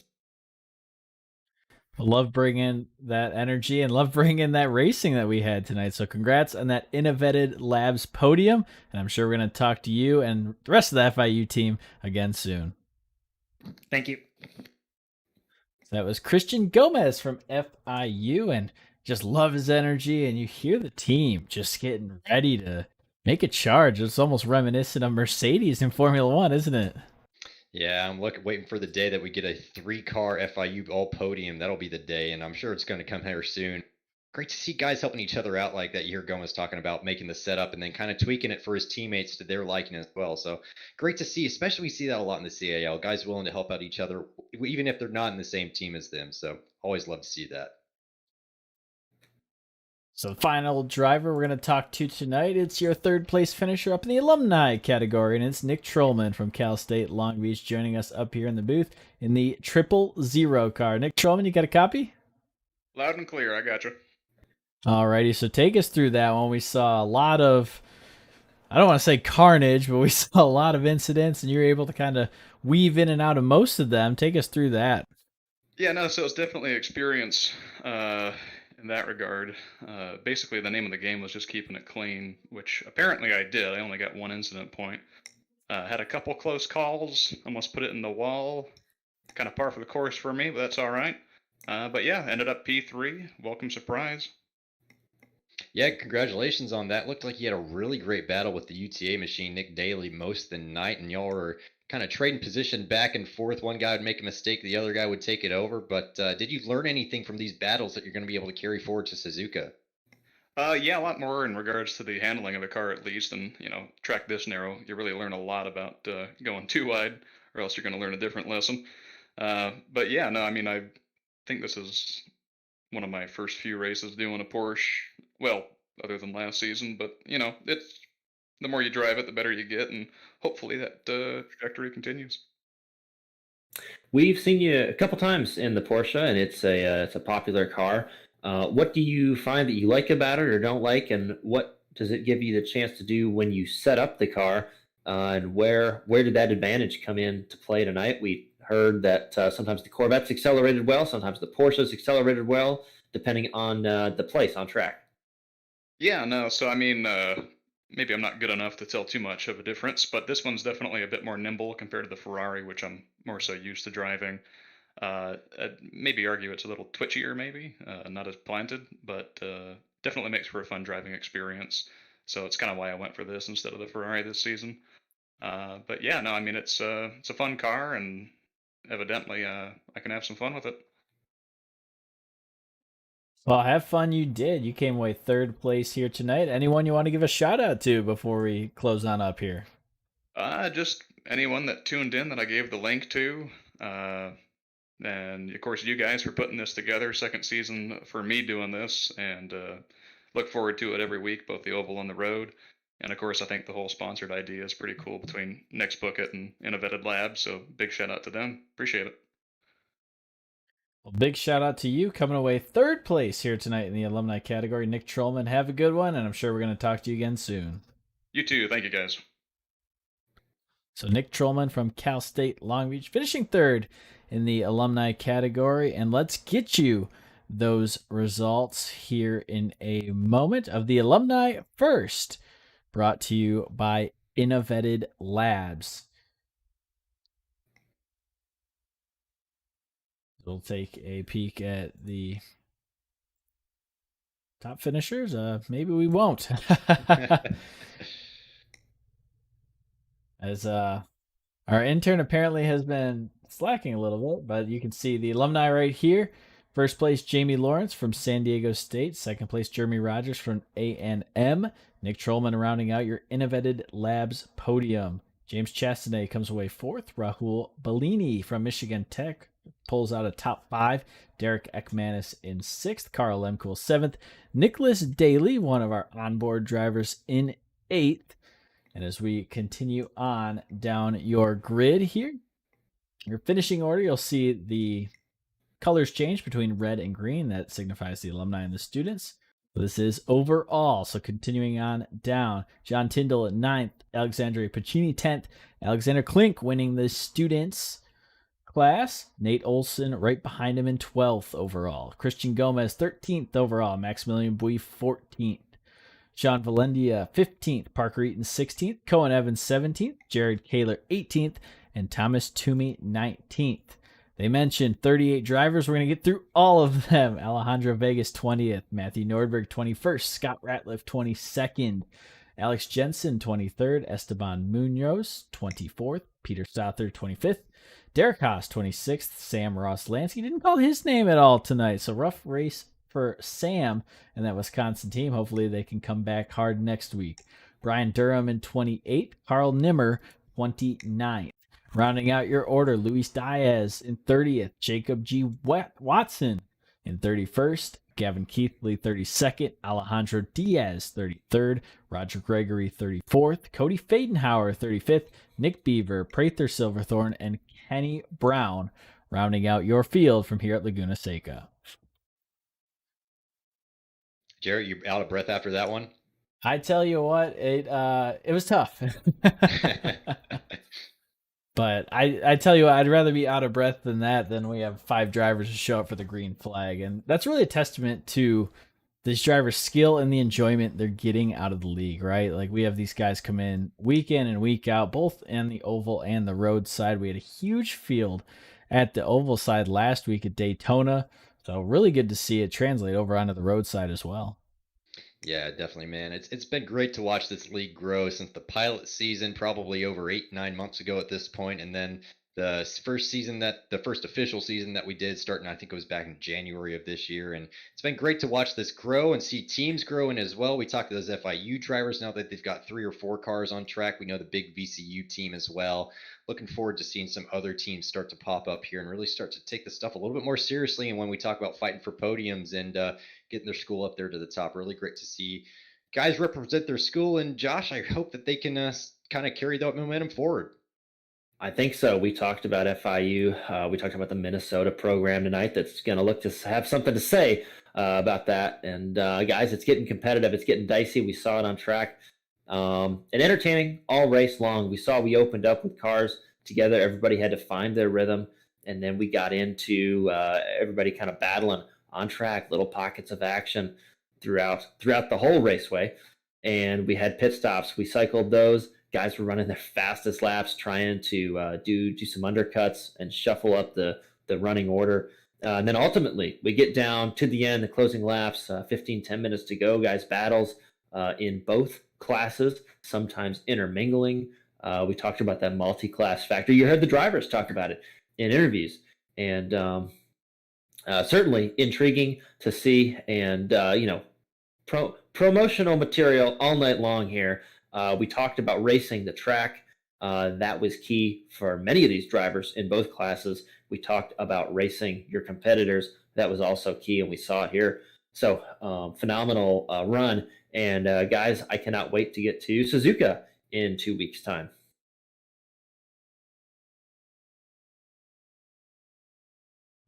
S1: Love bringing that energy and love bringing that racing that we had tonight. So congrats on that InnoVetted Labs podium. And I'm sure we're going to talk to you and the rest of the FIU team again soon.
S8: Thank you.
S1: That was Christian Gomez from FIU, and just love his energy. And you hear the team just getting ready to make a charge. It's almost reminiscent of Mercedes in Formula One, isn't it?
S2: Yeah, I'm waiting for the day that we get a 3-car FIU all podium. That'll be the day, and I'm sure it's going to come here soon. Great to see guys helping each other out like that. You hear Gomez talking about making the setup and then kind of tweaking it for his teammates to their liking as well. So great to see, especially we see that a lot in the CAL. Guys willing to help out each other, even if they're not in the same team as them. So always love to see that.
S1: So the final driver we're going to talk to tonight, it's your third place finisher up in the alumni category, and it's Nick Trollman from Cal State Long Beach joining us up here in the booth in the 000 car. Nick Trollman, you got a copy?
S9: Loud and clear, I got you.
S1: Alrighty, so take us through that one. We saw a lot of, I don't want to say carnage, but we saw a lot of incidents, and you're able to kind of weave in and out of most of them. Take us through that.
S9: Yeah, no, so it's definitely experience in that regard. Basically, the name of the game was just keeping it clean, which apparently I did. I only got one incident point. Had a couple close calls, almost put it in the wall. Kind of par for the course for me, but that's all right. But yeah, ended up P3. Welcome surprise.
S2: Yeah, congratulations on that. Looked like you had a really great battle with the UTA machine, Nick Daly, most of the night, and y'all were kind of trading position back and forth. One guy would make a mistake, the other guy would take it over. But did you learn anything from these battles that you're going to be able to carry forward to Suzuka?
S9: Yeah, a lot more in regards to the handling of the car, at least. And, track this narrow, you really learn a lot about going too wide, or else you're going to learn a different lesson. But yeah, no, I mean, I think this is one of my first few races doing a Porsche. Well, other than last season, but it's the more you drive it, the better you get, and hopefully that trajectory continues.
S3: We've seen you a couple times in the Porsche, and it's a popular car. What do you find that you like about it or don't like, and what does it give you the chance to do when you set up the car? And where did that advantage come in to play tonight? We heard that sometimes the Corvette's accelerated well, sometimes the Porsche's accelerated well, depending on the place on track.
S9: Yeah, no, so I mean, maybe I'm not good enough to tell too much of a difference, but this one's definitely a bit more nimble compared to the Ferrari, which I'm more so used to driving. I'd maybe argue it's a little twitchier, maybe, not as planted, but definitely makes for a fun driving experience. So it's kind of why I went for this instead of the Ferrari this season. But yeah, no, I mean, it's a fun car, and evidently I can have some fun with it.
S1: Well, have fun. You did. You came away third place here tonight. Anyone you want to give a shout out to before we close on up here?
S9: Just anyone that tuned in that I gave the link to. And of course, you guys for putting this together. Second season for me doing this, and look forward to it every week, both the oval and the road. And of course, I think the whole sponsored idea is pretty cool between NextBookIt and InnoVetted Labs. So big shout out to them. Appreciate it.
S1: Well, big shout out to you coming away third place here tonight in the alumni category. Nick Trollman, have a good one, and I'm sure we're going to talk to you again soon.
S9: You too. Thank you, guys.
S1: So Nick Trollman from Cal State Long Beach finishing third in the alumni category. And let's get you those results here in a moment of the alumni first, brought to you by InnoVetted Labs. We'll take a peek at the top finishers. Maybe we won't. As our intern apparently has been slacking a little bit, but you can see the alumni right here. First place, Jamie Lawrence from San Diego State. Second place, Jeremy Rogers from A&M. Nick Trollman rounding out your InnoVetted Labs podium. James Chastanet comes away fourth. Rahul Bellini from Michigan Tech pulls out a top 5. Derek Ekmanis in 6th. Carl Lemkool 7th. Nicholas Daly, one of our onboard drivers, in 8th. And as we continue on down your grid here, your finishing order, you'll see the colors change between red and green. That signifies the alumni and the students. This is overall. So continuing on down, John Tyndall at 9th, Alexandre Pacini 10th, Alexander Klink winning the students class, Nate Olson right behind him in 12th overall, Christian Gomez 13th overall, Maximilian Bui 14th, Sean Valendia 15th, Parker Eaton 16th, Cohen Evans 17th, Jared Kaler 18th, and Thomas Toomey 19th. They mentioned 38 drivers. We're going to get through all of them. Alejandro Vegas 20th, Matthew Nordberg 21st, Scott Ratliff 22nd, Alex Jensen 23rd, Esteban Munoz 24th, Peter Stother 25th, Derek Haas 26th, Sam Ross Lansky didn't call his name at all tonight. So rough race for Sam and that Wisconsin team. Hopefully they can come back hard next week. Brian Durham in 28th, Carl Nimmer 29th. Rounding out your order, Luis Diaz in 30th, Jacob G. Watson in 31st, Gavin Keithley 32nd, Alejandro Diaz 33rd, Roger Gregory 34th, Cody Fadenhauer 35th, Nick Beaver, Prather Silverthorne, and Kenny Brown rounding out your field from here at Laguna Seca.
S2: Jarrett, you out of breath after that one?
S1: I tell you what, it was tough. But I tell you what, I'd rather be out of breath than that than we have 5 drivers to show up for the green flag. And that's really a testament to these drivers' skill and the enjoyment they're getting out of the league, right? Like we have these guys come in and week out, both in the oval and the road side. We had a huge field at the oval side last week at Daytona. So really good to see it translate over onto the road side as well.
S2: Yeah, definitely, man. It's been great to watch this league grow since the pilot season, probably over 8-9 months ago at this point, and then the first official season that we did starting, I think it was back in January of this year, and it's been great to watch this grow and see teams growing as well. We talked to those FIU drivers now that they've got 3 or 4 cars on track. We know the big VCU team as well. Looking forward to seeing some other teams start to pop up here and really start to take the stuff a little bit more seriously. And when we talk about fighting for podiums and getting their school up there to the top, really great to see guys represent their school. And Josh, I hope that they can kind of carry that momentum forward.
S3: I think so. We talked about FIU. We talked about the Minnesota program tonight that's going to look to have something to say about that. And guys, it's getting competitive. It's getting dicey. We saw it on track. And entertaining all race long. We opened up with cars together. Everybody had to find their rhythm. And then we got into everybody kind of battling on track, little pockets of action throughout the whole raceway. And we had pit stops. We cycled those. Guys were running their fastest laps, trying to do some undercuts and shuffle up the running order. And then ultimately, we get down to the end, the closing laps, 10 minutes to go. Guys battles in both classes, sometimes intermingling. We talked about that multi-class factor. You heard the drivers talk about it in interviews. And certainly intriguing to see. And, promotional material all night long here. We talked about racing the track. That was key for many of these drivers in both classes. We talked about racing your competitors. That was also key, and we saw it here. So phenomenal run. And guys, I cannot wait to get to Suzuka in 2 weeks' time.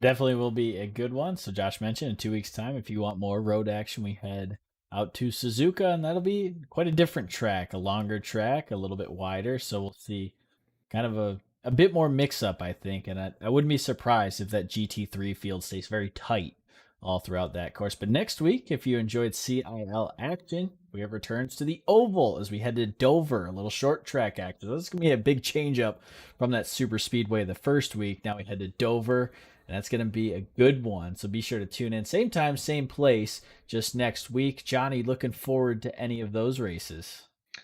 S1: Definitely will be a good one. So Josh mentioned in 2 weeks' time, if you want more road action, we head out to Suzuka, and that'll be quite a different track, a longer track, a little bit wider. So we'll see kind of a bit more mix-up, I think. And I wouldn't be surprised if that GT3 field stays very tight all throughout that course. But next week, if you enjoyed CIL action, we have returns to the Oval as we head to Dover, a little short track action. So this is going to be a big change up from that super speedway the first week. Now we head to Dover, and that's going to be a good one. So be sure to tune in. Same time, same place, just next week. Johnny, looking forward to any of those races.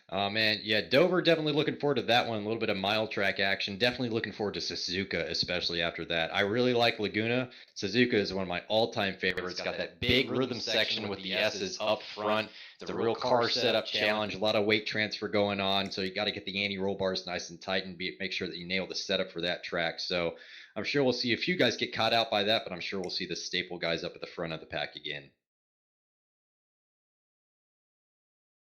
S2: Oh, man. Yeah, Dover, definitely looking forward to that one. A little bit of mile track action. Definitely looking forward to Suzuka, especially after that. I really like Laguna. Suzuka is one of my all-time favorites. It's got that big rhythm section with the S's up front. It's a real car setup challenge. A lot of weight transfer going on. So you got to get the anti-roll bars nice and tight and make sure that you nail the setup for that track. So I'm sure we'll see a few guys get caught out by that, but I'm sure we'll see the staple guys up at the front of the pack again.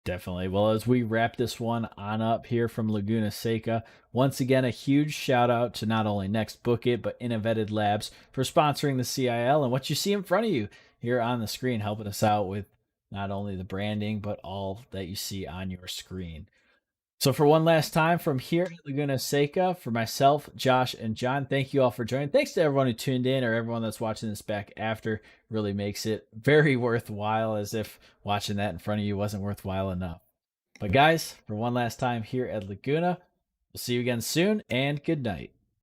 S1: Definitely. Well, as we wrap this one on up here from Laguna Seca, once again, a huge shout out to not only NextBookIt, but InnoVetted Labs for sponsoring the CIL and what you see in front of you here on the screen, helping us out with not only the branding, but all that you see on your screen. So for one last time from here at Laguna Seca, for myself, Josh, and John, thank you all for joining. Thanks to everyone who tuned in or everyone that's watching this back after. Really makes it very worthwhile, as if watching that in front of you wasn't worthwhile enough. But guys, for one last time here at Laguna, we'll see you again soon, and good night.